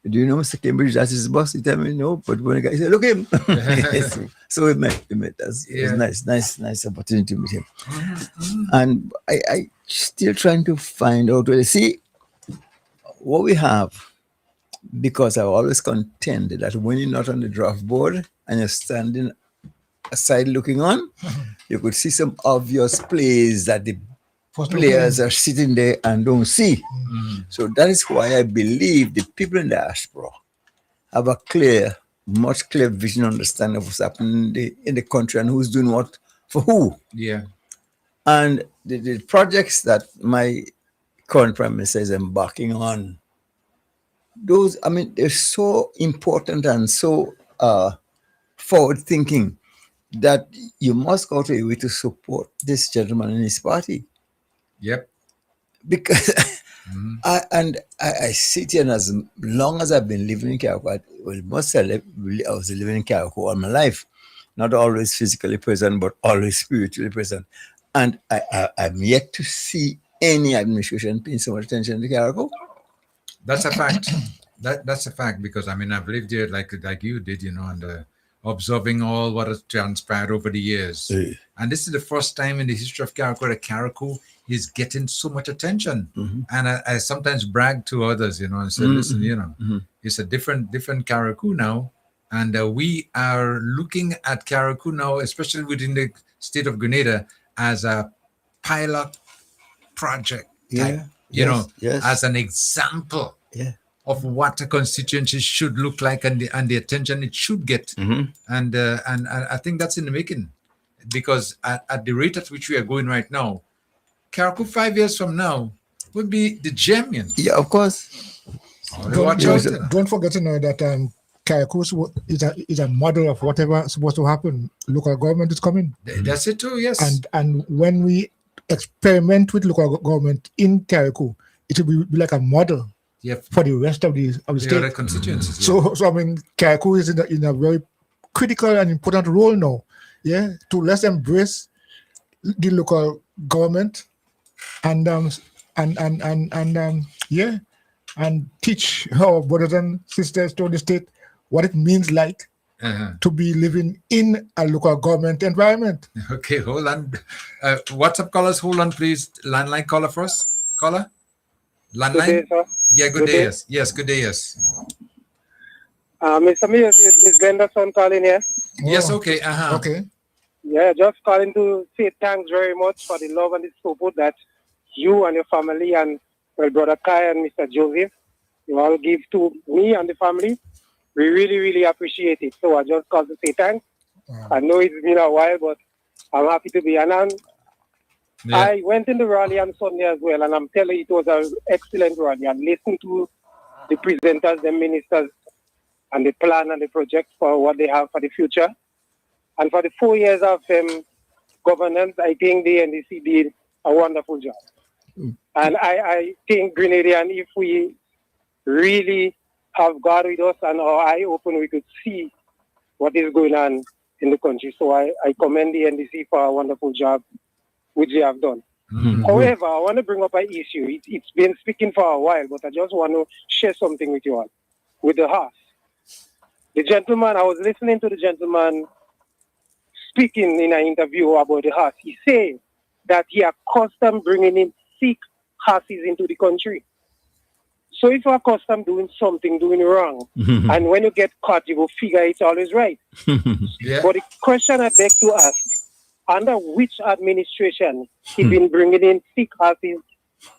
do you know Mr. Cambridge? That's his boss. He told me no, but when the guy said, look at him. So we met. It was nice opportunity to meet him. And I still trying to find out where see what we have. Because I always contended that when you're not on the draft board and you're standing aside looking on, you could see some obvious plays that the players are sitting there and don't see. So that is why I believe the people in the diaspora have a much clear vision and understanding of what's happening in the country and who's doing what for who. Yeah. And the projects that my current prime minister is embarking on, those, they're so important and so forward thinking that you must go to a way to support this gentleman and his party. Yep. Because I sit here, and as long as I've been living in Carriacou, I was living in Carriacou all my life, not always physically present, but always spiritually present. And I'm yet to see any administration paying so much attention to Carriacou. That's a fact. That's a fact because I've lived here like you did, and observing all what has transpired over the years. And this is the first time in the history of Carriacou that Carriacou is getting so much attention. And I sometimes brag to others, and say, listen, it's a different Carriacou now, and we are looking at Carriacou now, especially within the state of Grenada, as a pilot project type. As an example of what a constituency should look like and the attention it should get. And I think that's in the making because at the rate at which we are going right now, Carriacou 5 years from now would be the gem. Yeah, of course. Don't forget to know that Carriacou is a model of whatever is supposed to happen. Local government is coming. That's it too, yes. And when we experiment with local government in Carriacou, it will be like a model for the rest of the state. Other constituencies. So Carriacou is in a very critical and important role now. Yeah, to let's embrace the local government and teach our brothers and sisters to the state what it means like to be living in a local government environment. Okay, hold on. WhatsApp callers, hold on, please. Landline caller first. Caller? Landline? Good day, sir. Yeah, good day, yes. Yes, good day, yes. Mr. Mir, is Miss Glenda's son calling here? Yes, okay. Okay. Yeah, just calling to say thanks very much for the love and the support that you and your family and my brother Kai and Mr. Joseph, you all give to me and the family. We really, really appreciate it. So I just called to say thanks. I know it's been a while, but I'm happy to be. I went in the rally on Sunday as well, and I'm telling you, it was an excellent rally. And listened to the presenters, the ministers, and the plan and the project for what they have for the future. And for the 4 years of governance, I think the NDC did a wonderful job. And I think Grenadian, if we really have God with us and our eye open, we could see what is going on in the country. So I commend the NDC for a wonderful job which they have done. However, I want to bring up an issue. It's been speaking for a while, but I just want to share something with you all. With the horse. The gentleman, I was listening to the gentleman speaking in an interview about the horse. He said that he accustomed bringing in sick horses into the country. So if you're accustomed doing something, doing wrong, and when you get caught, you will figure it's always right. Yeah. But the question I beg to ask, under which administration he been bringing in sick horses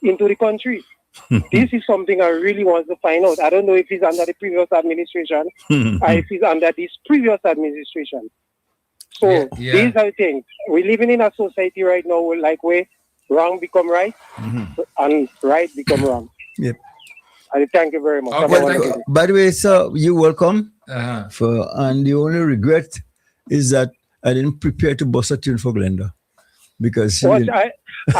into the country? This is something I really want to find out. I don't know if he's under the previous administration or if he's under this previous administration. So these are the things. We're living in a society right now where wrong become right and right become wrong. Yep. I thank you very much. By the way, sir, you're welcome. And the only regret is that I didn't prepare to bust a tune for Glenda. Because I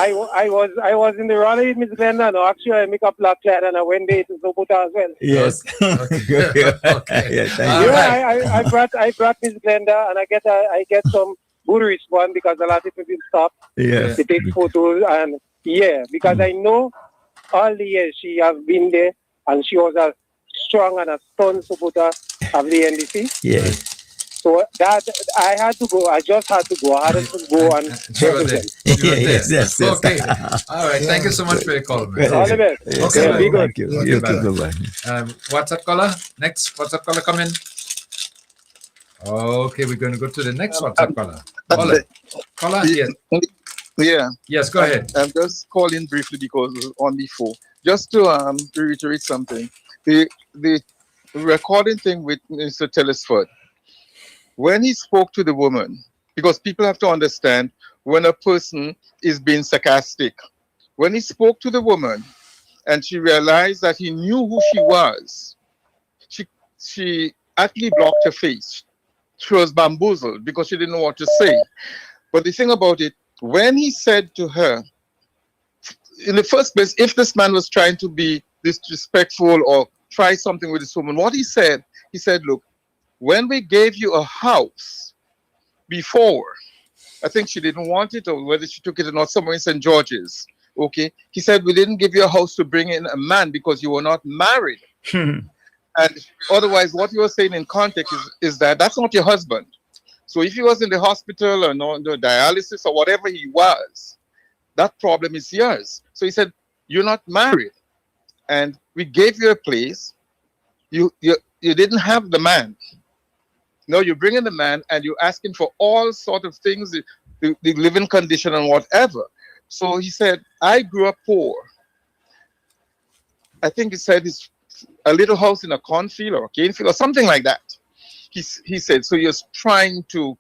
was in the rally with Miss Glenda. No, actually, I make a black lad and I went there to Sobota as well. Yes. Okay. I brought Miss Glenda and I get some good response because a lot of people stop to take photos and because I know all the years she has been there and she was a strong and a stern supporter of the NDC. Yes. So that I had to go. I just had to go. I had to go and yes. Okay. All right. Thank you so much for your call, man. All the best. Okay. Be good. Thank you. Okay, You bye. too. Bye-bye. WhatsApp caller. Next WhatsApp caller coming. Okay, we're going to go to the next WhatsApp caller. Caller, yes. Yeah. Yes, go ahead. I'm just calling briefly because on before. Just to reiterate something. The recording thing with Mr. Telesford, when he spoke to the woman, because people have to understand when a person is being sarcastic. When he spoke to the woman and she realized that he knew who she was, she actually blocked her face. She was bamboozled because she didn't know what to say. But the thing about it, when he said to her, in the first place, if this man was trying to be disrespectful or try something with this woman, what he said, look, when we gave you a house before, I think she didn't want it or whether she took it or not, somewhere in St. George's, okay? He said, we didn't give you a house to bring in a man because you were not married. And otherwise, what you were saying in context is that that's not your husband. So if he was in the hospital or no dialysis or whatever he was, that problem is yours. So he said, you're not married. And we gave you a place. You didn't have the man. No, you bring in the man and you're asking for all sort of things, the living condition and whatever. So he said, I grew up poor. I think he said it's a little house in a cornfield or a cane field or something like that. He said, so he was trying to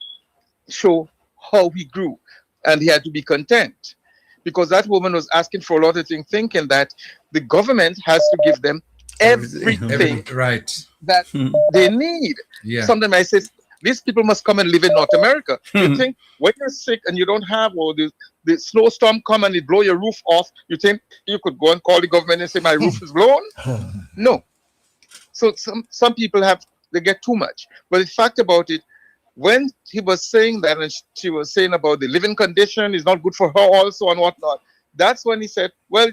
show how he grew and he had to be content because that woman was asking for a lot of things, thinking that the government has to give them everything right that they need. Sometimes I say, these people must come and live in North America. You think when you're sick and you don't have, or the snowstorm come and it blow your roof off, you think you could go and call the government and say, my roof is blown? No. So some people they get too much. But the fact about it, when he was saying that and she was saying about the living condition is not good for her also and whatnot, that's when he said, well,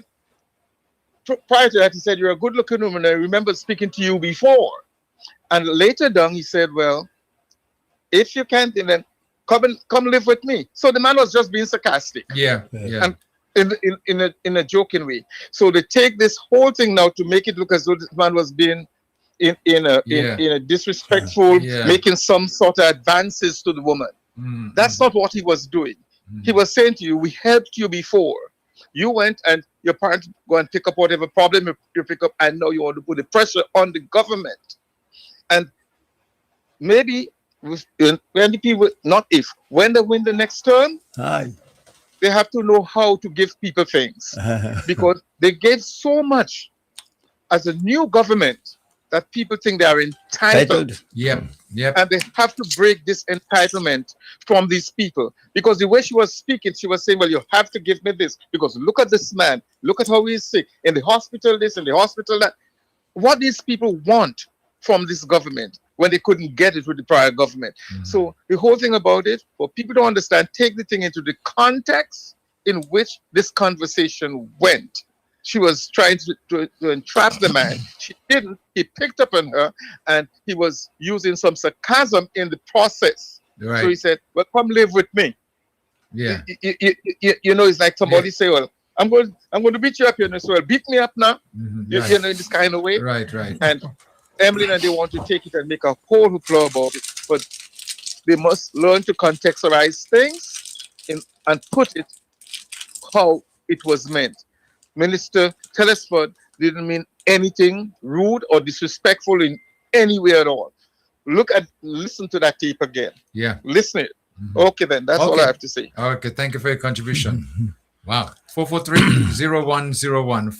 prior to that, he said, you're a good-looking woman. I remember speaking to you before. And later down, he said, well, if you can't, then come live with me. So the man was just being sarcastic. And in a joking way. So they take this whole thing now to make it look as though this man was being in a disrespectful, making some sort of advances to the woman. That's not what he was doing. He was saying to you, we helped you before. You went and your parents go and pick up whatever problem you pick up, and now you want to put the pressure on the government. And maybe when they win the next term, they have to know how to give people things. Because they gave so much as a new government that people think they are entitled. Yep. And they have to break this entitlement from these people. Because the way she was speaking, she was saying, well, you have to give me this. Because look at this man. Look at how he's sick. In the hospital this, in the hospital that. What these people want from this government when they couldn't get it with the prior government. So the whole thing about it, for people to understand, take the thing into the context in which this conversation went. She was trying to entrap the man. She didn't. He picked up on her, and he was using some sarcasm in the process. Right. So he said, well, come live with me. Yeah. You know, it's like somebody say, well, I'm going to beat you up, you know, so well, beat me up now. You know, in this kind of way. Right. And Emily and they want to take it and make a whole hoopla about it. But they must learn to contextualize things and put it how it was meant. Minister Telesford didn't mean anything rude or disrespectful in any way at all. Listen to that tape again. Yeah. Listen it. Okay, then. That's all I have to say. Okay, thank you for your contribution. Wow. 443-0101.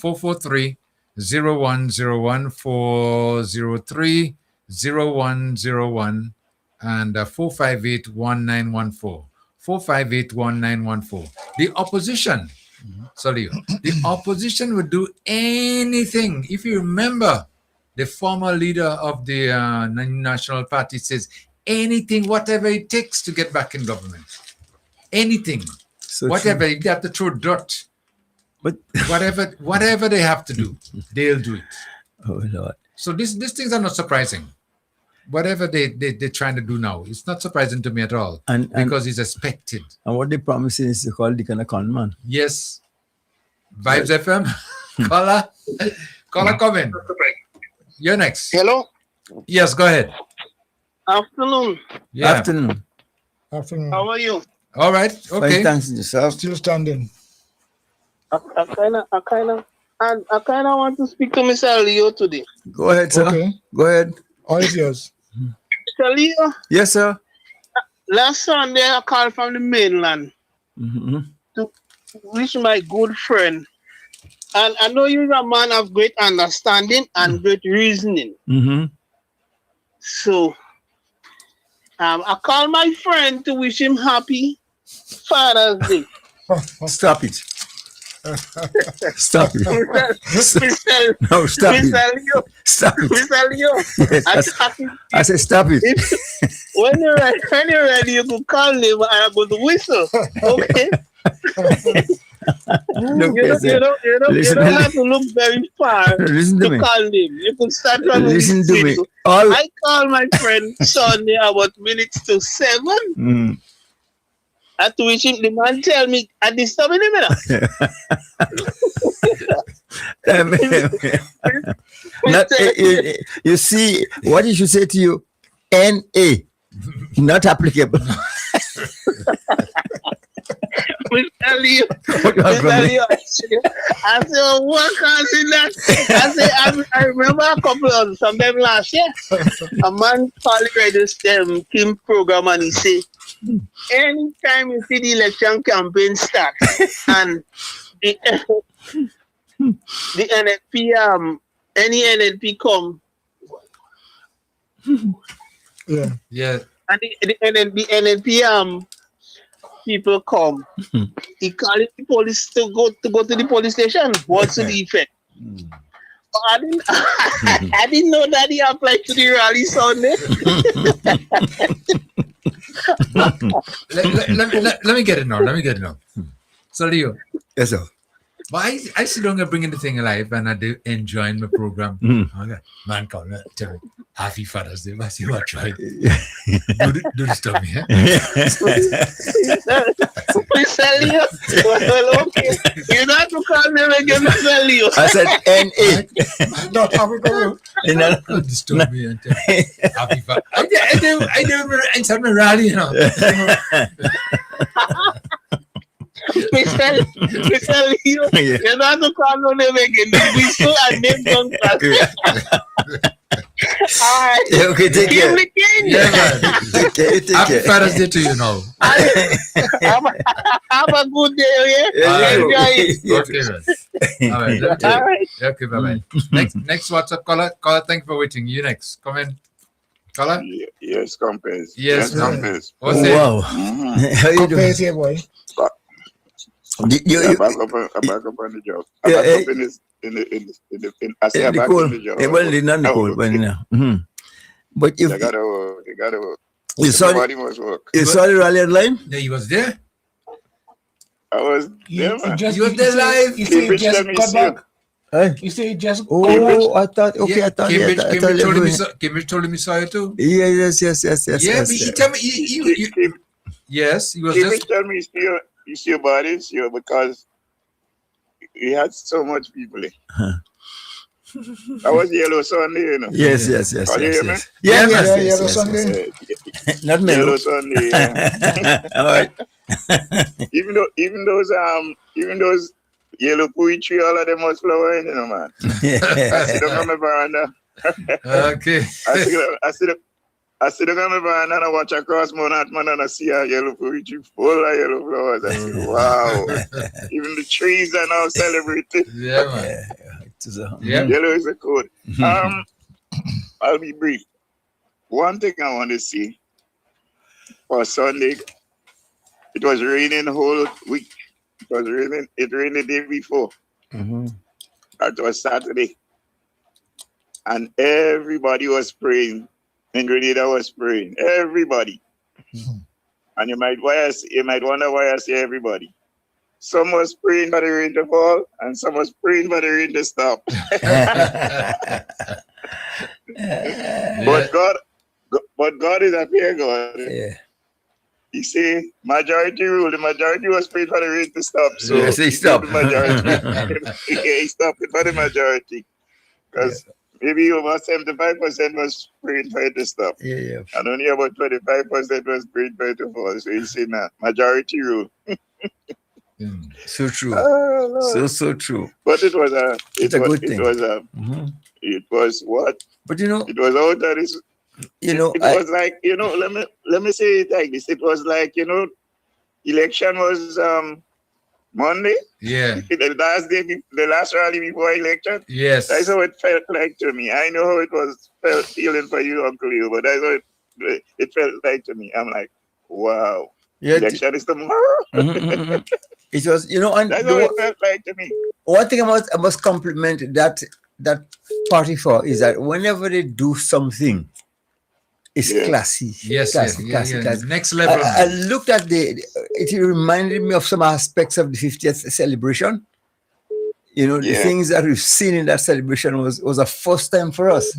443-0101. 403-0101. And 458-1914. 458-1914. The opposition. Sorry, the opposition would do anything. If you remember, the former leader of the National Party says anything, whatever it takes to get back in government. Anything, So whatever. If they have to throw dirt, but whatever they have to do, they'll do it. Oh Lord. So these things are not surprising. Whatever they're trying to do now, it's not surprising to me at all, because it's expected. And what they promising is to call the kind of con man. Yes. Vibes FM. Caller, come in. You're next. Hello. Yes, go ahead. Afternoon. Yeah. Afternoon. How are you? All right. Okay. Fine, thanks yourself. Still standing. I kind of want to speak to Mr. Leo today. Go ahead, sir. Okay. Go ahead. All is yours. Mr. Leo. Yes, sir. Last Sunday, I called from the mainland to wish my good friend. And I know you're a man of great understanding and great reasoning. So, I called my friend to wish him happy Father's Day. Stop it. Stop it. No, stop it. Stop it. Mr. Leo. Yes, I said stop it. When you're ready, you can call him and I'm going to whistle. Okay? Look, you don't have to look very far to call him. You can start from listen to me. I called my friend Sunday about minutes to 7. At which the man tell me, I disturbing him now. You see, what you should say to you, N.A. not applicable. Mr. Leo, I said, what causing that? I remember a couple of sometime last year, a man called this Kim program and he said, anytime you see the election campaign start and the NLP, any NLP come, yeah, and the NLP people come, he called the police to go to the police station. What's the effect? I didn't know that he applied to the rally Sunday. let me get it now. So Leo. Yes, sir. But I still don't bring anything alive and I do enjoying my program. Okay. Man, call me, tell me, happy Father's Day. I see what try. Do this to me, eh? Mr. Leo. Well, okay. You don't have to call me again, Mr. Leo. I said N.A. Not Africa. Don't disturb me and tell me, happy Father's Day. I don't answer my rally, you know. Mr. Leo, you don't have to call no name again. We still a name don't all right. Okay, take care. Yeah, man. Take care. Happy Father's Day to you now. I'm Have a good day, Yeah, enjoy it. okay, man. All right, let me tell you. All right. Okay, bye-bye. Next WhatsApp caller. Caller, thank you for waiting. You next. Come in. Caller? Yes, compass. Yes, compass. What's it? Wow. How you doing? Compares here, boy. I'm back up on the job. I'm back up in this. I say I'm back in the job. Well, not Nicole, but now. But if they gotta work. You saw Everybody must work. You saw the rally online? Yeah, he was there. I was there, man. You was there live. You say just got back. Hey. You say just I thought okay. I thought Cambridge told him he saw you too. Yeah, yes. Yeah, but he tell me yes, he was Cambridge just tell me you see your body, because he had so much people. I was Yellow Sunday, you know. Yes. Can you hear me? Yes. Yellow Sunday. Not me. Yellow Sunday. Yeah. All right. even those yellow poetry, all of them was flowering, you know, man. I sit down on my veranda. Okay. I sit down on my veranda and I watch across Manhattan and I see a yellow poetry full of yellow flowers. I say, wow. Even the trees are now celebrating. Yeah, man. Yellow is a code. I'll be brief. One thing I want to see for Sunday, it was raining the whole week. It rained the day before. That was Saturday. And everybody was praying. And Grenada was praying. Everybody. And you might wonder why I say everybody. Some was praying for the rain to fall, and some was praying for the rain to stop. But God is a fair God. Yeah. You see, majority rule. The majority was praying for the rain to stop. So yes, he stopped. The majority. He stopped it for the majority. Because maybe over 75% was praying for it to stop. Yeah. And only about 25% was praying for it to fall. So you see now, majority rule. So true. So true. But it was it's a good thing. It was what? But you know, it was out of this. You know, it was like, you know, let me say it like this. It was like, you know, election was Monday. Yeah. The last rally before election. Yes. That's how it felt like to me. I know how it was feeling for you, Uncle Leo, but that's how it felt like to me. I'm like, wow. Yeah, election is tomorrow. It was, you know, and that's how it felt like to me. One thing I must compliment that party for is that whenever they do something, it's classy. Yes, classy. Next level. I looked at it reminded me of some aspects of the 50th celebration. You know, the things that we've seen in that celebration was a first time for us.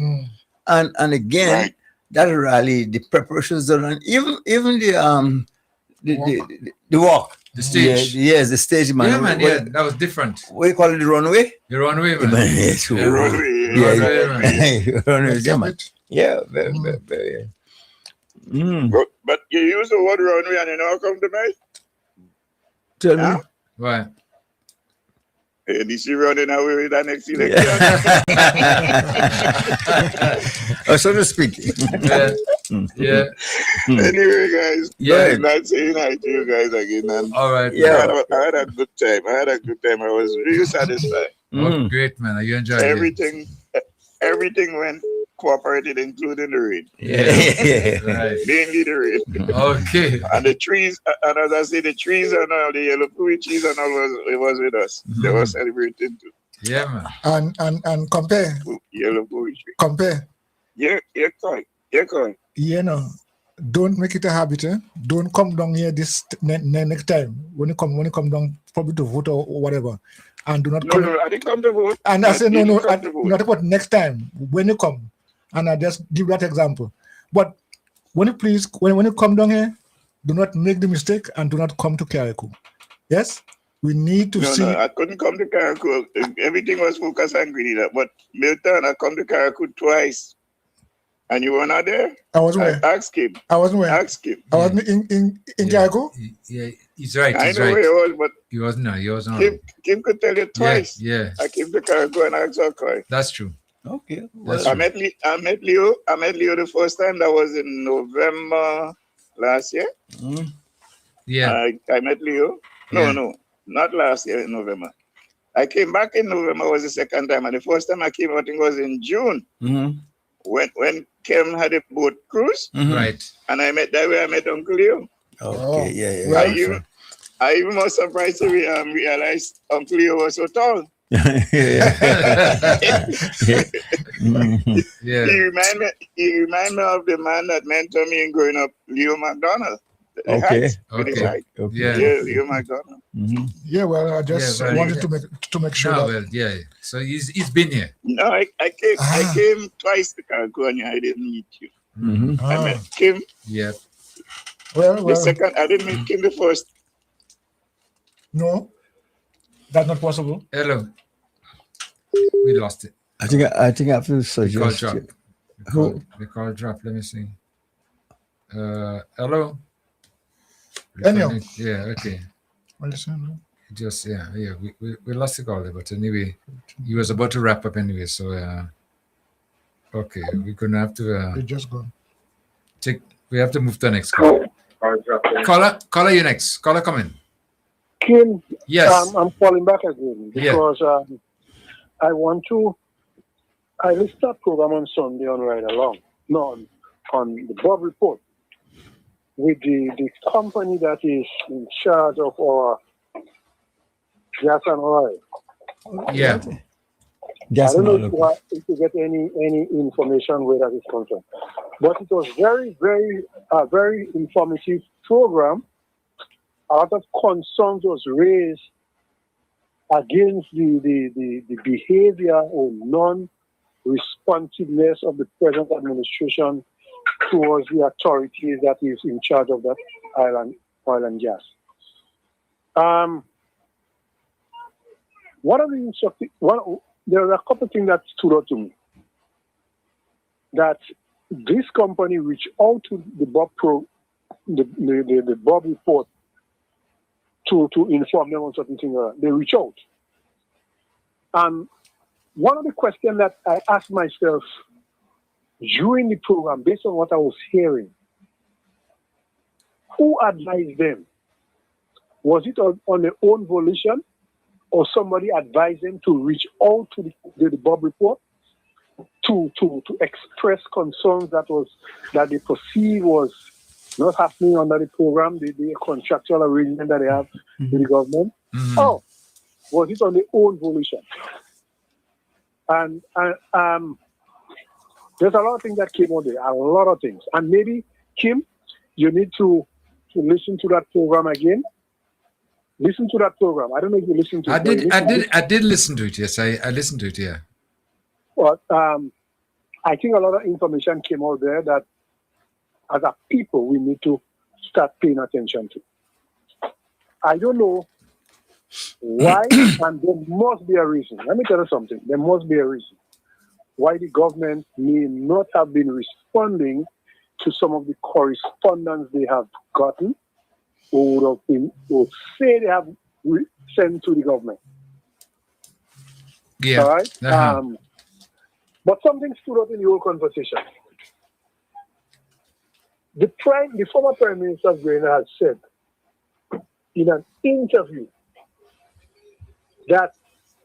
And again, that rally, the preparations done, and even the walk. The stage. Yes, the stage, man. Yeah, man, yeah, that was different. What do you call it, the runway? The runway, man. Yes, runway, man. Yeah, very. But you use the word runway and you know how come to me? Tell me. Why? And is she running away with that next election? So to speak. Yeah. Anyway, guys. Yeah. I'm not saying hi to you guys again. And all right. Yeah. I had a good time. I was really satisfied. Oh, great, man. Are you enjoying everything went cooperated, including the rain. Yeah. Right. Mainly the rain. Okay. And the trees, and as I say, the trees and all the yellow fruit trees and all was with us. They were celebrating too. Yeah, man. And compare. Yellow fruit tree. Compare. Yeah, correct. You know, don't make it a habit. Don't come down here this next time when you come down probably to vote or whatever. And do not come. No, I didn't come to vote. And I said, no, not about next time when you come. And I just give that example. But when you come down here, do not make the mistake and do not come to Carriacou. Yes? We need to see. No, I couldn't come to Carriacou. Everything was focused on Grenada. But Milton, I come to Carriacou twice. And you were not there? I wasn't there. Ask him. I wasn't there. Ask him. I wasn't in Carriacou? Yeah, he's right. I know where he was, but he wasn't. Kim could tell you twice. Yeah. I came to Carriacou and asked her. That's true. Okay. I met Leo the first time. That was in November last year. Yeah. I met Leo. No, not last year in November. I came back in November was the second time, and the first time I came out, I think was in June. When Kim had a boat cruise. Right. And I met Uncle Leo. Okay, yeah. I even was surprised to realize Uncle Leo was so tall. He remind me of the man that mentored me in growing up, Leo McDonald. Okay. Yeah, Leo McDonald. Yeah, well, I just wanted to make sure. No, well, yeah. So he's been here. No, I came twice to California. I didn't meet you. I met Kim. Yeah. Well. The second, I didn't meet Kim the first. No, that's not possible. Hello. We lost it. I think I have to suggest. The call drop. Let me see. Hello. Daniel. Yeah. Okay. Just we lost the call there, but anyway, he was about to wrap up anyway. So okay, we're gonna have to. We're just gone. We have to move to the next call. Caller, you next. Caller, come in. Kim, yes. I'm calling back again because I listened to that program on Sunday on Ride Along, on the Bob Report, with the company that is in charge of our gas and oil. Yeah. I don't know if you get any information where that is concerned. But it was very informative program. A lot of concerns was raised against the behavior or non-responsiveness of the present administration towards the authorities that is in charge of that oil and gas. There are a couple of things that stood out to me. That this company reached out to the Bob Report to inform them on certain things. They reach out. And one of the questions that I asked myself during the program, based on what I was hearing, who advised them? Was it on their own volition, or somebody advised them to reach out to the Bob Report to express concerns that they perceive was not happening under the program, the contractual arrangement that they have with the government? Or was it on their own volition? And there's a lot of things that came out there, a lot of things. And maybe, Kim, you need to listen to that program again. Listen to that program. I don't know if you listened to it. I did listen to it. Yes, I listened to it. Yeah. But I think a lot of information came out there that, as a people, we need to start paying attention to. I don't know why, and there must be a reason. Let me tell you something. There must be a reason why the government may not have been responding to some of the correspondence they have gotten, or say they have sent to the government. Yeah. All right. But something stood out in the whole conversation. The former Prime Minister of Grenada has said in an interview that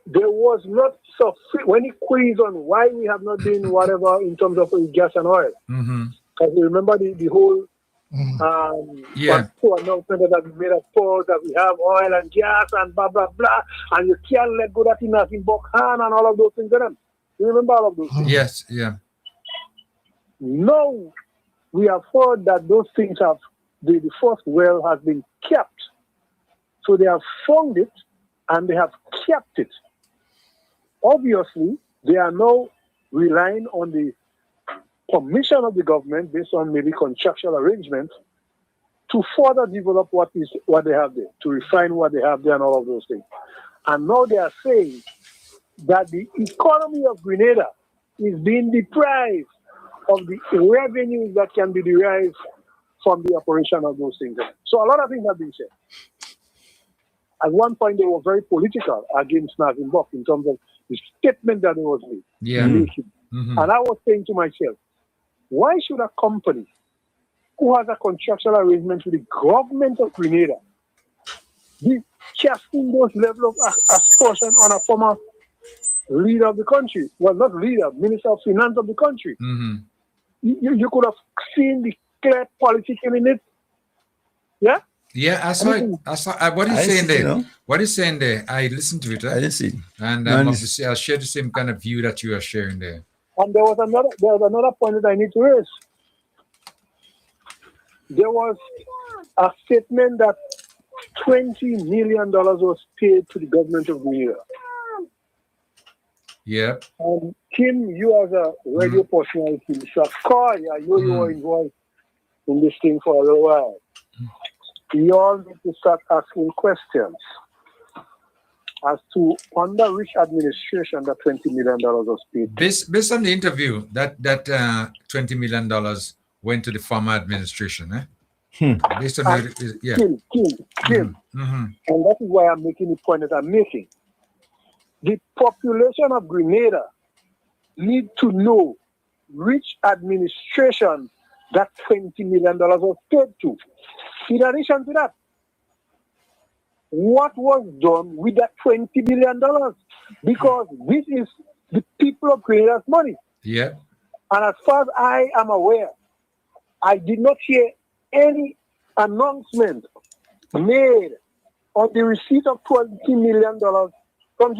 there was not sufficient, when he quizzed on why we have not been whatever in terms of gas and oil. Because you remember the whole poor announcement that we made a pause, that we have oil and gas and blah, blah, blah, and you can't let go that in nothing but hand and all of those things. You remember all of those things? Yes, yeah. No. We have heard that those things the first well has been kept. So they have found it and they have kept it. Obviously, they are now relying on the permission of the government based on maybe contractual arrangements to further develop what they have there, to refine what they have there and all of those things. And now they are saying that the economy of Grenada is being deprived of the revenues that can be derived from the operation of those things. So a lot of things have been said. At one point, they were very political against Nazim Bok in terms of the statement that it was made. Yeah. And I was saying to myself, why should a company who has a contractual arrangement with the government of Grenada the casting those level of aspersion on a former leader of the country. Well, not leader, Minister of Finance of the country. You could have seen the clear politicking in it. Yeah? Yeah, I saw it. I saw. What are you saying there? What are you saying there? I listened to it. I didn't see. And obviously, I share the same kind of view that you are sharing there. And there was another point that I need to raise. There was a statement that $20 million was paid to the government of Grenada. Yeah. Kim, you as a radio personality, Mr. Coy, I know you were involved in this thing for a little while. We all need to start asking questions as to under which administration that $20 million was paid. Based on the interview, that $20 million went to the former administration, eh? Based on yeah. Kim. And that is why I'm making the point that I'm making. The population of Grenada need to know which administration that $20 million was paid to. In addition to that, what was done with that $20 million? Because this is the people of Grenada's money. Yeah. And as far as I am aware, I did not hear any announcement made on the receipt of $20 million from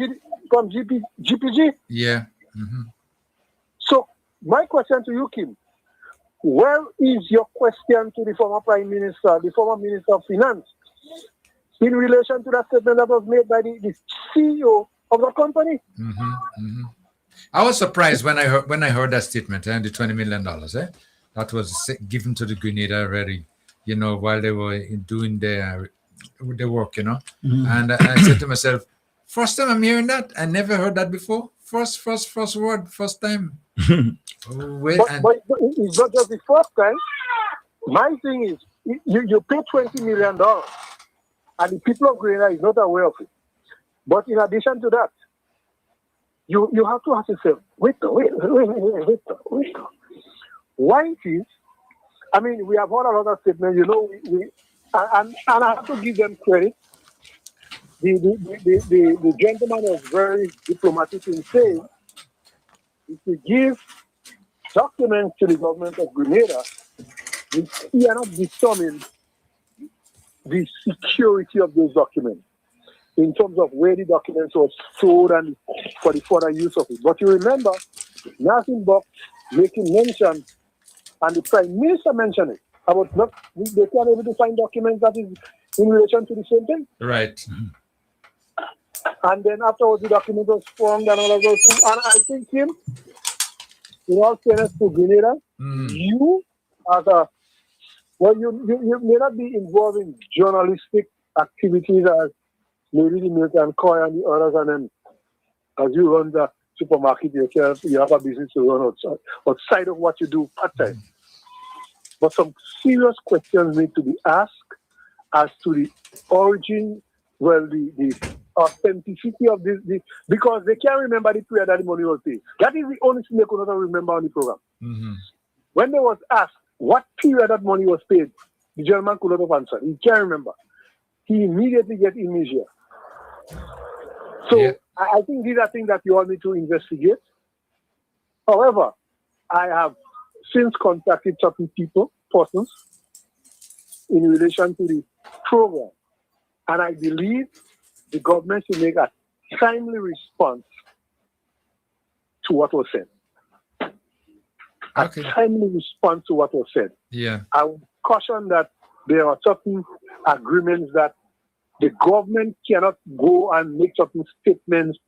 GPG. Yeah. So my question to you, Kim, where is your question to the former Prime Minister, the former Minister of Finance, in relation to that statement that was made by the CEO of the company? I was surprised when I heard that statement and the $20 million, that was given to the Grenada already, while they were doing their work, And I said to myself, first time I'm hearing that. I never heard that before. First word, first time. But it's not just the first time. My thing is, you pay $20 million, and the people of Grenada is not aware of it. But in addition to that, you have to ask yourself, wait. Why it is? I mean, we have heard a lot of statements. And I have to give them credit. The gentleman was very diplomatic in saying, if we give documents to the government of Grenada, we are not determining the security of those documents in terms of where the documents were stored and for the further use of it. But you remember, nothing but making mention, and the Prime Minister mentioned it, about they can't able to find documents that is in relation to the same thing. Right. And then afterwards, the document was formed and all of those things. And I think, Kim, in all fairness to Grenada, you as you may not be involved in journalistic activities as maybe the Milton Coy and the others, and then as you run the supermarket yourself, you have a business to run outside of what you do part-time. But some serious questions need to be asked as to the origin, the authenticity of this, because they can't remember the period that the money was paid. That is the only thing they could not remember on the program. When they was asked what period that money was paid, the gentleman could not have answered. He can't remember. He immediately get amnesia. So I think these are things that you all need to investigate. However, I have since contacted certain persons, in relation to the program. And I believe the government should make a timely response to what was said. A timely response to what was said. Yeah. I would caution that there are certain agreements that the government cannot go and make certain statements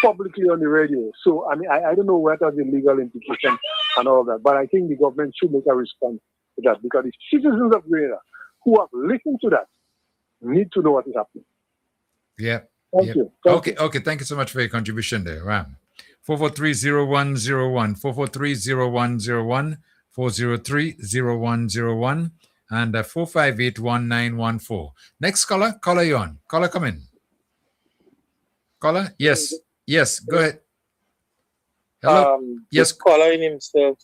publicly on the radio. So, I mean, I don't know what are the legal implications and all that, but I think the government should make a response to that, because the citizens of Grenada who have listened to that need to know what is happening. Yeah. Thank you. Okay. Thank you so much for your contribution there. Wow. 443-0101, 443-0101, 403-0101, and 458-1914. Next caller you on. Caller, come in. Caller, yes, go ahead. Hello. Yes. The caller in himself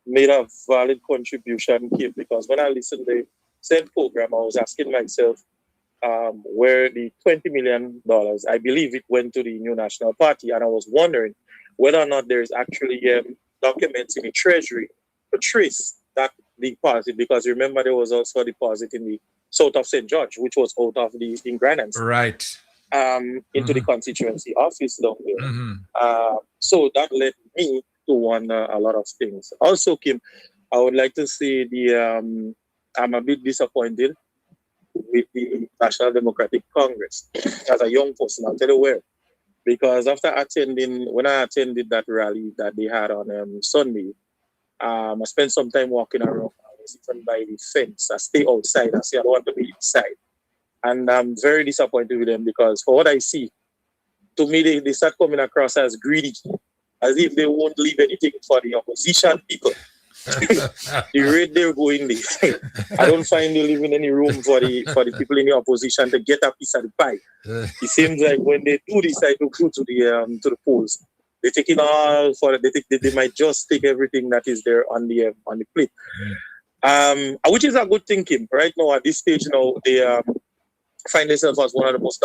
made a valid contribution here, because when I listened to the same program, I was asking myself, where the $20 million, I believe it went to the New National Party, and I was wondering whether or not there's actually documents in the Treasury to trace that deposit, because remember there was also a deposit in the south of St. George, which was out of the Ingranans. Right. Into the constituency office down there. So that led me to wonder a lot of things. Also, Kim, I would like to say I'm a bit disappointed with the National Democratic Congress as a young person. I'll tell you where. Because when I attended that rally that they had on Sunday, I spent some time walking around. I was even by the fence. I stay outside. I say I don't want to be inside. And I'm very disappointed with them because for what I see, to me, they start coming across as greedy, as if they won't leave anything for the opposition people. The rate they're going, I don't find they leaving any room for the people in the opposition to get a piece of the pie. It seems like when they do decide to go to the polls, they take it all for it. They might just take everything that is there on the plate. Which is a good thing, Kim. Right now, at this stage, they find themselves as one of the most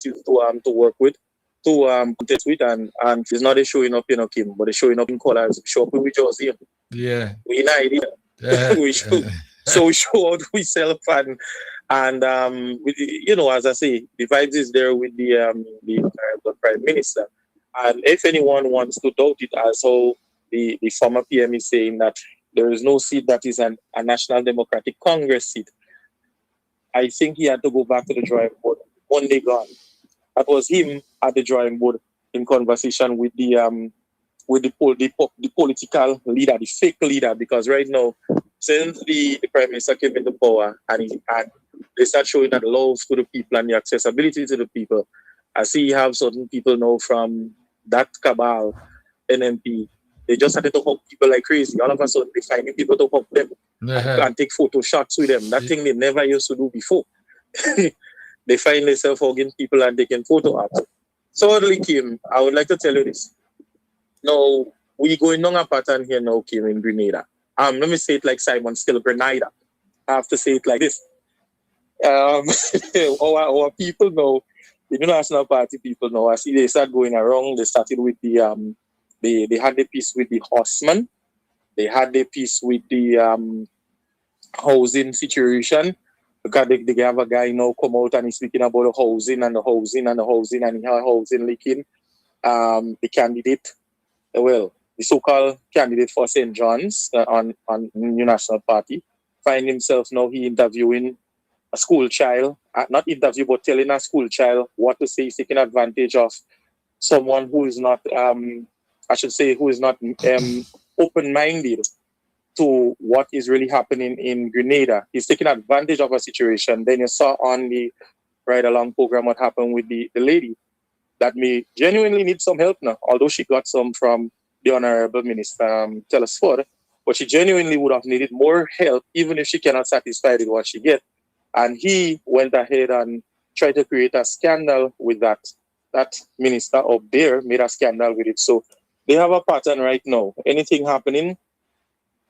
to work with, to contest with, and it's not a showing up, Kim, but they're showing up in colors, show up with jersey. Yeah. We in idea. We show out ourselves and as I say, the vibes is there with the Prime Minister. And if anyone wants to doubt it, as how the former PM is saying that there is no seat that is a National Democratic Congress seat, I think he had to go back to the drawing board. One day gone. That was him at the drawing board in conversation with the political leader, the fake leader, because right now, since the Prime Minister came into power and they start showing that love to the people and the accessibility to the people, I see you have certain people now from that cabal, NMP, they just started to hug people like crazy. All of a sudden, they finding people to hug them and take photo shots with them. That thing they never used to do before. They find themselves hugging people and taking photo ops. So, Kim, I would like to tell you this. Now, we're going on a pattern here now, Kim, in Grenada. Let me say it like Simon Still, Grenada. I have to say it like this. Our people now, the National Party people now, I see they start going around. They started with they had the piece with the horsemen. They had the piece with the housing situation. Because they have a guy now come out and he's speaking about the housing and he had housing leaking. The candidate, the so-called candidate for St. John's on New National Party, find himself now he interviewing a school child, not interview, but telling a school child what to say. He's taking advantage of someone who is not, open-minded to what is really happening in Grenada. He's taking advantage of a situation. Then you saw on the ride-along program what happened with the lady that may genuinely need some help now, although she got some from the Honorable Minister Telesford, but she genuinely would have needed more help, even if she cannot satisfy with what she gets. And he went ahead and tried to create a scandal with that. That minister up there made a scandal with it. So they have a pattern right now. Anything happening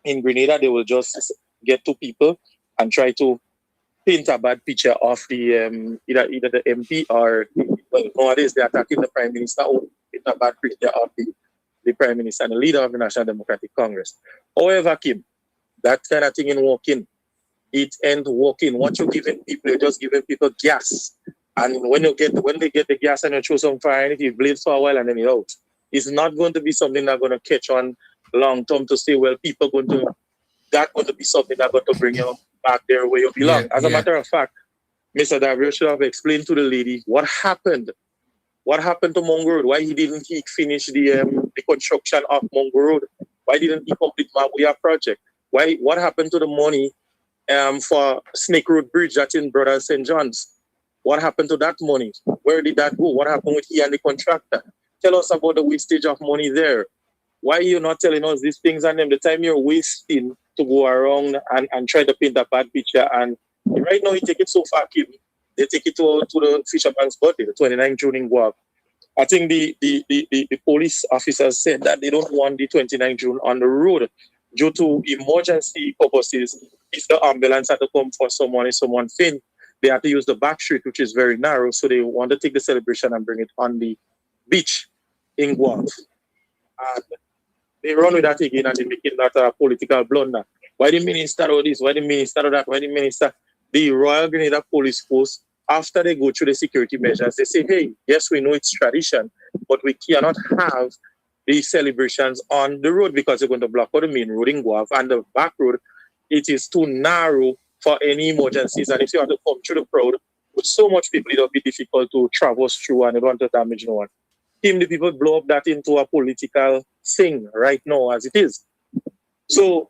in Grenada, they will just get two people and try to paint a bad picture of the either the MP or nowadays they're attacking the Prime Minister or paint a bad picture of the Prime Minister and the leader of the National Democratic Congress. However, Kim, that kind of thing in working, it ain't working. What you're giving people, you're just giving people gas. And when they get the gas and you throw some fire in it, it bleeds for a while and then it's out. It's not going to be something that's going to catch on long term to say, well, that's going to be something that's going to bring you back there where you belong. As a matter of fact, Mr. Davrio should have explained to the lady what happened. What happened to Mungo Road? Why didn't he finish the construction of Mungo Road? Why didn't he complete Mabuya project? What happened to the money for Snake Road Bridge that's in Brother St. John's? What happened to that money? Where did that go? What happened with he and the contractor? Tell us about the wastage of money there. Why are you not telling us these things? And then the time you're wasting to go around and try to paint a bad picture. And right now, you take it so far, Kim. They take it to the Fisherman's birthday, the 29th June in Guam. I think the police officers said that they don't want the 29th June on the road due to emergency purposes, if the ambulance had to come for someone, if someone faint, they had to use the back street, which is very narrow. So they want to take the celebration and bring it on the beach in Guam. And they run with that again and they making that a political blunder. Why the minister do this? Why the minister do that? Why the minister? The Royal Grenada Police Force, after they go through the security measures, they say, hey, yes, we know it's tradition, but we cannot have these celebrations on the road because they're going to block out the main road in Guav, and the back road, it is too narrow for any emergencies. And if you have to come through the crowd with so much people, it'll be difficult to traverse through and you don't want to damage no one. Him, the people blow up that into a political thing right now as it is. So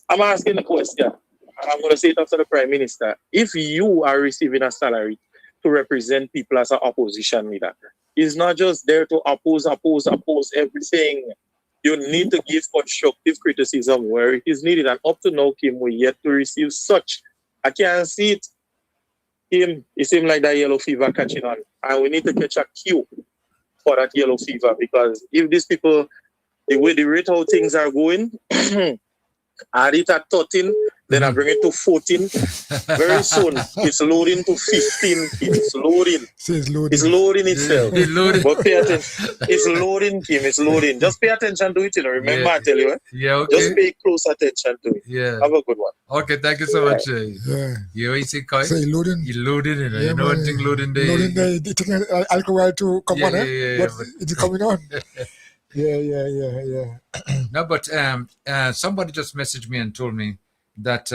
I'm asking the question, and I'm going to say it after the Prime Minister. If you are receiving a salary to represent people as an opposition leader, it's not just there to oppose everything. You need to give constructive criticism where it is needed. And up to now, Kim, we yet to receive such. I can't see it. Kim, it seems like that yellow fever catching on. And we need to catch a cue for that yellow fever, because if these people, the way the rate how things are going, add it at 13, then I bring it to 14. Very soon, it's loading to 15. It's loading. It's loading itself. But pay attention. It's loading, Kim. It's loading. Just pay attention to it. You know. Remember, I tell you. Yeah, okay. Just pay close attention to it. Yeah. Have a good one. Okay, thank you so much. Yeah. You see, Koi? So loading. You loading it. Yeah, You know what man. thing loading there? Loading there. It taking alcohol to come on, Yeah, but it's coming on. Yeah. No, but somebody just messaged me and told me that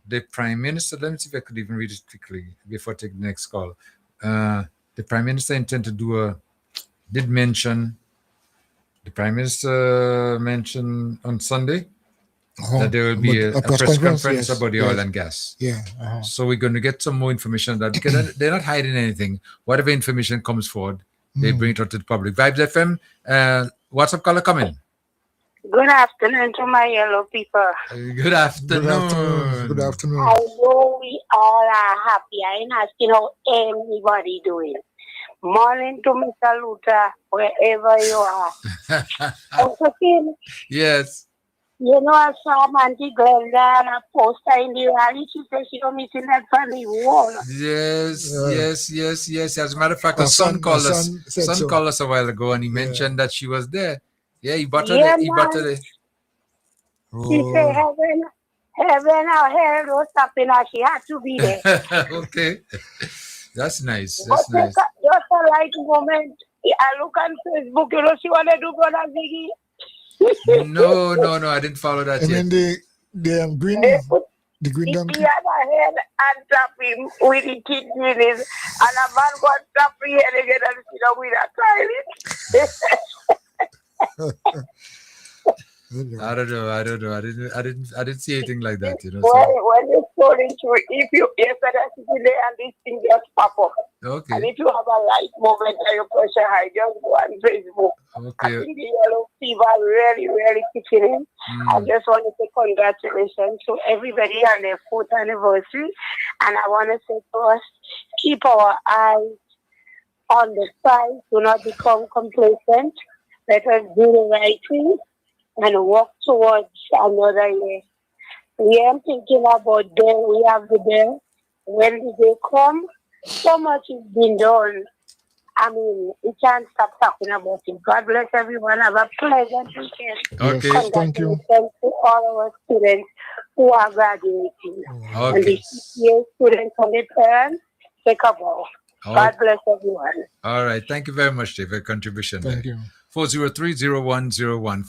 the Prime Minister, let me see if I could even read it quickly before I take the next call. The Prime Minister intended to did mention, the Prime Minister mentioned on Sunday that there will be a press conference about the oil and gas. Yeah. So we're going to get some more information on that, because they're not hiding anything. Whatever information comes forward, they bring it out to the public. Vibes FM, what's up, caller coming? Good afternoon to my yellow people. Good afternoon. Good afternoon. I know we all are happy. I ain't asking how anybody doing. Morning to Mr. Luther, wherever you are. Also, Kim, Yes. you know, I saw Auntie Glenda and a poster in the rally. She said she don't missing that from the wall. Yes. As a matter of fact, the son called us a while ago, and he mentioned that she was there. Yeah, he buttered it. He buttered it. She said heaven or hell don't stop in her. She had to be there. Okay. That's nice. Just a light moment. I look on Facebook, you know, she want to do Brother Ziggy. No, I didn't follow that And yet. then the green, the green He donkey. had a head and tap him with the kidneys, and a man got tap his head again and sit down with a toilet. I don't know. I didn't see anything like that, you know. When you're scrolling through, if you yesterday sitting there and this thing just pop up. Okay. And if you have a light moment and you press your high, just go on Facebook. I Okay. think the yellow fever really, really kicking in. I just want to say congratulations to everybody on their 4th anniversary. And I want to say to us, keep our eyes on the prize. Do not become complacent. Let us do the right thing and walk towards another year. We am thinking about day. We have the day. When the day come, so much is being done. I mean, we can't stop talking about it. God bless everyone. Have a pleasant weekend. Okay. Yes, thank you. Congratulations to all our students who are graduating. And the CPA students and the parents, take a bow. God bless everyone. All right. Thank you very much, Dave, for your contribution. Thank you. 403-0101,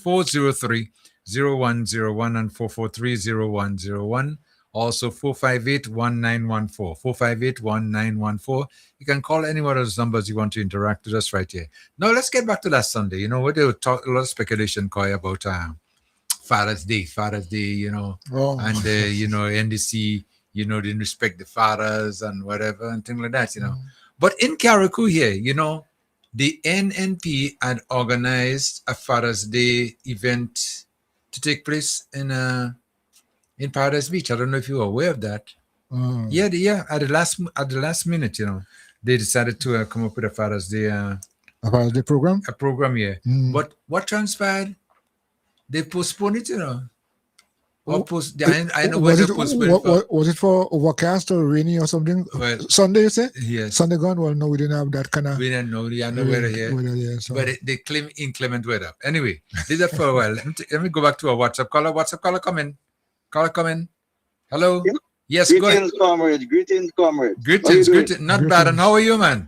403-0101, and 443-0101. Also 458-1914, 458-1914. You can call any one of those numbers you want to interact with us right here. Now let's get back to last Sunday. You know, we did talk a lot of speculation, Koi, about Father's Day, you know, and you know, NDC, you know, didn't respect the fathers and whatever and things like that, you know. But in Karakou here, you know, the NNP had organized a Father's Day event to take place in Paradise Beach. I don't know if you were aware of that. Yeah. At the last minute, you know, they decided to come up with a Father's Day program. A program, yeah. But what transpired? They postponed it, you know. Or post, I know was whether it postponed for. was it for overcast or rainy or something? Well, Sunday, you say? Yes. Sunday gone. Well, no, we didn't have that kind of. We didn't know. Yeah, no weather here. So. But they claim inclement weather. Anyway, did that for a while. Let me go back to our WhatsApp caller. WhatsApp caller, come in. Caller, come in. Hello. Yeah. Yes, greetings, go ahead. comrades. Greetings, comrades. Greetings. Not bad. And how are you, man?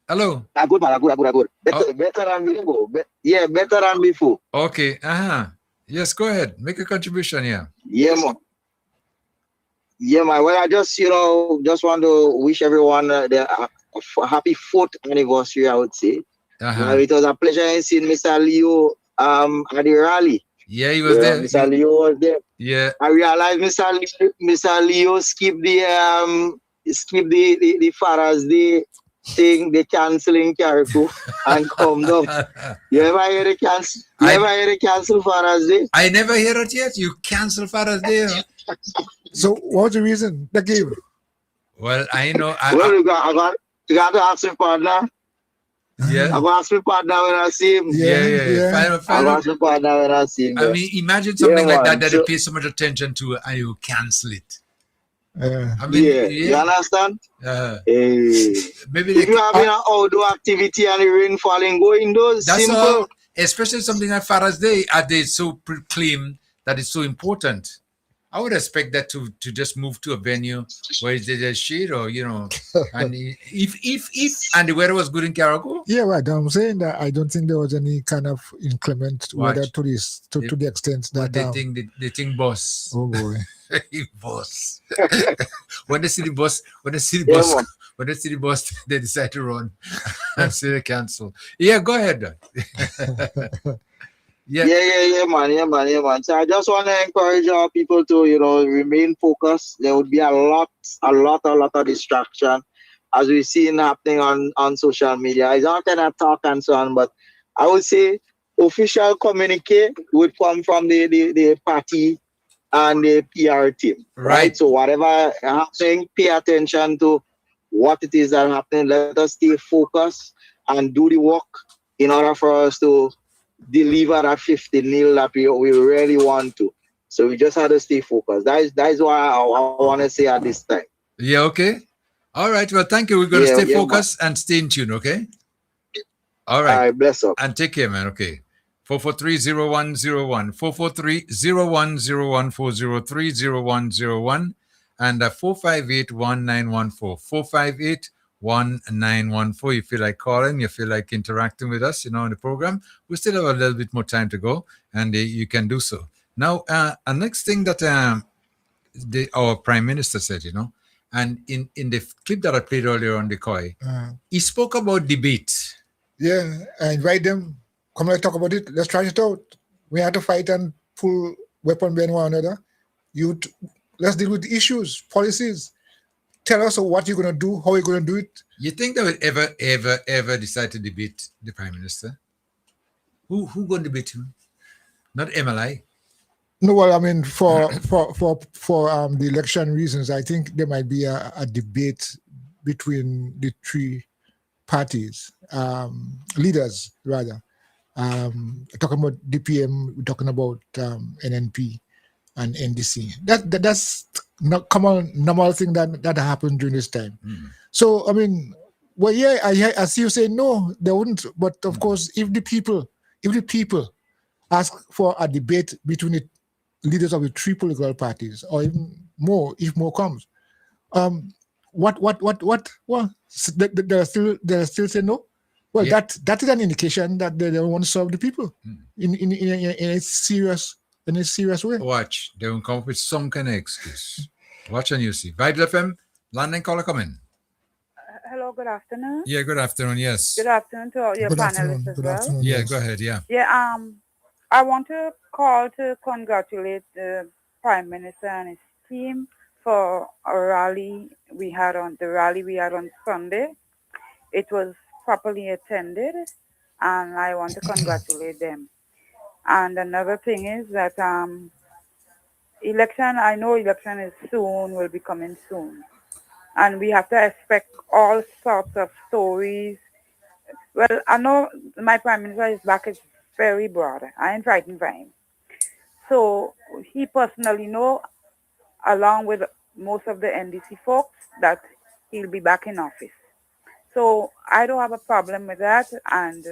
Hello. Good, man. Good. Better than before. Better than before. Okay. Yes, go ahead. Make a contribution here. Yeah, man. Well, I just want to wish everyone a happy 4th anniversary, I would say. It was a pleasure seeing Mr. Leo at the rally. Yeah, he was there. Mr. Leo was there. Yeah. I realized Mr. Leo skipped the Father's Day thing, the canceling Carrefour and come down. You ever hear the cancel Father's Day? I never hear it yet. You cancel Father's Day. So what was the reason they gave? Well, I know. You got to ask your partner. Yeah. I'm going to ask my partner when I see him. Yeah. I'm going to ask my partner when I see him. I mean, imagine something like that they pay so much attention to and you cancel it. I mean, you understand? Maybe if you're having an outdoor activity and the rain falling, go indoors. That's simple. all. Especially something like Father's Day, as they so proclaim that it's so important. I would expect that to just move to a venue where there's a shade or and if and the weather was good in Carriacou. Yeah, right. I'm saying that I don't think there was any kind of inclement weather to the extent that they think boss. Oh boy. Boss. when they see the boss, they decide to run and say they cancel. Yeah, go ahead. Yeah, man. So I just want to encourage our people to, remain focused. There would be a lot of distraction as we've seen happening on social media. It's not kind of talk and so on, but I would say official communique would come from the party and the PR team. Right. So whatever happening, pay attention to what it is that happening. Let us stay focused and do the work in order for us to deliver that 50-0 that we really want to. So we just have to stay focused. That is what I want to say at this time. Yeah, okay. All right. Well, thank you. We're going to stay focused and stay in tune, okay? All right. All right, bless up. And take care, man, okay? 443-0101, 443-0101, 403-0101, and 458-1914, 458-1914. You feel like calling, you feel like interacting with us, in the program. We still have a little bit more time to go, and you can do so. Now, a next thing that our Prime Minister said, and in the clip that I played earlier on the COI, he spoke about debate. Yeah, I invite them. Come let's talk about it. Let's try it out. We have to fight and pull weapon behind one another. Let's deal with the issues, policies. Tell us what you're going to do, how you're going to do it. You think they will ever decide to debate the Prime Minister? Who going to debate him? Not MLI. No, well, I mean, for the election reasons, I think there might be a debate between the three parties, leaders rather. Talking about DPM, we're talking about NNP and NDC. That's not normal thing that happened during this time. So I mean, well, yeah, I see you say no, they wouldn't. But of course, if the people ask for a debate between the leaders of the three political parties, or even more, if more comes, what? They still say no. Well, that is an indication that they don't want to serve the people in a serious way. Watch, they will come up with some kind of excuse. Watch and you see. Vibes FM, London caller, come in. Hello, good afternoon. Yeah, good afternoon. Yes. Good afternoon to all your panelists as well. Yeah, go ahead. Yeah. Yeah. I want to call to congratulate the Prime Minister and his team for a rally we had on Sunday. It was properly attended, and I want to congratulate them. And another thing is that I know election is soon, will be coming soon. And we have to expect all sorts of stories. Well, I know my Prime Minister, his back is very broad. I ain't fighting for him. So he personally know, along with most of the NDC folks, that he'll be back in office. So I don't have a problem with that, and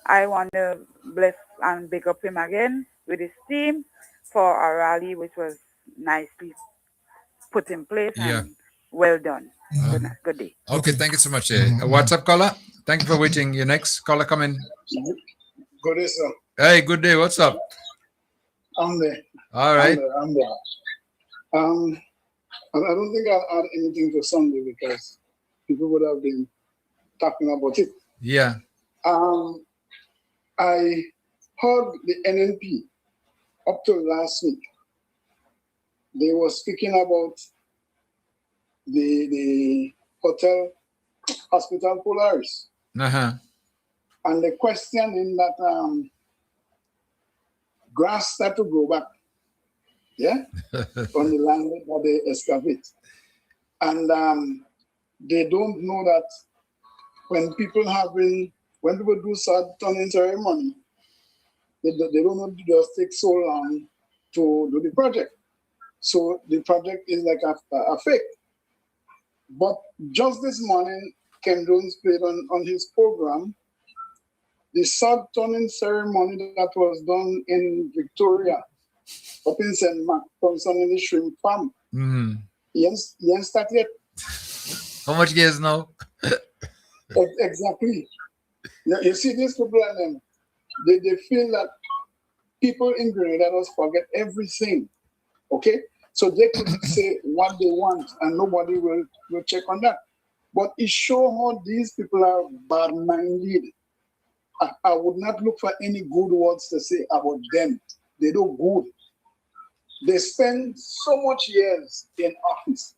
I want to bless and big up him again with his team for a rally which was nicely put in place and well done. Good day. Okay, thank you so much. What's up, caller? Thank you for waiting. Your next caller coming. Good day, sir. Hey, good day. What's up? I'm there. All right. I'm there. I don't think I'll add anything to Sunday because people would have been talking about it. Yeah. I heard the NNP up to last week. They were speaking about the hospital Polaris. Uh-huh. And the question in that grass started to grow back. Yeah? On the land that they excavate. And they don't know that when people do sod turning ceremony, they don't know to just take so long to do the project. So the project is like a fake. But just this morning, Ken Jones played on his program the sod turning ceremony that was done in Victoria, up in St. Mark, concerning the shrimp farm. Mm-hmm. Yes, start yet. How much years now? Exactly. You see, these people and them, they feel that people in Grenada just forget everything. Okay? So they could say what they want and nobody will check on that. But it shows how these people are bad-minded. I would not look for any good words to say about them. They do good. They spend so much years in office.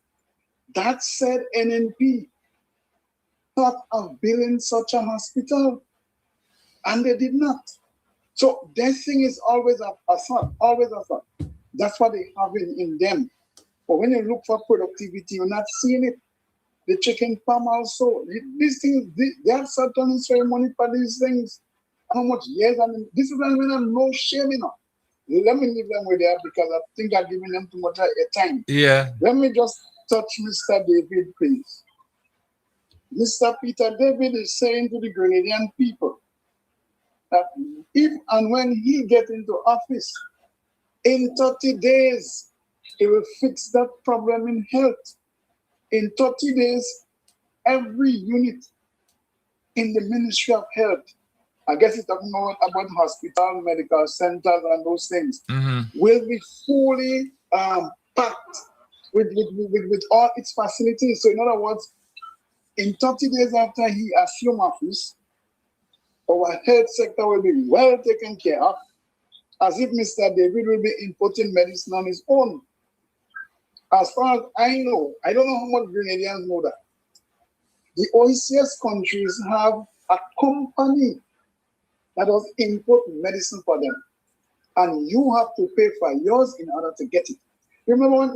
That said, NNP thought of building such a hospital, and they did not. So their thing is always a thought, always a thought. That's what they have in them. But when you look for productivity, you're not seeing it. The chicken farm also. These things, they have certain ceremony for these things. How much years? I mean, this is when I'm no shame enough. Let me leave them where they are because I think I'm giving them too much time. Yeah. Let me just touch Mr. David, please. Mr. Peter David is saying to the Grenadian people that if and when he gets into office, in 30 days, he will fix that problem in health. In 30 days, every unit in the Ministry of Health, I guess it's talking about hospital, medical centers, and those things, will be fully packed with all its facilities. So in other words, in 30 days after he assumed office, our health sector will be well taken care of, as if Mr. David will be importing medicine on his own. As far as I know, I don't know how much Grenadians know that. The OECS countries have a company that does import medicine for them. And you have to pay for yours in order to get it. Remember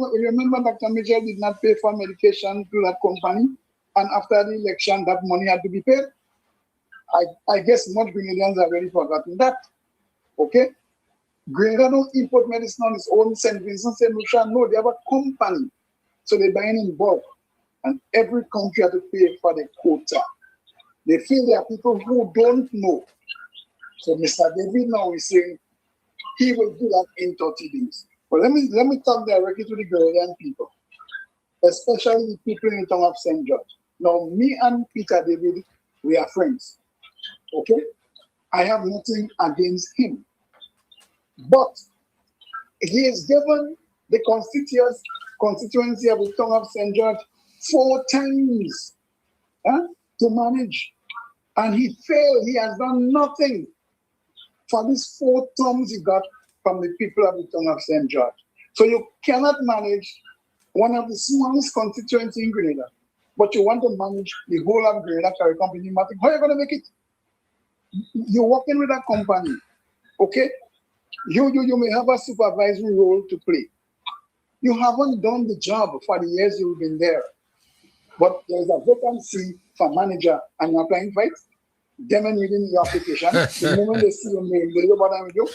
Dr. Mitchell did not pay for medication to that company, and after the election, that money had to be paid? I guess most Grenadians have already forgotten that. Okay? Grenada don't import medicine on its own. St. Vincent, St. Lucia, no, they have a company. So they're buying in bulk. And every country has to pay for the quota. They feel there are people who don't know. So Mr. David now is saying he will do that in 30 days. But let me talk directly to the Grenadian people, especially the people in the town of St. George. Now, me and Peter David, we are friends. Okay? I have nothing against him. But he is given the constituency of the town of St. George 4 times to manage. And he failed. He has done nothing for these 4 terms he got from the people of the town of St. George. So you cannot manage one of the smallest constituencies in Grenada, but you want to manage the whole of Grenada Carry Company. How are you going to make it? You're working with a company, okay? You may have a supervisory role to play. You haven't done the job for the years you've been there. But there's a vacancy for manager and you're applying for it. Them and reading your application. The moment they see your name, they go bother with you.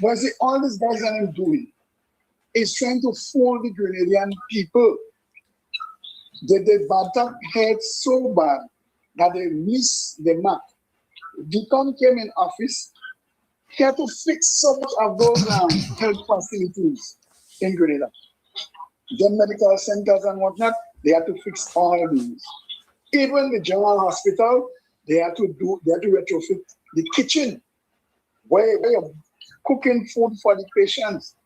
But see, all these guys are doing is trying to fool the Grenadian people. They battered head so bad that they missed the mark. Deacon came in office. He had to fix so much of those health facilities in Grenada. The medical centers and whatnot, they had to fix all these. Even the general hospital, they had to retrofit the kitchen where you're cooking food for the patients.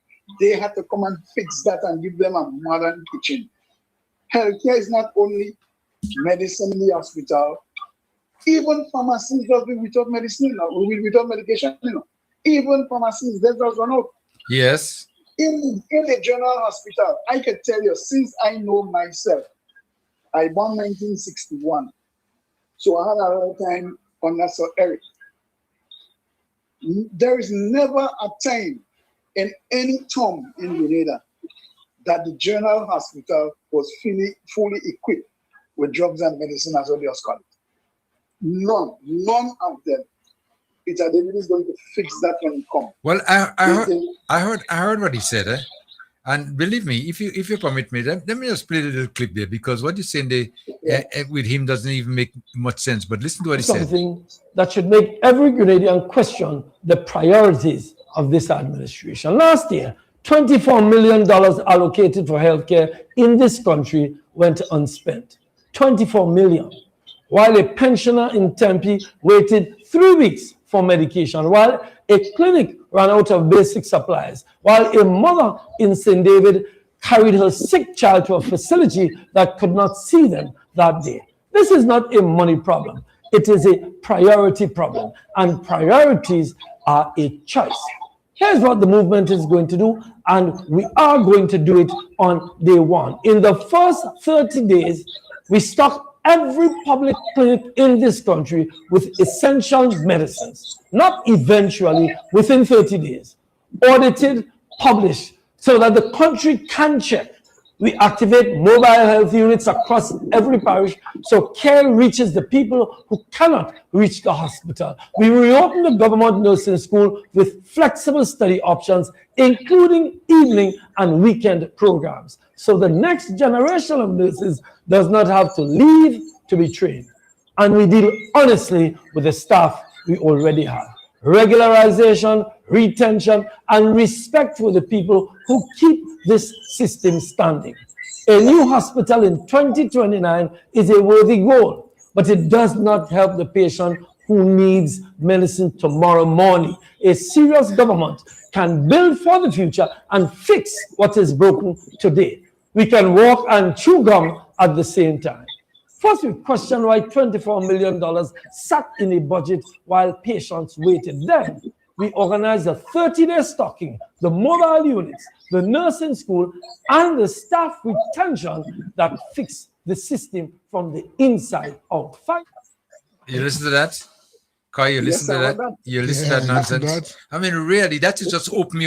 They had to come and fix that and give them a modern kitchen. Healthcare is not only medicine in the hospital, even pharmacies just without medicine, without medication, Even pharmacies, they just run out. Yes. In the general hospital, I can tell you, since I know myself, I born 1961, so I had a lot of time on that. So Eric, there is never a time in any tomb in Grenada that the general hospital was fully equipped with drugs and medicine, as well as call it. None of them. Peter David is going to fix that when he comes. Well, I heard what he said, eh? And believe me, if you permit me, let me just play a little clip there, because what you're saying there with him doesn't even make much sense. But listen to what he said. Something that should make every Grenadian question the priorities of this administration. Last year, $24 million allocated for healthcare in this country went unspent. 24 million. While a pensioner in Tempe waited 3 weeks for medication, while a clinic ran out of basic supplies, while a mother in St. David carried her sick child to a facility that could not see them that day. This is not a money problem. It is a priority problem, and priorities are a choice. Here's what the movement is going to do, and we are going to do it on day one. In the first 30 days, we stock every public clinic in this country with essential medicines, not eventually, within 30 days. Audited, published, so that the country can check. We activate mobile health units across every parish so care reaches the people who cannot reach the hospital. We reopen the government nursing school with flexible study options, including evening and weekend programs, so the next generation of nurses does not have to leave to be trained. And we deal honestly with the staff we already have. Regularization, retention, and respect for the people who keep this system standing. A new hospital in 2029 is a worthy goal, but it does not help the patient who needs medicine tomorrow morning. A serious government can build for the future and fix what is broken today. We can walk and chew gum at the same time. First, we question why $24 million sat in a budget while patients waited. Then, we organized a 30-day stocking, the mobile units, the nursing school, and the staff retention that fix the system from the inside out. You listen to that? Kai, you listen to that? You listen to that nonsense? I mean, really, that is just open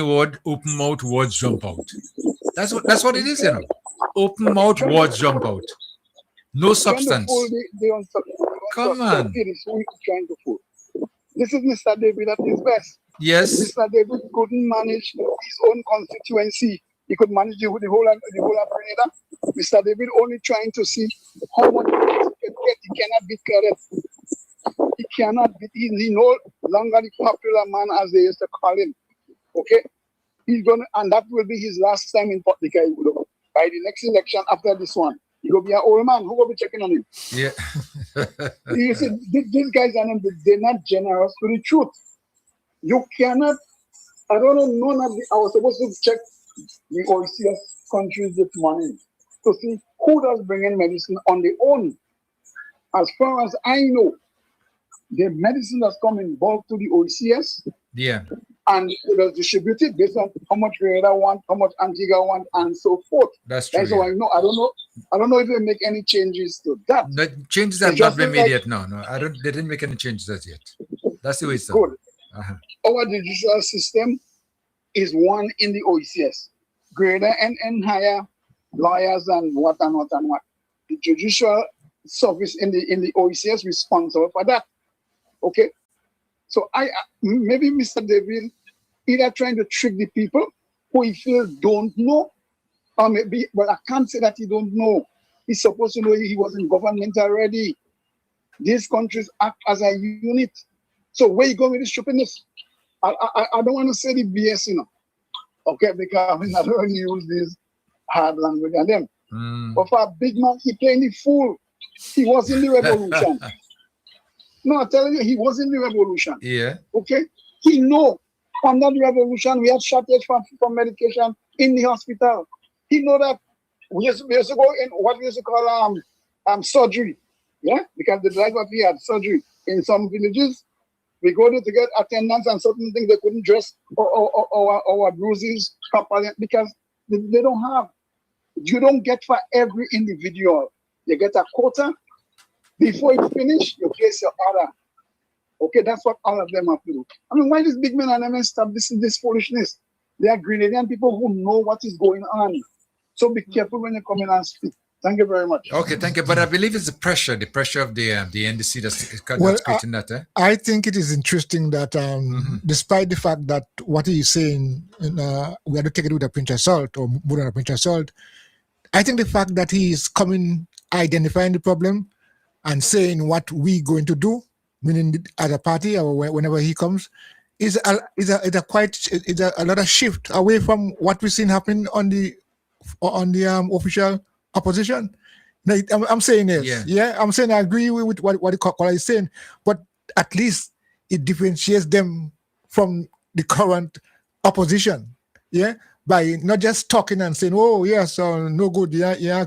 mouth, words jump out. That's what it is, Open mouth, words jump out. No substance. Come on. This is Mr. David at his best. Yes. Mr. David couldn't manage his own constituency. He could manage the whole of Grenada. Mr. David only trying to see how much he can get. He cannot beat Claret. He cannot beat. He's no longer the popular man as they used to call him. Okay? He's gonna, and that will be his last time in public. By the next election after this one, he will be an old man. Who will be checking on him? Yeah. You see, these guys they're not generous to the truth. You cannot. I don't know. I was supposed to check the OECS countries this morning to see who does bring in medicine on their own. As far as I know, the medicine that's come in bulk to the OECS. Yeah. And it was distributed based on how much Grenada want, how much Antigua want, and so forth. That's true. That's how I know. I don't know if they make any changes to that. The changes have not been made yet. No. They didn't make any changes as yet. That's the way it's done. Good. Our judicial system is one in the OECS. Greater and higher lawyers and what. The judicial service in the OECS responsible for that. Okay. So maybe Mr. David either trying to trick the people who he feels don't know, or maybe, but I can't say that he don't know. He's supposed to know he was in government already. These countries act as a unit. So where you going with this stupidness? I don't want to say the BS, okay, because I don't want to use this hard language on them. But for a big man, he playing the fool. He was in the revolution. No, I'm telling you, he was in the revolution. Yeah. Okay? He know under the revolution, we had shortage for medication in the hospital. He know that we used to go in what we used to call surgery. Yeah? Because the driver he had surgery in some villages. We go to get attendance and certain things they couldn't dress or bruises properly because they don't have. You don't get for every individual. You get a quota. Before it's finished, you place your order. Okay, that's what all of them have to do. I mean, why these big men and women stop this foolishness? They are Grenadian people who know what is going on. So be careful when you come in and speak. Thank you very much. Okay, thank you. But I believe it's the pressure of the NDC that's creating that. Eh? I think it is interesting that despite the fact that what he is saying, we have to take it with a pinch of salt or more than a pinch of salt, I think the fact that he is coming, identifying the problem and saying what we going to do, meaning as a party or whenever he comes, is a lot of shift away from what we've seen happen on the official opposition. Now, I'm saying this. Yeah, I'm saying I agree with what the caller is saying, but at least it differentiates them from the current opposition. Yeah, by not just talking and saying, "Oh yes, no good, yeah,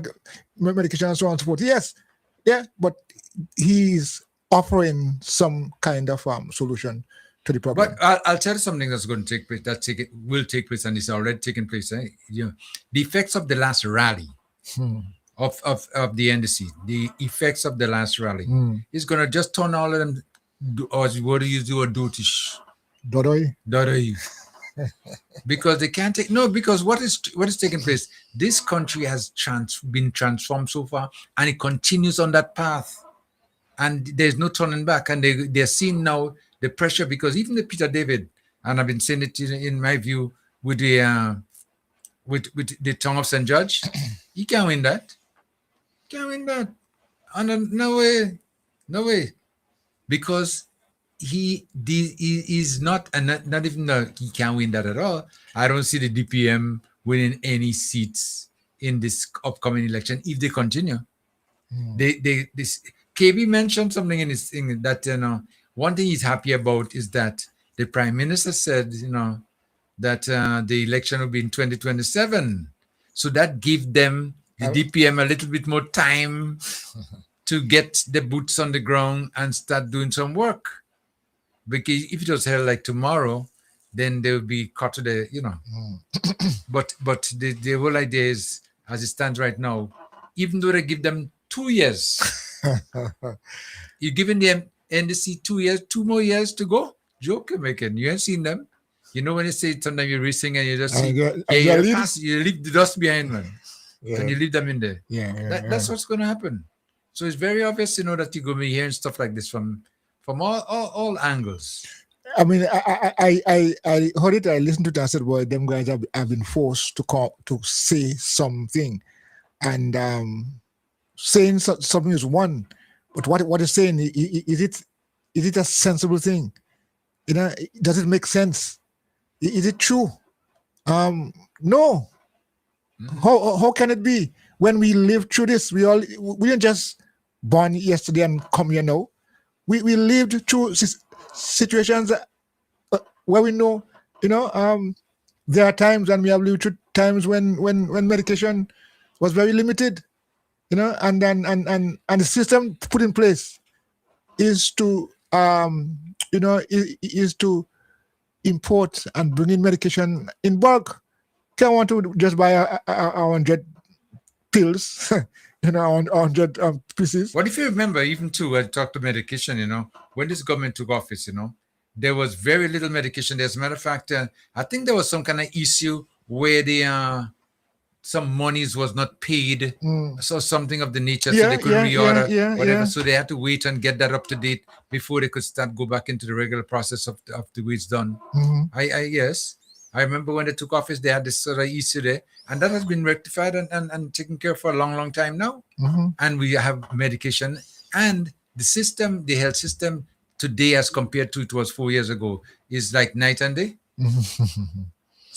medication and so on and so forth." Yes, yeah, but he's offering some kind of solution to the problem. But I'll tell you something that's going to take place. Will take place, and is already taking place. Eh? The effects of the last rally. Of the NDC, the effects of the last rally is going to just turn all of them, or what do you do, a dotish? Dodoi. Because they can't take, because what is taking place, this country has been transformed so far, and it continues on that path, and there's no turning back, and they're seeing now the pressure, because even the Peter David, and I've been saying it in my view, with the tongue of St. George, he can't win that. Can't win that. And no way. Because he is not, and not even though he can't win that at all. I don't see the DPM winning any seats in this upcoming election if they continue. This KB mentioned something in his thing that one thing he's happy about is that the Prime Minister said that the election will be in 2027. So that gives them, the DPM, a little bit more time to get the boots on the ground and start doing some work. Because if it was held like tomorrow, then they would be caught to the, But the whole idea is, as it stands right now, even though they give them 2 years, you're giving the NDC 2 years, 2 more years to go? Joke you're making. You ain't seen them. You know when you say sometimes you're racing and you just see, you leave the dust behind, man. Yeah. And you leave them in there. That's what's going to happen. So it's very obvious, that you're going to be hearing stuff like this from all angles. I mean, I heard it. I listened to it. I said, "Well, them guys have been forced to say something," and saying something is one, but what is saying is it a sensible thing? Does it make sense? Is it true? No. How can it be when we live through this? We didn't just born yesterday and come here now. We lived through situations where we know, there are times, and we have lived through times when medication was very limited, and the system put in place is to is to import and bring in medication in bulk. Can't want to just buy a 100 pills, 100 pieces. What if you remember, even too, I talked to medication, when this government took office, there was very little medication. As a matter of fact, I think there was some kind of issue where some monies was not paid, so something of the nature, so Yeah, they couldn't yeah, reorder, yeah, whatever. yeah. So they had to wait and get that up to date before they could go back into the regular process of the way it's done. Yes, I remember when they took office, they had this sort of issue there, and that has been rectified and taken care of for a long time now. And we have medication, and the system, the health system today as compared to it was 4 years ago is like night and day.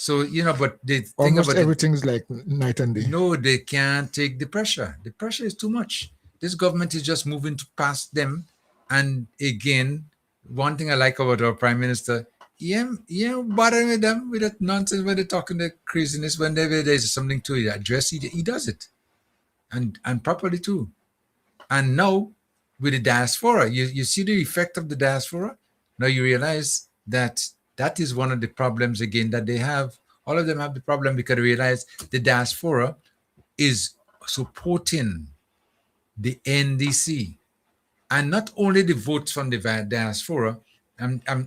So, but the thing Almost about everything's like night and day. No, they can't take the pressure. The pressure is too much. This government is just moving past them. And again, one thing I like about our prime minister, bothering with them with that nonsense when they're talking the craziness, when there's something to it, address, he does it. And properly too. And now with the diaspora, you see the effect of the diaspora. Now you realize that is one of the problems again that they have. All of them have the problem because they realize the diaspora is supporting the NDC. And not only the votes from the diaspora,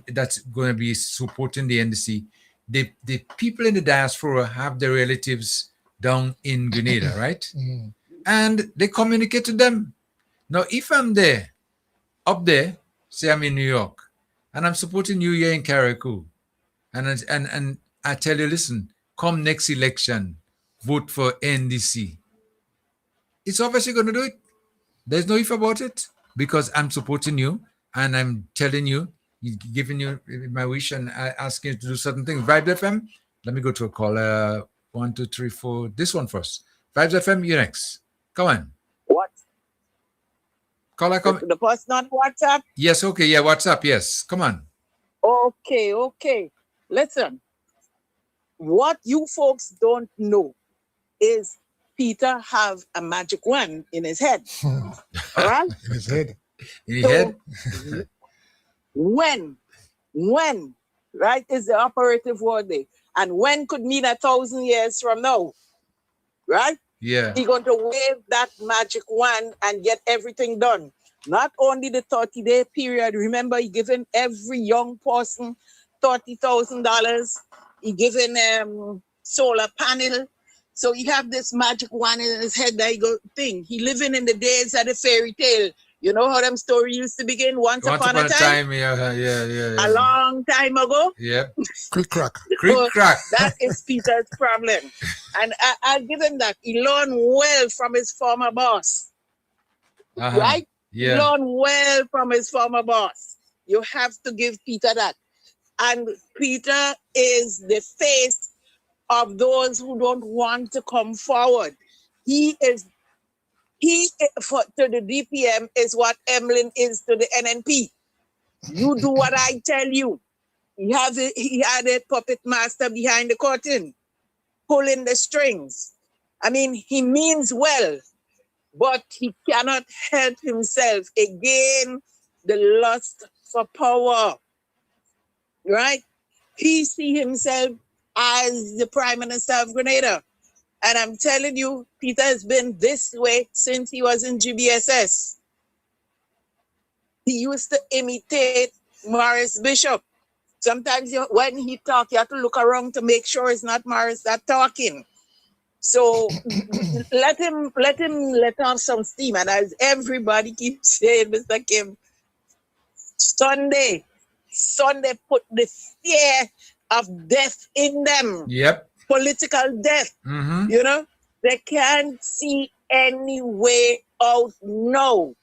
that's going to be supporting the NDC. The people in the diaspora have their relatives down in Grenada, right? And they communicate to them. Now, if I'm there, up there, say I'm in New York, and I'm supporting you here in Carriacou, and I tell you, listen, come next election, vote for NDC. It's obviously going to do it. There's no if about it, because I'm supporting you, and I'm telling you, giving you my wish and asking you to do certain things. Vibes FM, let me go to a caller. 1, 2, 3, 4. This one first. Vibes FM, you next. Come on. What? Caller, come. The person on WhatsApp? Yes, okay, yeah, WhatsApp, yes. Come on. Okay. Listen, what you folks don't know is Peter have a magic wand in his head. All right? In his head. In his head? When, right, is the operative word there. And when could mean 1,000 years from now, right? Yeah. He's going to wave that magic wand and get everything done. Not only the 30-day period. Remember, he giving every young person $30,000. He giving solar panel. So he have this magic wand in his head that he go thing. He living in the days of the fairy tale. You know how them story used to begin? Once upon a time. Yeah. A long time ago. Yeah. Click crack. That is Peter's problem. And I'll give him that. He learned well from his former boss. Right? Yeah. He learned well from his former boss. You have to give Peter that. And Peter is the face of those who don't want to come forward. He to the DPM is what Emlyn is to the NNP. You do what I tell you. He had a puppet master behind the curtain, pulling the strings. I mean, he means well, but he cannot help himself. Again, the lust for power, right? He see himself as the Prime Minister of Grenada. And I'm telling you, Peter has been this way since he was in GBSS. He used to imitate Morris Bishop. Sometimes when he talk, you have to look around to make sure it's not Morris that talking. So let him let off some steam. And as everybody keeps saying, Mr. Kim, Sunday put the fear of death in them. Yep. Political death. Mm-hmm. You know, they can't see any way out now.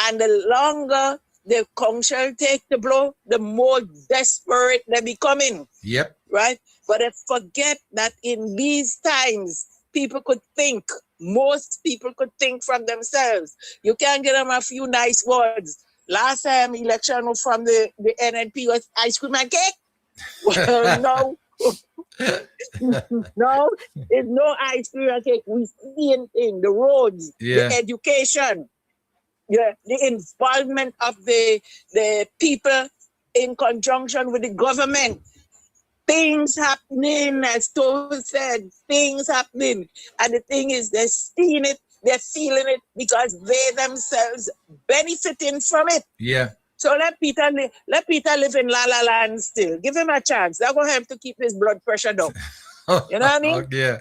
And the longer the council take the blow, the more desperate they're becoming. Yep. Right? But I forget that in these times, people could think. Most people could think from themselves. You can't get them a few nice words. Last time election from the NNP was ice cream and cake. Well, no. No, it's no ice cream and cake. We see in the roads, the education, the involvement of the people in conjunction with the government. Things happening, as Toad said, things happening. And the thing is, they're seeing it, they're feeling it because they themselves benefiting from it. Yeah. So let Peter live in La La Land still. Give him a chance. That will help to keep his blood pressure down. You know what I mean? Yeah.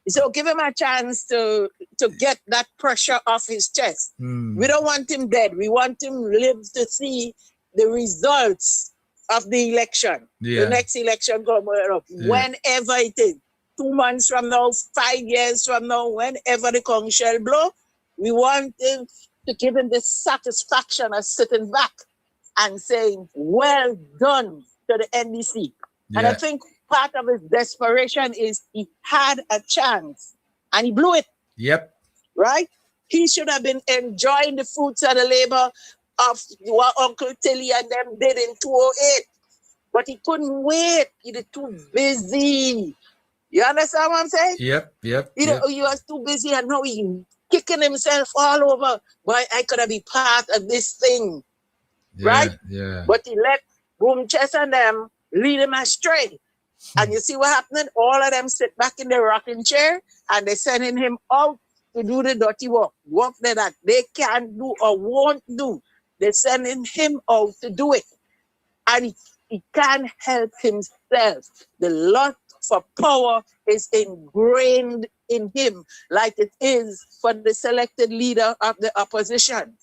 So give him a chance to get that pressure off his chest. We don't want him dead. We want him live to see the results of the election. Yeah. The next election coming up, whenever it is. 2 months from now, 5 years from now, whenever the conch shall blow, we want him to give him the satisfaction of sitting back and saying, well done to the NDC. And I think part of his desperation is he had a chance and he blew it. Yep. Right? He should have been enjoying the fruits of the labor of what Uncle Tilly and them did in 208. But he couldn't wait. He was too busy. You understand what I'm saying? Yep. He was too busy and now he's kicking himself all over. Boy, I could have been part of this thing. Right? Yeah. But he let Boom Chess and them lead him astray. And you see what happened? All of them sit back in their rocking chair and they're sending him out to do the dirty work that they can't do or won't do. They're sending him out to do it. And he can't help himself. The lust for power is ingrained in him like it is for the selected leader of the opposition.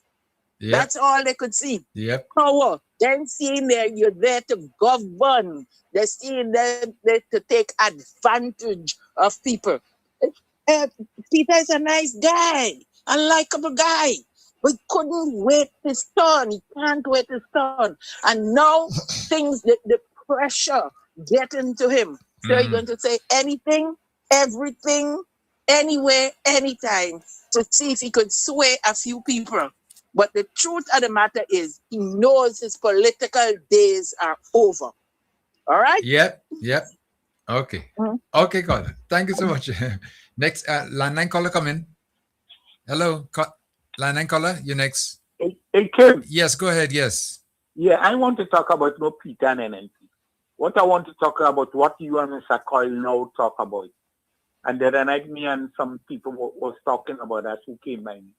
Yep. That's all they could see. Yep. Power. Then seeing that you're there to govern. They're seeing them there to take advantage of people. Peter is a nice guy, a likable guy, but he couldn't wait his turn. He can't wait his turn. And now things, the pressure get into him. So he's going to say anything, everything, anywhere, anytime to see if he could sway a few people. But the truth of the matter is he knows his political days are over. All right? Yep. Okay. Okay, caller. Thank you so much. Next, line caller, come in. Hello, line caller, you next. Hey, Kim. Yes, go ahead. Yes. Yeah, I want to talk about no Peter and NNP. What I want to talk about, what you and Mr. Coyle now talk about. And the other night, me and some people was talking about that who came by me.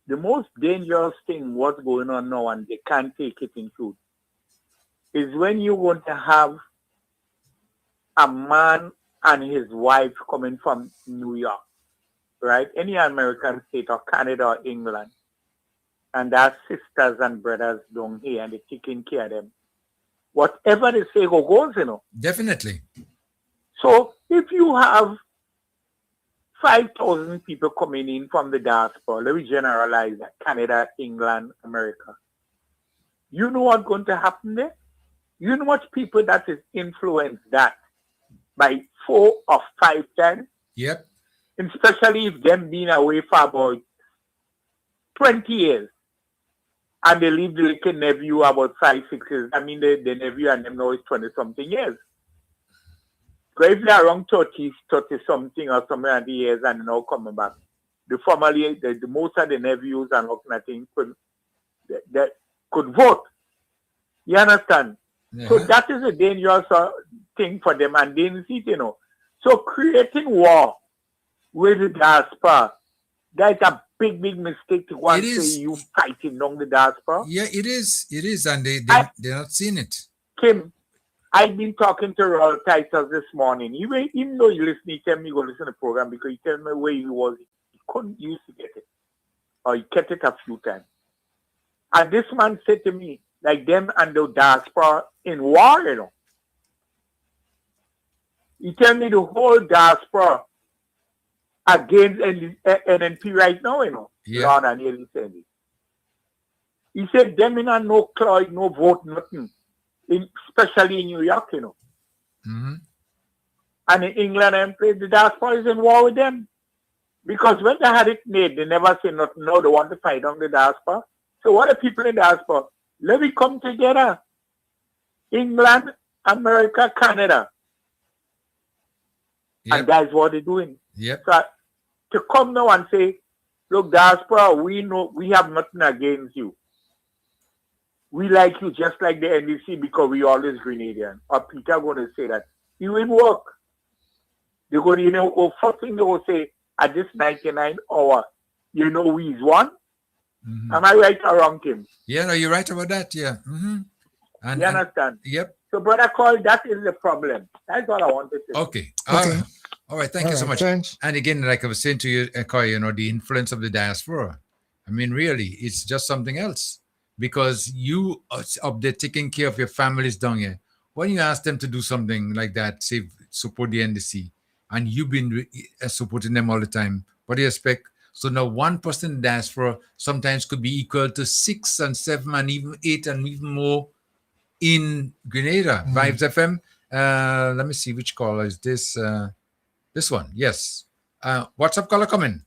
The most dangerous thing, what's going on now, and they can't take it in truth, is when you want to have a man and his wife coming from New York, right? Any American state or Canada or England, and their sisters and brothers down here, and they're taking care of them. Whatever they say goes, you know. Definitely. So if you have 5,000 people coming in from the diaspora, let me generalize that, Canada, England, America. You know what's going to happen there? You know what people that is influenced that by 4 or 5 times? Yep. Especially if them being away for about 20 years. And they leave the little nephew about 5, 6 years. I mean, the nephew and them now is 20-something years. So if they're around 30-something or somewhere in the years and now coming back, the family, the most of the nephews and nothing could vote. You understand? Yeah. So that is a dangerous thing for them, and they see it, you know. So creating war with the diaspora, that's a big mistake to want to say you fighting down the diaspora. Yeah, it is, and they're not seeing it. Kim, I've been talking to Royal Titus this morning. Even though you listen, he tell me go listen to the program because he tell me where he was. He couldn't use to get it. Or he kept it a few times. And this man said to me, like them and the diaspora in war, you know. He tell me the whole diaspora against NNP right now, you know. Yeah. Lord and Haley said it. He said them in no cloud, no vote, nothing. Especially in New York, you know. Mm-hmm. And in England and the diaspora is in war with them. Because when they had it made, they never say nothing. No, they want to fight on the diaspora. So what are people in the diaspora? Let me come together. England, America, Canada. Yep. And that's what they're doing. Yep. So to come now and say, look, diaspora, we know we have nothing against you. We like you just like the NDC because we always Grenadian. Or Peter going to say that. It will work. They're going to, you know, first thing they will say, at this 99 hour, you know we is one. Mm-hmm. Am I right or wrong, Kim? Yeah, no, you're right about that. Yeah. Mm-hmm. And, you understand? Yep. So, Brother Cole, that is the problem. That's all I wanted to say. Okay. All right. All right, thank you so much. Thanks. And again, like I was saying to you, Ekoy, the influence of the diaspora. I mean, really, it's just something else because you are up there taking care of your families down here. When you ask them to do something like that, say support the NDC, and you've been supporting them all the time, what do you expect? So now 1% in diaspora sometimes could be equal to 6 and 7 and even 8 and even more in Grenada. Vibes FM. Let me see which caller is this. This one, yes. What's up, caller? Coming.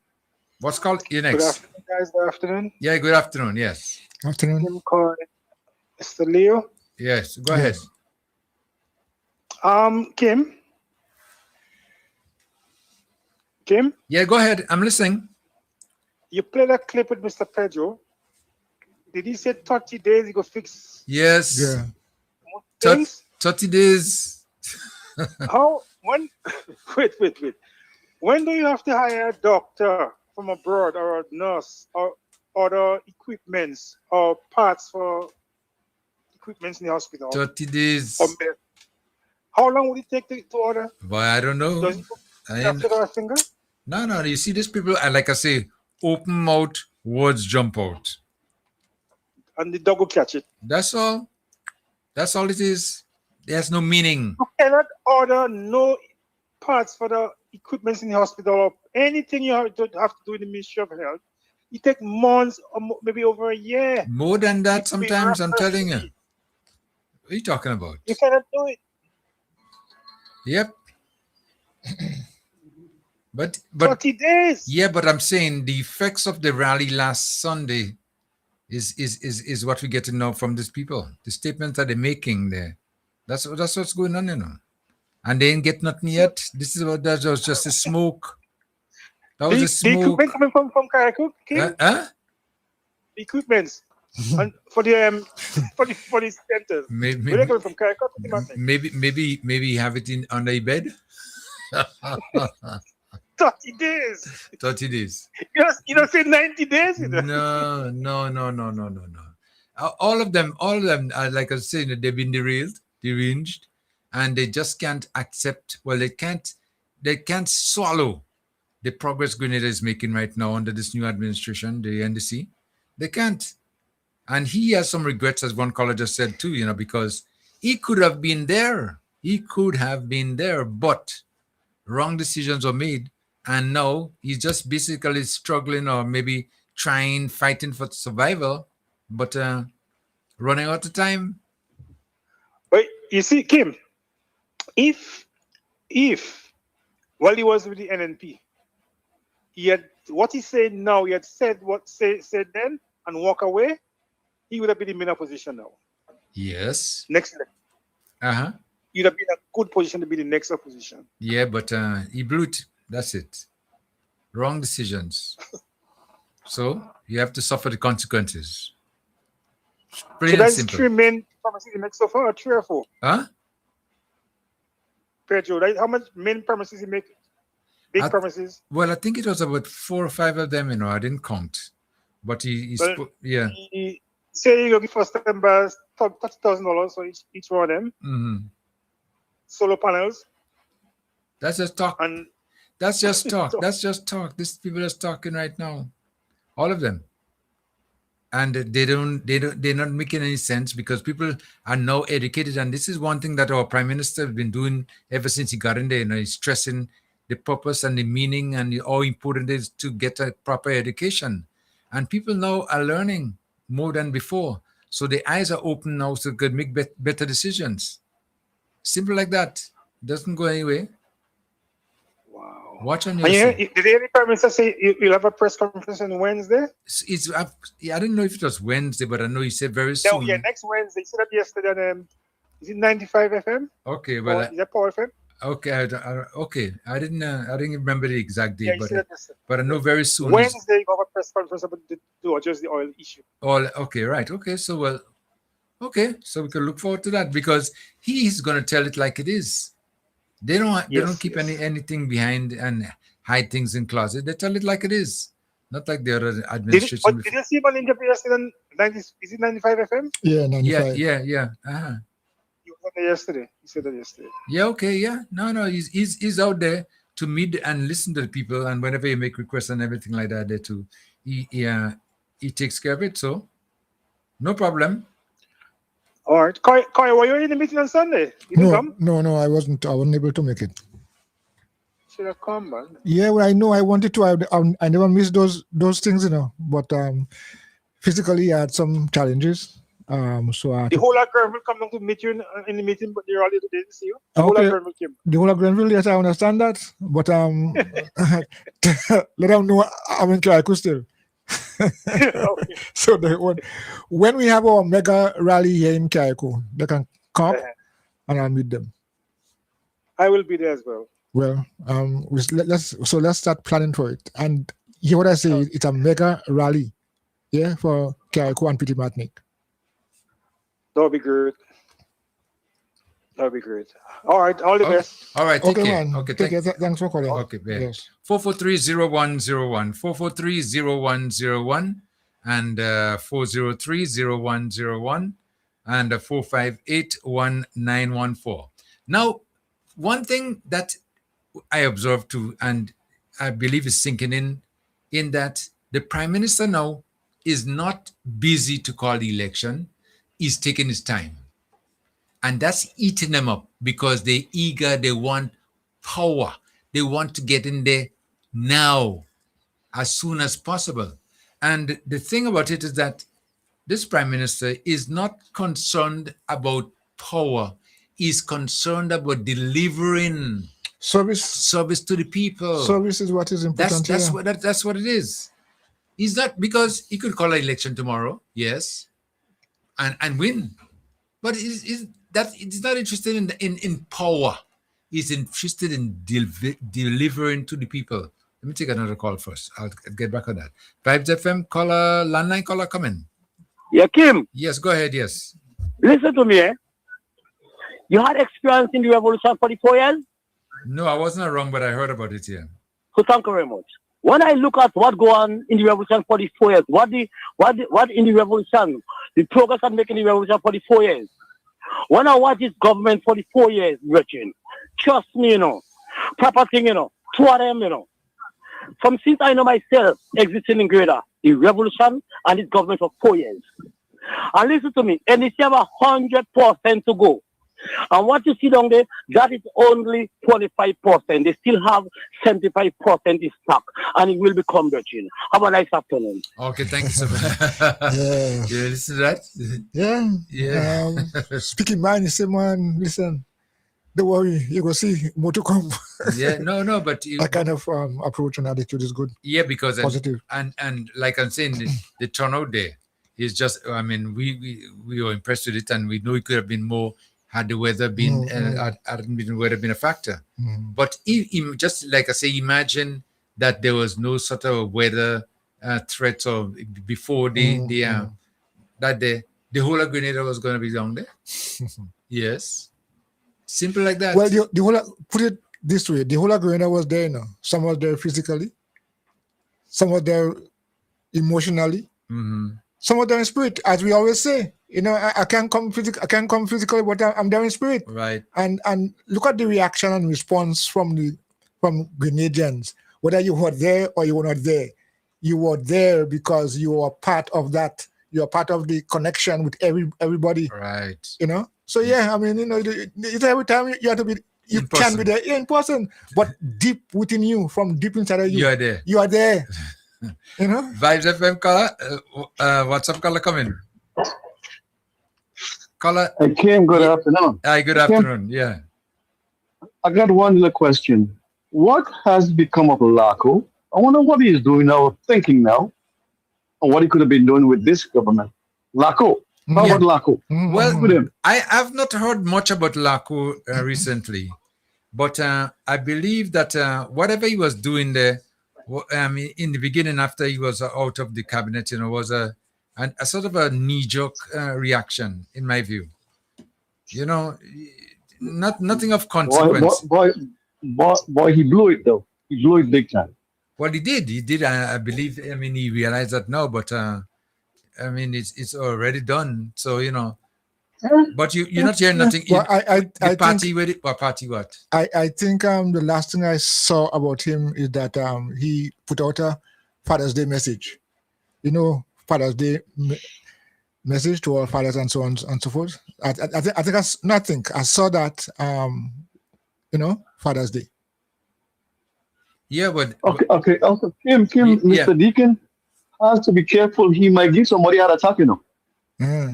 What's called? You next. Good afternoon, guys. Good afternoon. Yeah, good afternoon. Yes. Afternoon. Kim call Mr. Leo. Yes, go ahead. Kim. Kim? Yeah, go ahead. I'm listening. You played a clip with Mr. Pedro. Did he say 30 days he go fix? Yes. Yeah. 30 days. How? When? Wait. When do you have to hire a doctor from abroad or a nurse or other equipments or parts for equipments in the hospital? 30 days. How long would it take to order? But I don't know. Does it after our finger? No. You see, these people, like I say, open mouth, words jump out. And the dog will catch it. That's all. That's all it is. There's no meaning. You cannot order no parts for the equipments in the hospital or anything you have to do in the Ministry of Health. It takes months or maybe over a year. More than that sometimes, I'm telling you. What are you talking about? You cannot do it. Yep. But 30 days. Yeah, but I'm saying the effects of the rally last Sunday is what we get to know from these people. The statements that they're making there. That's what's going on, And they ain't get nothing yet. That was just a smoke. That was a smoke. The equipment coming from Karakuk? The equipments and for the centers. Maybe, Where they coming from Karakuk? maybe have it on the bed. 30 days. 30 days. You don't say 90 days. No. All of them, like I was saying, they've been deranged, and they just can't accept. Well, they can't swallow the progress Grenada is making right now under this new administration, the NDC. They can't, and he has some regrets, as one caller just said too. Because he could have been there. But wrong decisions were made. And now he's just basically struggling or maybe fighting for survival, but running out of time. But you see, Kim, if while he was with the NNP, he had what he said now, he had said what said then and walk away, he would have been in a position now. Yes. Next level. You'd have been in a good position to be the next opposition. Yeah, but he blew it. That's it. Wrong decisions. So you have to suffer the consequences. Pretty so that's simple. 3 main promises he makes so far, or 3 or 4? Pedro, right? How much main promises he make? Big promises? Well, I think it was about 4 or 5 of them, I didn't count. But he Well, yeah. He said he'll give first members $30,000 for each one of them. Mm-hmm. Solar panels. That's just talk. And that's just talk. That's just talk. These people are talking right now. All of them. And they're not making any sense because people are now educated. And this is one thing that our Prime Minister has been doing ever since he got in there. He's stressing the purpose and the meaning and how important it is to get a proper education. And people now are learning more than before. So the eyes are open now so they could make better decisions. Simple like that. Doesn't go anywhere. Wow. Watch on And your. did any Prime Minister say you'll have a press conference on Wednesday? I didn't know if it was Wednesday, but I know he said very soon. Yeah, next Wednesday. He said that yesterday on, is it 95 FM? Okay, well, is that Power FM? Okay, I didn't remember the exact date, Yeah, he said that yesterday. but I know very soon. Wednesday, you have a press conference about to address the oil issue. Okay, right. Okay, so we can look forward to that because he's going to tell it like it is. They don't keep anything behind and hide things in closet. They tell it like it is, not like the other administration. Did you see him on interview yesterday? Is it 95 FM? Yeah, 95. Yeah. He was on there yesterday. He said that yesterday. Yeah. Okay. Yeah. No. He's out there to meet and listen to the people, and whenever you make requests and everything like that, there too, he takes care of it. So no problem. All right, Corey, were you in the meeting on Sunday? You didn't come? No, I wasn't able to make it. Should have come, man. Yeah, well, I know I wanted to. I never missed those things, you know. But physically, I had some challenges. So I had The to, whole of Grenville come down to meet you in the meeting, but they already didn't see you. The whole of Grenville came. the whole of Grenville, yes, I understand that. But let them know I'm in Carriacou still. So when we have our mega rally here in Carriacou, they can come up and I'll meet them. I will be there as well. Well, let's start planning for it. And hear what I say, it's a mega rally, yeah, for Carriacou and Petit Martinique. That'll be great. That'll be great. All right, all the best. All right, take care. Man. Okay, Take care. Thanks for calling. Okay, yes. 443-0101, 443-0101, and 403-0101, and 458-1914. Now, one thing that I observed too, and I believe is sinking in that the Prime Minister now is not busy to call the election. He's taking his time. And that's eating them up because they're eager, they want power. They want to get in there now, as soon as possible. And the thing about it is that this Prime Minister is not concerned about power. He's concerned about delivering service to the people. Service is what is important. That's what it is. He's not, because he could call an election tomorrow, yes, and win. But it's not interested in power. He's interested in delivering to the people. Let me take another call first. I'll get back on that. Vibes FM caller, landline caller, come in. Yeah, Kim. Yes, go ahead. Yes. Listen to me. You had experience in the revolution for the 4 years? No, I wasn't wrong, but I heard about it here. So thank you very much. When I look at what go on in the revolution for the 4 years, what in the revolution, the progress I'm making in the revolution for the 4 years. When I watch this government for the 4 years, Richard, trust me, proper thing, two of them, From since I know myself existing in Greater, the revolution and this government for 4 years. And listen to me, and they still have 100% to go. And what you see down there, that is only 25%. They still have 75% in stock, and it will be converging. Have a nice afternoon. Okay, thank you so much. Yeah. You listen to that? Yeah. Yeah. Speaking man, you say, man, listen, don't worry, you go see more to come. Yeah, no, but that kind of approach and attitude is good. Yeah, because positive. And like I'm saying, the turnout there is just. I mean, we were impressed with it, and we know it could have been more had the weather been a factor. But just like I say, imagine that there was no sort of weather threat or before that the whole of Grenada was going to be down there. Yes. Simple like that. Well, the whole, put it this way, the whole of Grenada was there now. Some was there physically, some was there emotionally, some was there in spirit, as we always say. I can't come physically, but I'm there in spirit. Right. And look at the reaction and response from Grenadians. Whether you were there or you were not there, you were there because you were part of that. You are part of the connection with everybody. Right. So yeah, I mean, it's every time you have to be. You can be there in person, but deep within you, from deep inside of you, you are there. You are there. Vibes FM caller, WhatsApp caller coming. Caller. Hey, Kim, good afternoon. Hi, good afternoon. Yeah. I got one little question. What has become of Laco? I wonder what he's doing now, thinking now, and what he could have been doing with this government. Laco. How about Laco? Well, I have not heard much about Laco recently, but I believe that whatever he was doing there, in the beginning, after he was out of the cabinet, was a sort of a knee-jerk reaction, in my view. Nothing of consequence. Boy, he blew it though. He blew it big time. Well, he did. I believe. He realized that now, but it's already done. So But you're not hearing nothing. Well, I party think, with it. What party? What? I think the last thing I saw about him is that he put out a Father's Day message. You know, Father's Day message to all fathers and so on and so forth. I saw that. You know, Father's Day. Yeah, but okay. Also, Kim, Mr. Deacon has to be careful. He might give somebody heart attack, you know.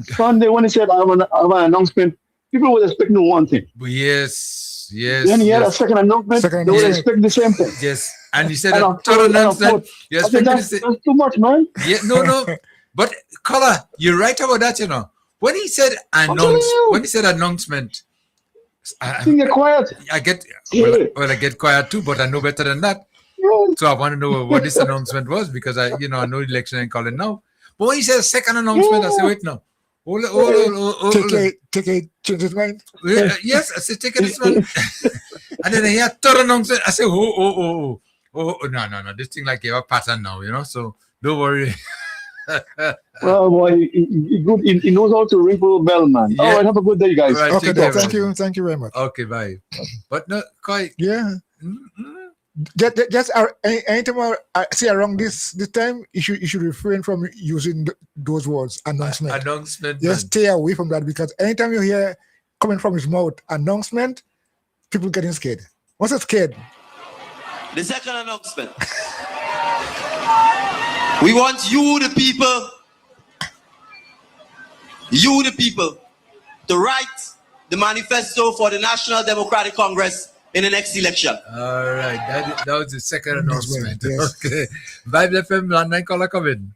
Sunday when he said I have an announcement, people were expecting one thing. Yes. Then he had a second announcement. They were expecting the same thing. Yes, and he said a third announcement. Yes, that's too much, man. Yeah, no. But Color, you're right about that, you know. When he said announcement, I think you're quiet. I get quiet too, but I know better than that. So I want to know what this announcement was because I know election ain't calling now. But when he said second announcement, I said, wait now. Take a change his mind. Yes, I said take his mind. And then I hear third announcement. I said, no. This thing like a pattern now, you know. So don't worry. Well, boy, he knows how to ring the bell, man. Yeah. All right, have a good day, guys. Right, okay, thank you very much. Okay, bye. But no, quite. Yeah. Just anytime I see around this time, you should refrain from using those words, announcement. Announcement. Just stay away from that because anytime you hear coming from his mouth announcement, people getting scared. What's it scared? The second announcement. We want you, the people, to write the manifesto for the National Democratic Congress in the next election. All right, that was the second announcement. Yes. Okay, Vibe FM Landline caller come in.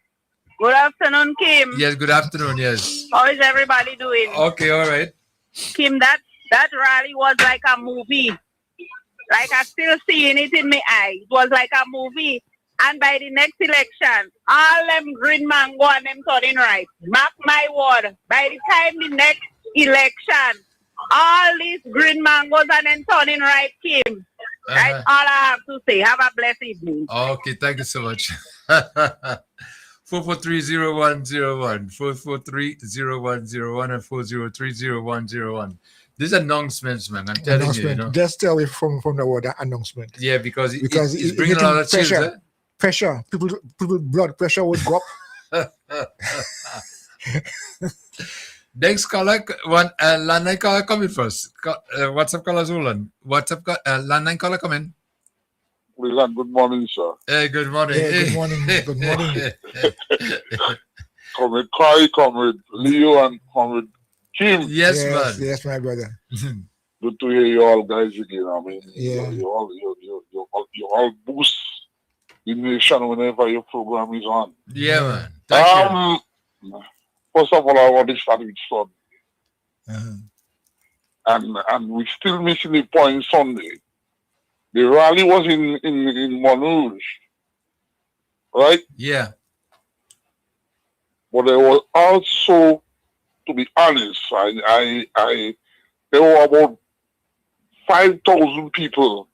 Good afternoon, Kim. Yes, good afternoon. Yes. How is everybody doing? Okay, all right. Kim, that rally was like a movie. Like I still seeing it in my eye. It was like a movie. And by the next election, all them green man go and them turning right. Mark my word. By the time the next election, all these green mangoes and then turning right, Kim. That's all I have to say. Have a blessed evening. Okay, thank you so much. 4430101, 4430101, and 4030101. These announcements, man. I'm telling you, you know. Just stay away from the word announcement. Yeah, because it's bringing a lot of chills. Pressure. People blood pressure would go up. Next caller, landline caller coming first. WhatsApp caller Zolan. Landline caller coming. Good morning, sir. Hey, good morning. Yeah, good morning. Good morning. Comrade Kai, Comrade Leo, and Comrade Kim. Yes, man. Yes, my brother. Good to hear you all guys again. I mean, yeah. you all boost the nation whenever your program is on. Yeah, man. Thank you. First of all, I want to start with Sun. And we're still missing the point Sunday. The rally was in Montrouge, right? Yeah. But there was also, to be honest, there were about 5,000 people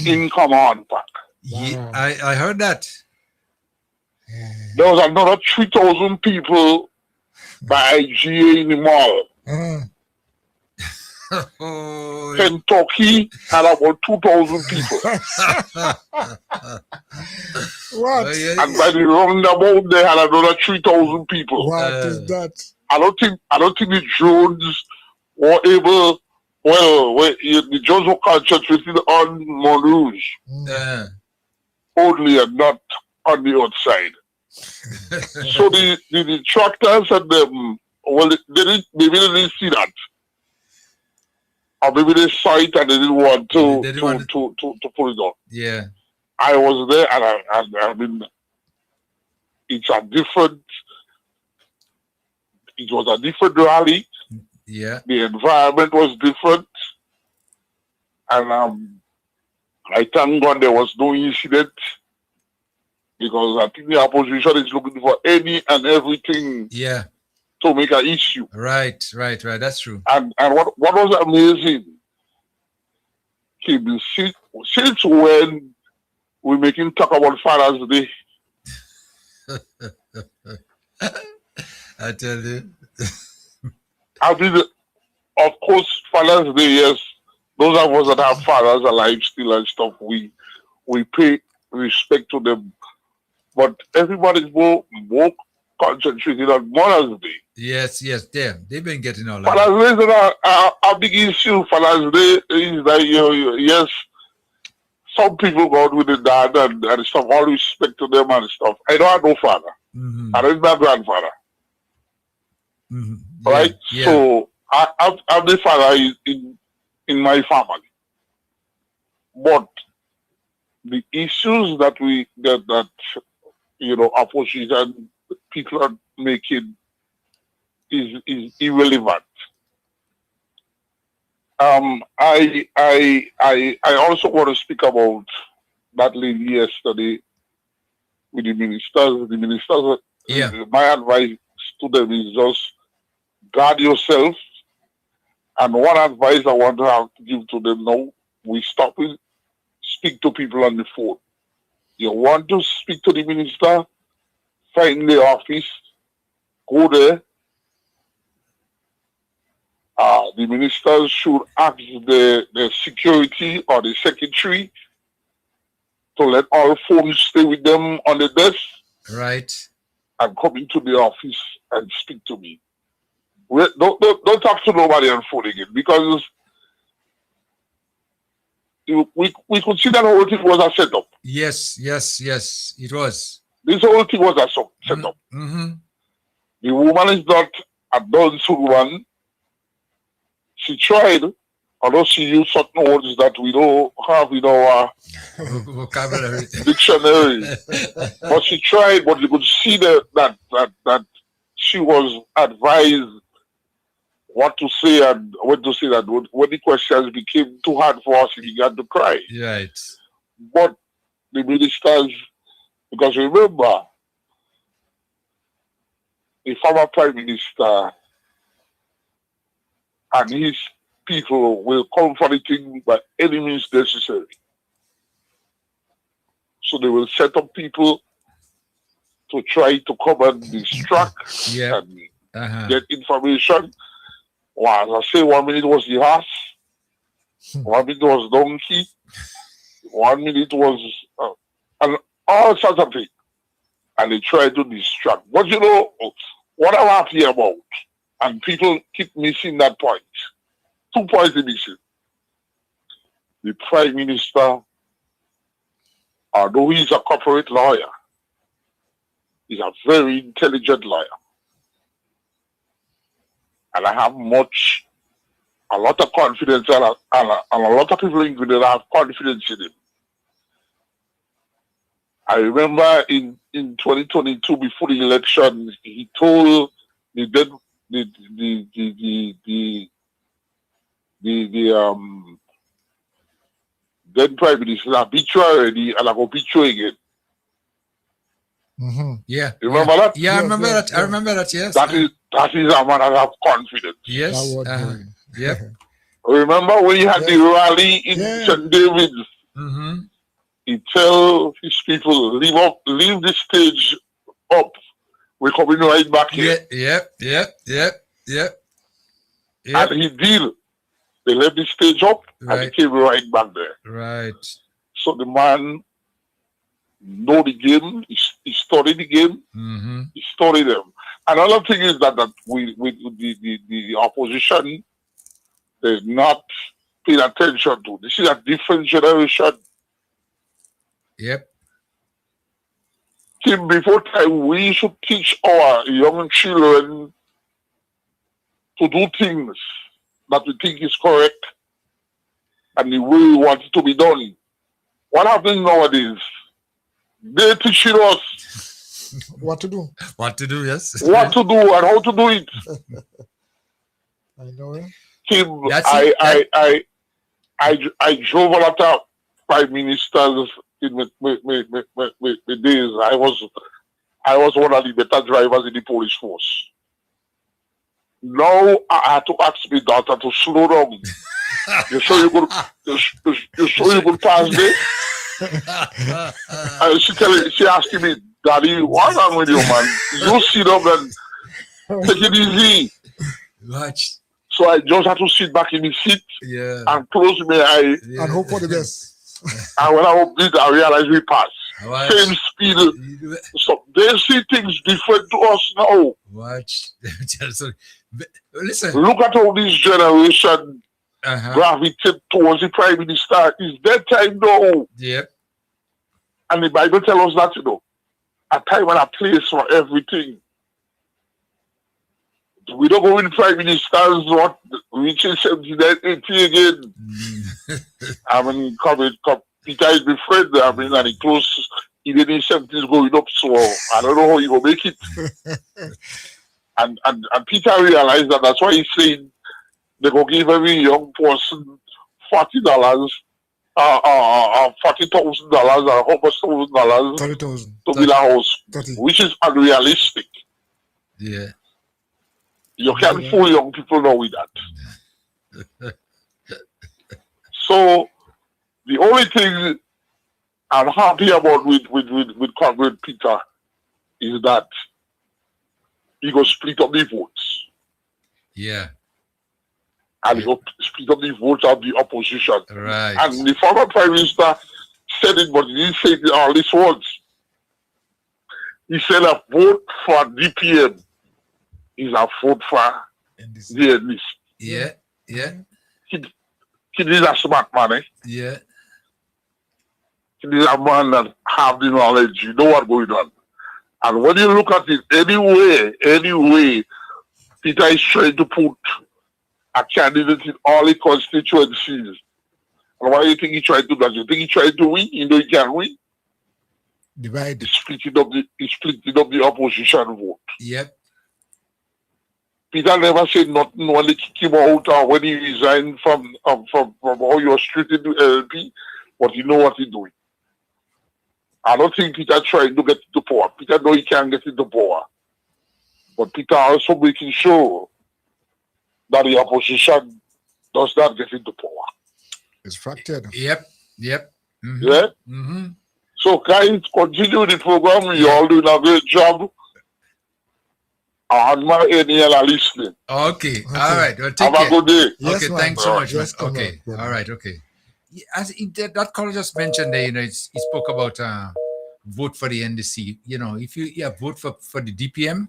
in Command Park. Yeah, I heard that. There was another 3,000 people by IGA in the mall. Kentucky had about 2,000 people. What? And by the roundabout, they had another 3,000 people. What is that? I don't think the drones were able. Well, the drones were concentrated on Montrouge only, and not on the outside. So the tractors and them, well, maybe they didn't see that. Or maybe they saw it and they didn't want to pull it on. Yeah. I was there and I mean, it was a different rally. Yeah. The environment was different. And I thank God there was no incident, because I think the opposition is looking for any and everything to make an issue. Right. That's true. And what was amazing, Kim, since when we're making talk about Father's Day? I tell you. I mean, of course, Father's Day, yes. Those of us that have fathers alive still and stuff, we pay respect to them. But everybody's more concentrated on Mother's Day. Yes, they've been getting all that. Father's Day is a big issue. Father's Day is that, yes, some people go out with the dad and stuff, all respect to them and stuff. I don't have no father. I don't have my grandfather. Right? Yeah. So I'm the father in my family. But the issues that opposition people are making is irrelevant. I also want to speak about that lady yesterday with the ministers. The ministers, my advice to them is just guard yourself. And one advice I want to have to give to them now, we stop and speak to people on the phone. You want to speak to the minister, find the office, go there. The ministers should ask the security or the secretary to let all phones stay with them on the desk. Right. And come into the office and speak to me. Don't talk to nobody on phone again, because we could see that the whole thing was a setup. Yes, it was. This whole thing was a setup. The woman is not a dunce woman. She tried, although she used certain words that we don't have in our vocabulary dictionary. But she tried, but you could see that she was advised what to say and when to say that. When the questions became too hard for us, she began to cry. Right. But the ministers, because remember, the former Prime Minister and his people will come for the thing by any means necessary. So they will set up people to try to come and distract and get information. Well, as I say, 1 minute was the horse, 1 minute was donkey, 1 minute was and all sorts of things. And they try to distract. But you know, what I'm happy about, and people keep missing that point. 2 points they missing. The Prime Minister, although he's a corporate lawyer, he's a very intelligent lawyer. And I have a lot of confidence, and a lot of people in Grenada have confidence in him. I remember in 2022, before the election, he told the then Prime Minister, I beat you already, and I go beat you again. Yeah. You remember that? Yeah, I remember that. I remember that, yes. That is a man that have confidence. Yes. Yeah. Remember when he had the rally in St. David's? He tell his people, leave the stage up. We're coming right back here. Yeah. And he did. They left the stage up and he came right back there. Right. So the man know the game. He studied the game. He studied them. Another thing is that we the opposition, they're not paying attention to. This is a different generation. Yep. Tim, before time, we should teach our young children to do things that we think is correct and the way we want it to be done. What happens nowadays? They're teaching us what to do. What to do, yes. What to do and how to do it. I know it. Tim, I drove a lot of prime ministers in my days. I was one of the better drivers in the police force. Now I had to ask my daughter to slow down. You sure you could pass this? And she asking me, Daddy, what's wrong with you, man? You sit up and Take it easy. Watch. So I just have to sit back in the seat and close my eyes. And hope for the best. And when I open it, I realize we pass. Watch. Same speed. So they see things different to us now. Watch. Listen. Look at how this generation gravitate towards the Prime Minister. It's their time now. Yep. And the Bible tells us that, a time and a place for everything. We don't go in Prime Ministers, what, reaching 79, 80 again. I mean, Peter is my friend, and he close, he didn't 70s going up, so I don't know how he will make it. and Peter realized that. That's why he's saying they go give every young person $40, $40,000 or $100,000 $30,000 to build a house, 30. which is unrealistic. Yeah. You can't fool young people now with that. So the only thing I'm happy about with Comrade Peter is that he go split up the votes. Yeah. And he go split up the votes of the opposition. Right. And the former Prime Minister said it, but he didn't say it all these words. He said a vote for DPM is a vote for the NDC. Yeah. Yeah. He is a smart man, eh? Yeah. He is a man that have the knowledge, you know what's going on. And when you look at it, anyway, Peter is trying to put a candidate in all the constituencies. And why do you think he tried to do that? You think he tried to win? You know he can't win. Divide. He's splitting up the opposition vote. Yep. Peter never said nothing when they kick him out or when he resigned from how you're treated to LP, but you know what he's doing. I don't think Peter tried to get into power. Peter know he can't get into power. But Peter also making sure that the opposition does not get into power. It's fractured. Yep. Mm-hmm. Yeah? Mm-hmm. So guys, continue the program. You're all doing a great job. And my ANL are listening. Okay. All right. Well, take Have a good day. Yes, okay. man. Thanks so much. Yes, Man. Okay. come on. All right. Okay. As that caller just mentioned there, he spoke about vote for the NDC. If you vote for the DPM.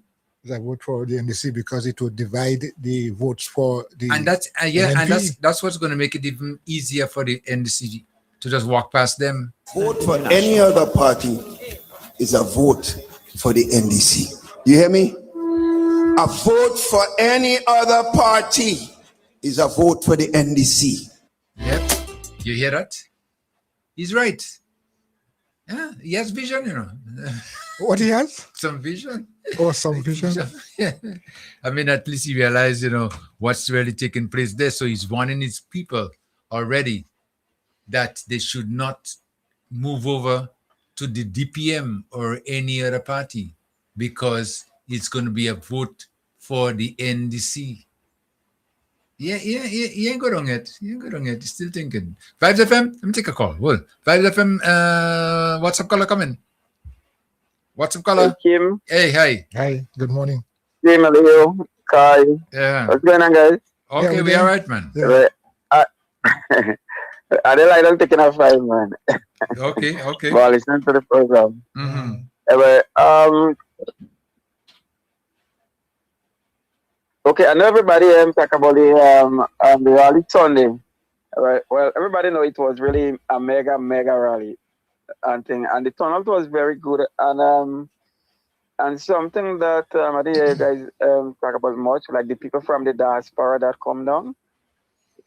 I vote for the NDC because it would divide the votes for the And that's NP. and that's what's going to make it even easier for the NDC to just walk past them. Vote for any other party is a vote for the NDC. You hear me? A vote for any other party is a vote for the NDC. Yep. You hear that? He's right. Yeah, he has vision, What he has? Some vision. Oh, some vision. Yeah. I mean, at least he realized, what's really taking place there. So he's warning his people already that they should not move over to the DPM or any other party because it's going to be a vote for the NDC. Yeah, he ain't got on it. He's still thinking. Vibes FM, let me take a call. Hold. Vibes FM, what's up, caller coming? What's up, caller? Hey, Kim. Hey, hi. Hi, good morning. Hey, Maleo. Kai. Yeah. What's going on, guys? Okay, we all right, man. Yeah. Adelaide, I'm taking a 5, man. Okay. Well, listen to the program. Mm-hmm. Okay, I know everybody talk about the rally Sunday. Right. Well, everybody know it was really a mega rally and thing, and the turnout was very good. And something that I think you guys talk about much, like the people from the diaspora that come down.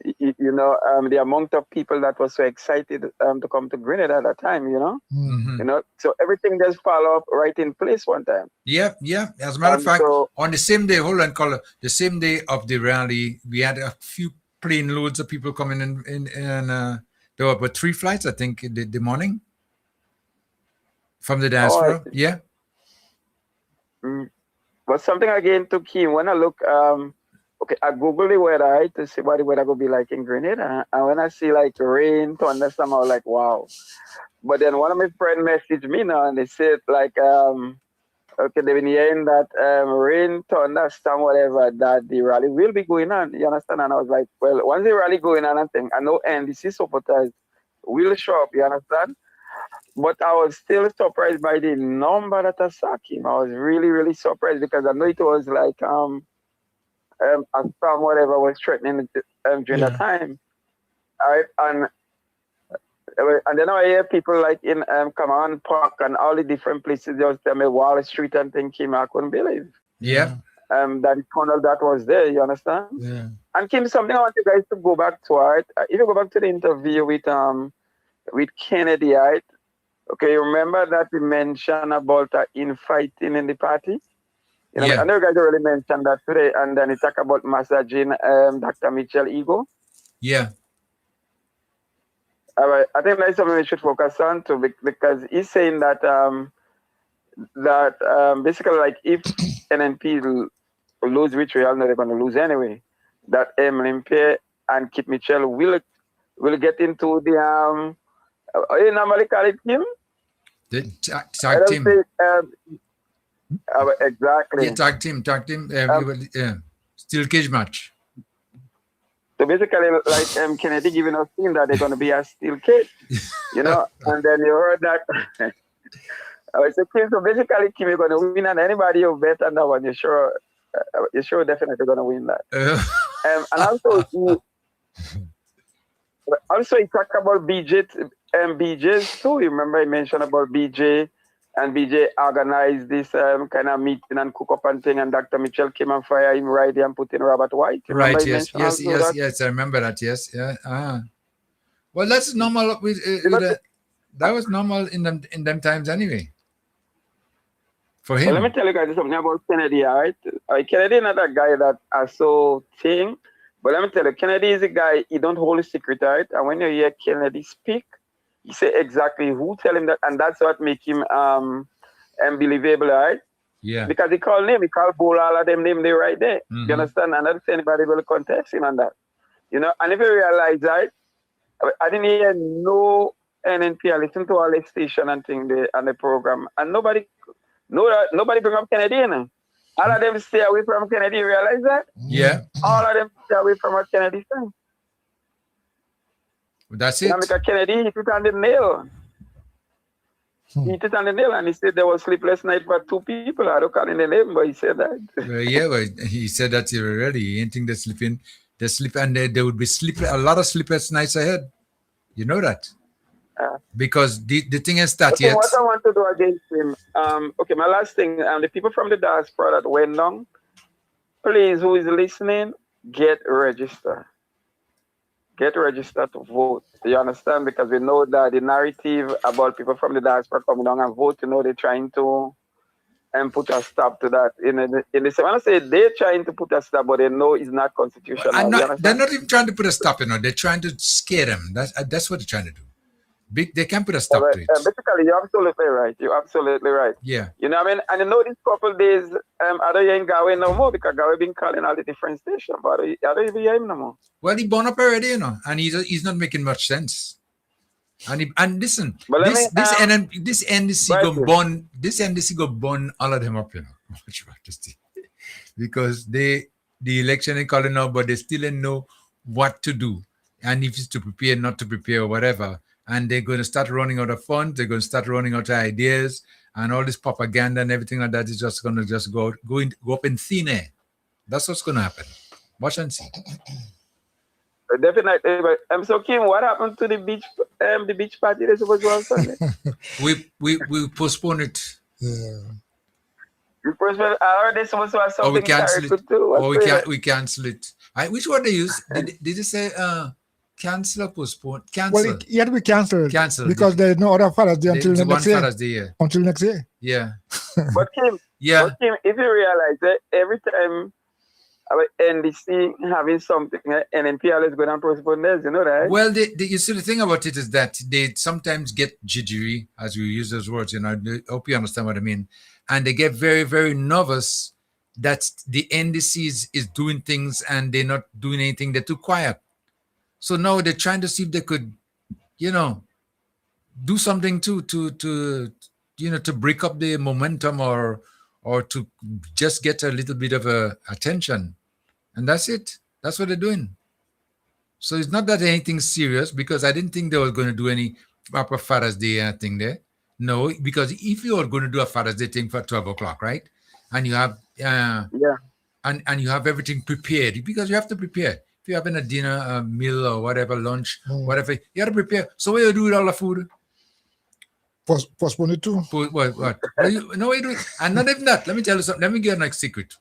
The amount of people that was so excited to come to Grenada at that time, Mm-hmm. So everything just follow up right in place one time. Yeah. As a matter of fact, on the same day, hold on, caller, the same day of the rally, we had a few plane loads of people coming in there were about 3 flights, I think, the morning from the diaspora. Yeah. But something again to key when I look, I Google the weather to see what the weather will be like in Grenada, and when I see like rain, thunder, somehow like wow. But then one of my friends messaged me now, and they said like okay, they've been hearing that rain, thunder, storm, whatever, that the rally will be going on. You understand? And I was like, well, once the rally going on, I know NDC supporters will show up. You understand? But I was still surprised by the number that attacked him. I was really, really surprised because I know it was like a storm, whatever, was threatening during that time. All right, and then I hear people like in Command Park and all the different places just tell me Wall Street and thinking I couldn't believe. Yeah. That tunnel that was there, you understand? Yeah. And Kim, something I want you guys to go back to, right? If you go back to the interview with Kennedy, right? Okay, you remember that we mentioned about infighting in the party? You know, Yeah. I know you guys already mentioned that today, and then he talk about massaging Dr. Mitchell ego. Yeah. All right, I think that's something we should focus on too, because he's saying that basically, like, if NNP lose, which we all know they're going to lose anyway, that Limpe and Kit Mitchell will get into the you normally call it Kim? The tag team. Exactly. Yeah, tag team. Steel cage match. So basically, like Kennedy giving us thing that they're going to be a steel cage, you know, and then you heard that. So basically, Kim, you're going to win, and anybody who bet on that one, you're sure definitely going to win that. And also he talked about BJs too. You remember he mentioned about BJ, and BJ organized this kind of meeting and cook up and thing, and Dr. Mitchell came and fire him right there and put in Robert White. Right, yes, I remember that, yes. Yeah. Well, that's normal. That was normal in them times anyway. For him. Well, let me tell you guys something about Kennedy, all right? Kennedy is not a guy that I so thing, but let me tell you, Kennedy is a guy, he don't hold a secret, right? And when you hear Kennedy speak, he say exactly who tell him that, and that's what make him unbelievable, right? Yeah. Because he called Bola, all of them name they right there. Mm-hmm. You understand? And not anybody will contest him on that. You know, and if you realize, right, I didn't hear no NNP, I listened to all the station and thing there on the program, and nobody bring up Kennedy, you know? All of them stay away from Kennedy, you realize that? Yeah. All of them stay away from what Kennedy said. That's it. Because Kennedy hit it on the nail. He hit it on the nail, and he said there was sleepless night for 2 people. I don't call him the name, but he said that. But he said that already. He ain't think they're sleeping. They sleep, and there would be a lot of sleepless nights ahead. You know that. Because the thing is that okay, what I want to do against him, okay, my last thing, the people from the diaspora that went down, please, who is listening, get registered. Get registered to vote. You understand? Because we know that the narrative about people from the diaspora coming down and vote, you know, they're trying to put a stop to that. In the same, I say they're trying to put a stop, but they know it's not constitutional. They're not even trying to put a stop, you know. They're trying to scare them. That's what they're trying to do. They can't put a stop to it. Basically, you're absolutely right. You're absolutely right. Yeah. You know what I mean? And you know, these couple days, I don't hear him Gawe no more because Gawe been calling all the different stations, but I don't even hear him no more. Well, he born up already, you know, and he's not making much sense. And listen, this NDC right go burn. This NDC go burn all of them up, you know. Because the election is calling out, but they still don't know what to do, and if it's to prepare, not to prepare, or whatever. And they're going to start running out of funds. They're going to start running out of ideas, and all this propaganda and everything like that is just going to go up in thin air. That's what's going to happen. Watch and see. Definitely. But so Kim, what happened to the beach party that's supposed to go on Sunday? we postpone it. Yeah. We postpone. I heard they supposed to have something. Or we cancel it. Too. We cancel it. Which one they use? Did you say cancel or postpone? Cancel. Well, it had to be cancelled. Cancelled. Because there's no other Father's Day until the next year. Father's Day, yeah. Until next year. Yeah. But Kim, if you realize that every time NDC having something, NNP is going to postpone this, you know that? Well, you see, the thing about it is that they sometimes get jittery, as we use those words, you know, I hope you understand what I mean. And they get very, very nervous that the NDC is doing things and they're not doing anything. They're too quiet. So now they're trying to see if they could, you know, do something to break up the momentum or or to just get a little bit of attention. And that's it. That's what they're doing. So it's not that anything serious, because I didn't think they were going to do any proper Father's Day thing there. No, because if you are going to do a Father's Day thing for 12 o'clock, right? And you have and you have everything prepared, because you have to prepare. If you're having a dinner, a meal, or whatever, lunch, whatever, you have to prepare. So what do you do with all the food? Postpone it too. What? No, you do. And not even that. Let me tell you something. Let me give you a secret.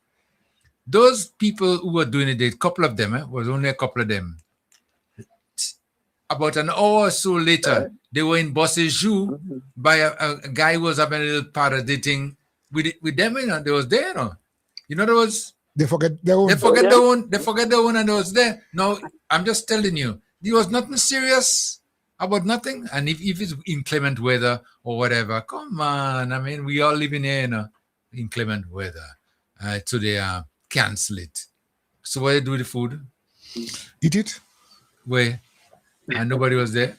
Those people who were doing it, a couple of them, was only a couple of them. About an hour or so later, they were in Bossejou by a guy who was having a little party dating with them. You know, they was there. You know, there was. They forget their own. They forget their own. They forget their own, and they was there. No, I'm just telling you, there was nothing serious about nothing. And if it's inclement weather or whatever, come on. I mean, we all living here in inclement weather. So they cancel it. So what do you do with the food? Eat it. Where? And nobody was there.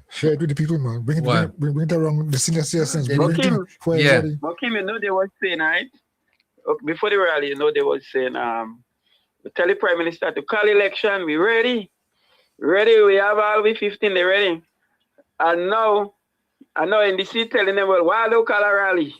Share it with the people, man. Bring it around the senior citizens. Mokim, for everybody. Mokim, you know they was saying, right? Before the rally, you know they was saying, tell the Prime Minister to call election. We ready? Ready? We have all we 15. They ready? And now, NDC telling them, well, why don't call a rally?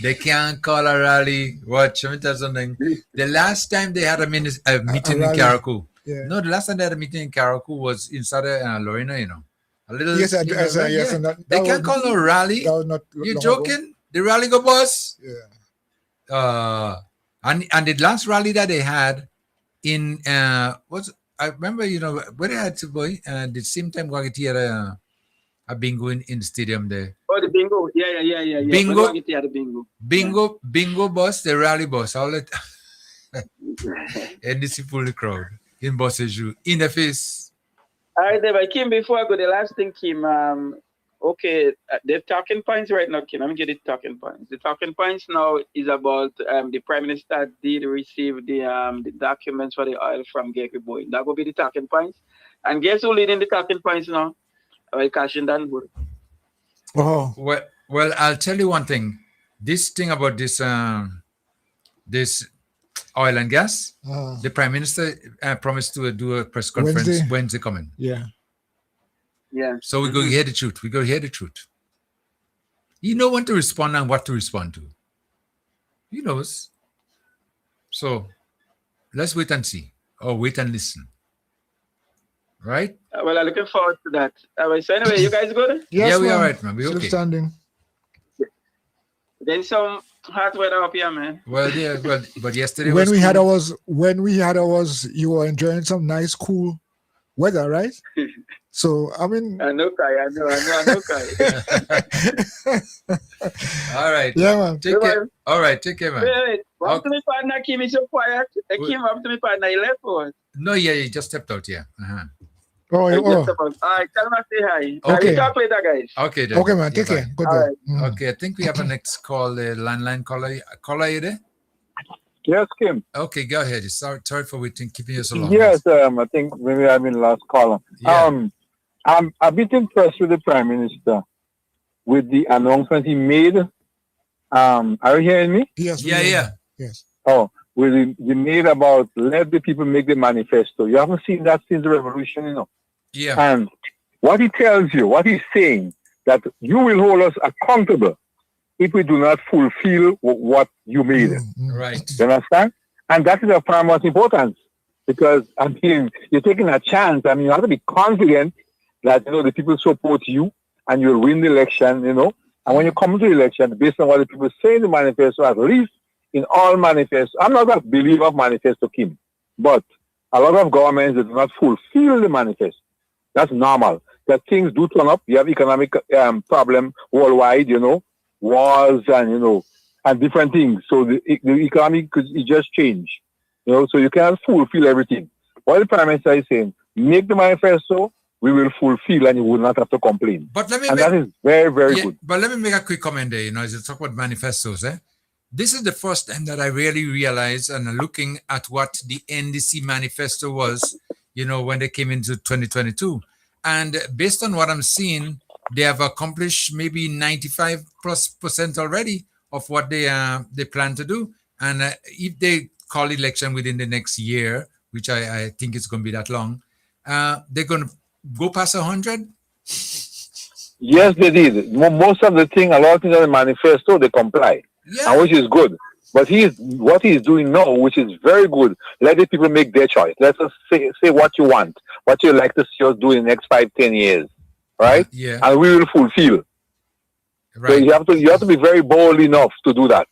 They can't call a rally. Watch, let me tell you something. The last time they had a meeting in Karakou. Yeah. No, the last time they had a meeting in Karakou was inside Lorena, you know. A little. Yes, yes. and they can't call no rally. You joking? Ago. The rally go boss? Yeah. And the last rally that they had in I remember, you know, where they had to go the same time Gwagiti had a bingo in the stadium there. Oh, the bingo. Yeah. Bingo bus, the rally bus. I'll let and this full the crowd in Bossejou in the face. All right, Dave, Kim, before I go, the last thing, Kim, okay, the talking points right now, Kim, let me get the talking points. The talking points now is about the Prime Minister did receive the documents for the oil from Gary Boy. That will be the talking points. And guess who leading the talking points now? Kashin Danwood. Oh. Well, I'll tell you one thing. This thing about this oil and gas, the Prime Minister promised to do a press conference Wednesday coming. Yeah. So we go hear the truth. We go hear the truth. He know when to respond and what to respond to. He knows. So let's wait and see, or wait and listen. Right? Well, I'm looking forward to that. So anyway, you guys good? Yes, yeah, we are right, man. We okay. Standing. There's some hot weather up here, man. Well, yeah, but yesterday when we had ours, you were enjoying some nice, cool weather, right? So I mean, I know. All right. Yeah, man. Take care. All right, take care, man. Wait. Up to me partner, Kim is so quiet. Kim, up to me partner, he left for us. No, yeah, he just stepped out. Yeah. All right, tell him I say hi. Okay. We'll talk later, guys. Okay, then. Okay, man. Take care. Good All right. Okay, I think we have a next call. Landline caller. Caller, you there? Yes, Kim. Okay, go ahead. Sorry for waiting, keeping you so long. Yes, I think maybe I'm in last caller. Yeah. I'm a bit impressed with the Prime Minister with the announcement he made. Are you hearing me? Yes. Yeah. Yes. Oh, with the made about let the people make the manifesto. You haven't seen that since the revolution, you know. Yeah. And what he tells you, what he's saying, that you will hold us accountable if we do not fulfill what you made. Right. You understand? And that is of paramount importance because, I mean, you're taking a chance. I mean, you have to be confident that, you know, the people support you and you'll win the election, you know. And when you come to the election, based on what the people say in the manifesto, at least in all manifestos, I'm not a believer of manifesto, Kim, but a lot of governments that do not fulfill the manifesto. That's normal. That things do turn up. You have economic problem worldwide, you know, wars and, you know, and different things. So the economy could just change, you know, so you cannot fulfill everything. What the Prime Minister is saying, make the manifesto, we will fulfill and you will not have to complain. But let me that is very, very good. But let me make a quick comment there, you know, as you talk about manifestos, This is the first time that I really realized and looking at what the NDC manifesto was, you know, when they came into 2022. And based on what I'm seeing, they have accomplished maybe 95+% already of what they plan to do. And if they call election within the next year, which I think it's going to be that long, they're going to go past 100. Yes, they did. Most of the thing, a lot of things on the manifesto, they comply, and which is good. But what he's doing now, which is very good. Let the people make their choice. Let us say what you want, what you like to see us do in the next 5-10 years, right? Yeah. And we will fulfill. Right. So you have to be very bold enough to do that.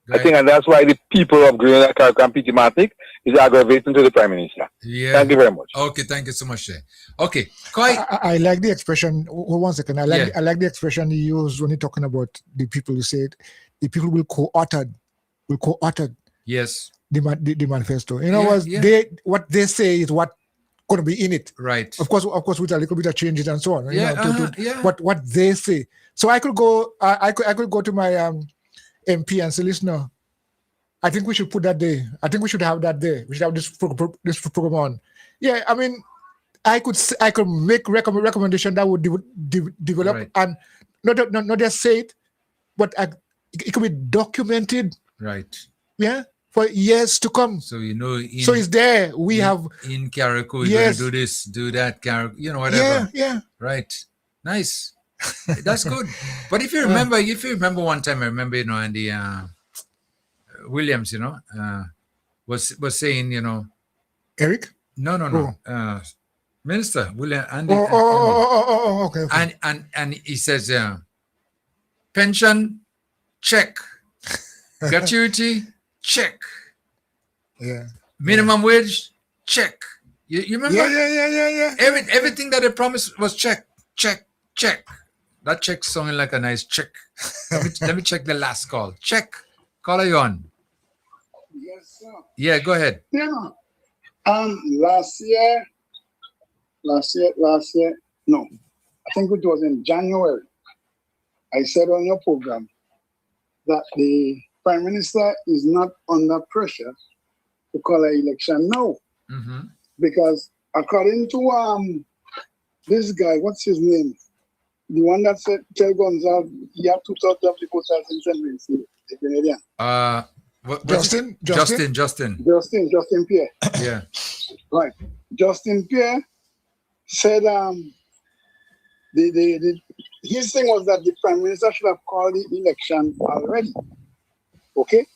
Right. I think, and that's why the people of Grenada, Caribbean, and PTmatic is aggravating to the Prime Minister. Yeah. Thank you very much. Okay, thank you so much. Okay, I like the expression. 1 second. I like the expression he used when he talking about the people who said the people will co-author. Yes. The manifesto. You know what they say is what going to be in it. Right. Of course, with a little bit of changes and so on. Yeah. What they say. So I could go. I could go to my MP and say, listen, I think we should put that day. I think we should have that day. We should have this program on. Yeah, I mean, I could make recommendation that would develop Right. and not just say it, but it could be documented. Right. Yeah, for years to come. So so it's there. We have in Carrico. We're Yes. going to do this, do that. Carrico, whatever. Yeah. Right. Nice. That's good. But if you remember one time, I remember, Andy Williams, was saying, Eric? No. Minister William Andy. Okay. And he says, pension, check. Gratuity, check. Yeah. Minimum wage, check. You remember? Yeah. Everything that they promised was check. That check sounding like a nice check. Let me check the last call. Check. Call are you on? Yes, sir. Yeah, go ahead. Yeah. Last year, no, I think it was in January. I said on your program that the Prime Minister is not under pressure to call an election now. Mm-hmm. Because according to this guy, what's his name? The one that said tell Gonzalez he have to talk to the posters in St. Vincent, the Canadian. Justin Pierre. Yeah. Right. Justin Pierre said his thing was that the Prime Minister should have called the election already. Okay?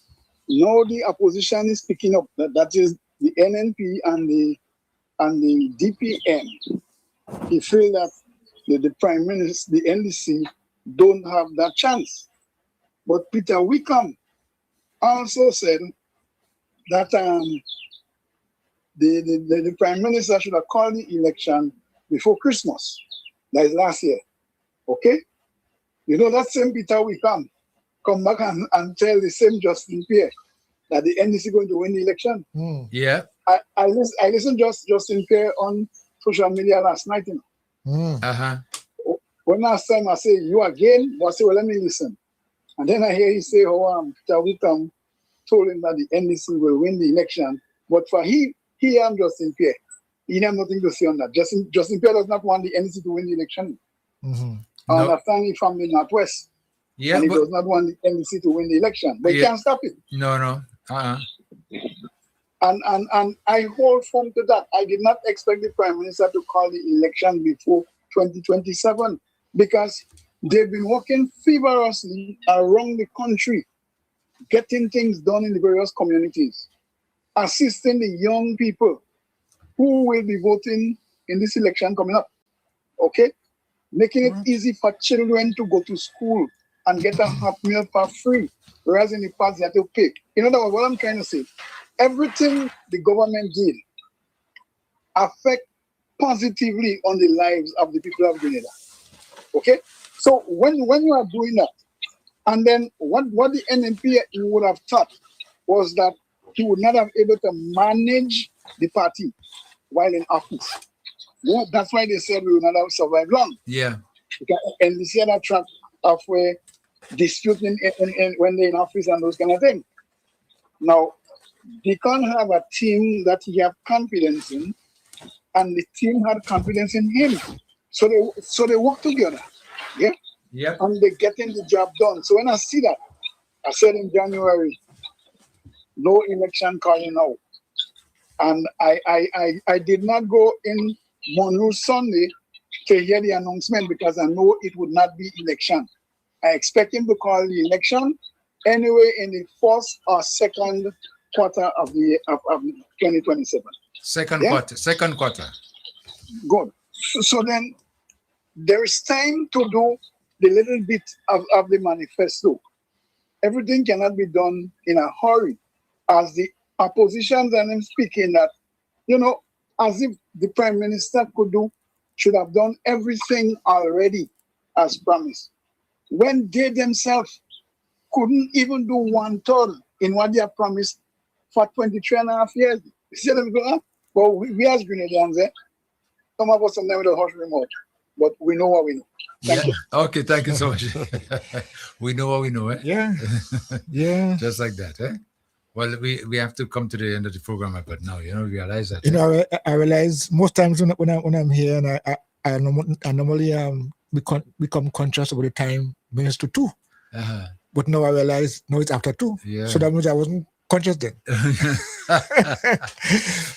Now the opposition is picking up that is the NNP and the DPM. He feel that the Prime Minister, the NDC, don't have that chance. But Peter Wickham also said that the Prime Minister should have called the election before Christmas. That is last year. Okay? That same Peter Wickham come back and tell the same Justin Pierre that the NDC going to win the election. Yeah. I listened to Justin Pierre on social media last night. Uh-huh. When last time I say you again, I say, well, let me listen. And then I hear he say, Peter Wickham told him that the NDC will win the election. But for he and Justin Pierre, he have nothing to say on that. Justin Pierre does not want the NDC to win the election. Mm-hmm. I understand he from the Northwest. Yeah, and he does not want the NDC to win the election. But he can't stop it. No. And I hold firm to that. I did not expect the Prime Minister to call the election before 2027 because they've been working feverishly around the country, getting things done in the various communities, assisting the young people who will be voting in this election coming up. Okay? Making it easy for children to go to school and get a hot meal for free, whereas in the past they had to pay. What I'm trying to say, everything the government did affect positively on the lives of the people of Grenada. Okay? So when you are doing that, and then what the NNP would have thought was that he would not have able to manage the party while in office. Yeah, that's why they said we will not have survived long. Yeah. Because NDC had a track of disputing when they're in office and those kind of things. Now, they can't have a team that he have confidence in, and the team had confidence in him. So they work together. Yeah? Yep. And they getting the job done. So when I see that, I said in January, no election calling out. And I did not go in Monroe Sunday to hear the announcement because I know it would not be election. I expect him to call the election anyway in the first or second quarter of 2027. Second quarter. Good. So then there is time to do the little bit of the manifesto. Everything cannot be done in a hurry. As the opposition and him speaking that, as if the Prime Minister should have done everything already as promised. When they themselves couldn't even do 1/3 in what they have promised for 23.5 years. You see them go, well, we as Grenadians, some of us sometimes with a hush remote, but we know what we know. Thank you. Okay, thank you so much. We know what we know, eh? Yeah. Yeah. Just like that, eh? Well, we have to come to the end of the program, but now, realize that. I realize most times when I'm here and I normally become conscious about the time minutes to 2. Uh-huh. But now I realize it's after 2. Yeah. So that means I wasn't conscious then.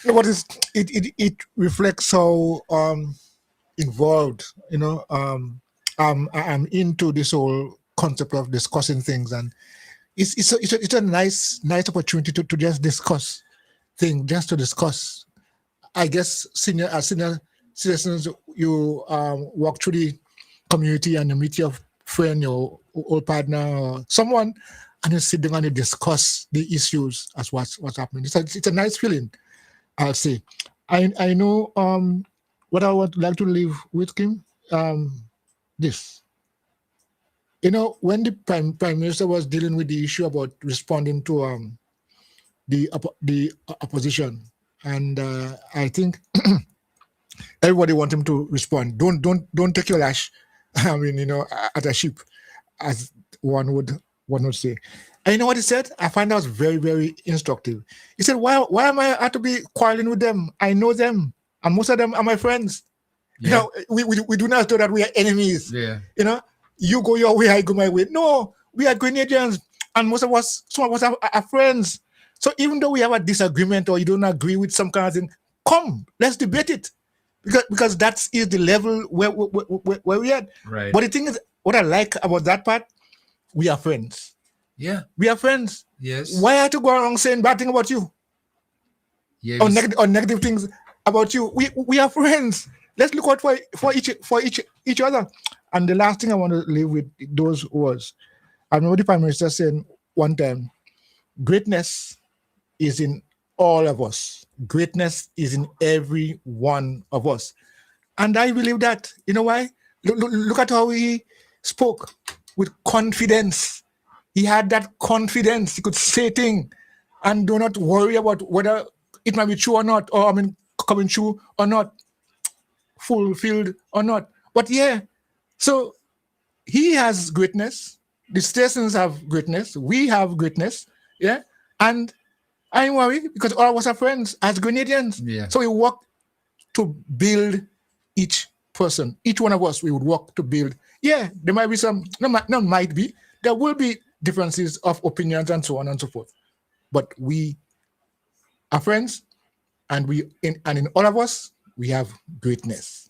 No, but it reflects how involved, I'm into this whole concept of discussing things, and it's a nice opportunity to just discuss things, just to discuss. I guess senior citizens, you walk through the community and you meet your friend, your old partner, or someone, and you sit down and you discuss the issues as what's happening. It's a nice feeling, I'll say. I know what I would like to leave with Kim. This. When the Prime Minister was dealing with the issue about responding to the opposition, and I think everybody wants him to respond. Don't take your lash. I mean, at a sheep, as one would say. And you know what he said? I find that was very, very instructive. He said, "Why am I have to be quarreling with them? I know them, and most of them are my friends. Yeah. We do not know that we are enemies. Yeah. You go your way, I go my way. No, we are Grenadians, and some of us are friends. So even though we have a disagreement or you don't agree with some kind of thing, come, let's debate it, because that is the level where we are. Right. But the thing is, what I like about that part, we are friends. Yeah. We are friends. Yes. Why are you going around saying bad things about you? Yeah. Or negative things about you? We are friends. Let's look out for each other. And the last thing I want to leave with those words, I remember the Prime Minister saying one time, greatness is in all of us. Greatness is in every one of us. And I believe that. You know why? Look at how he spoke with confidence. He had that confidence. He could say things and do not worry about whether it might be true or not, or coming true or not, fulfilled or not. But yeah, so he has greatness. The stations have greatness. We have greatness. Yeah, and I ain't worried because all of us are friends as Grenadians. Yeah. So we work to build each person. Each one of us, we would work to build. Yeah, there might be there will be differences of opinions and so on and so forth. But we are friends, and in all of us, we have greatness.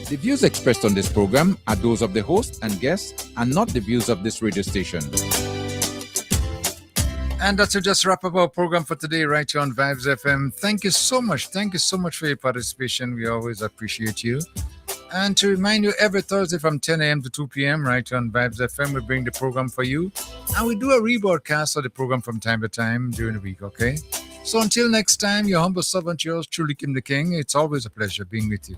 The views expressed on this program are those of the host and guests and not the views of this radio station. And that's to just wrap up our program for today right here on Vibes FM. Thank you so much. Thank you so much for your participation. We always appreciate you. And to remind you, every Thursday from 10 a.m. to 2 p.m. right here on Vibes FM, we bring the program for you. And we do a rebroadcast of the program from time to time during the week, okay? So until next time, your humble servant, yours truly, Kim the King. It's always a pleasure being with you.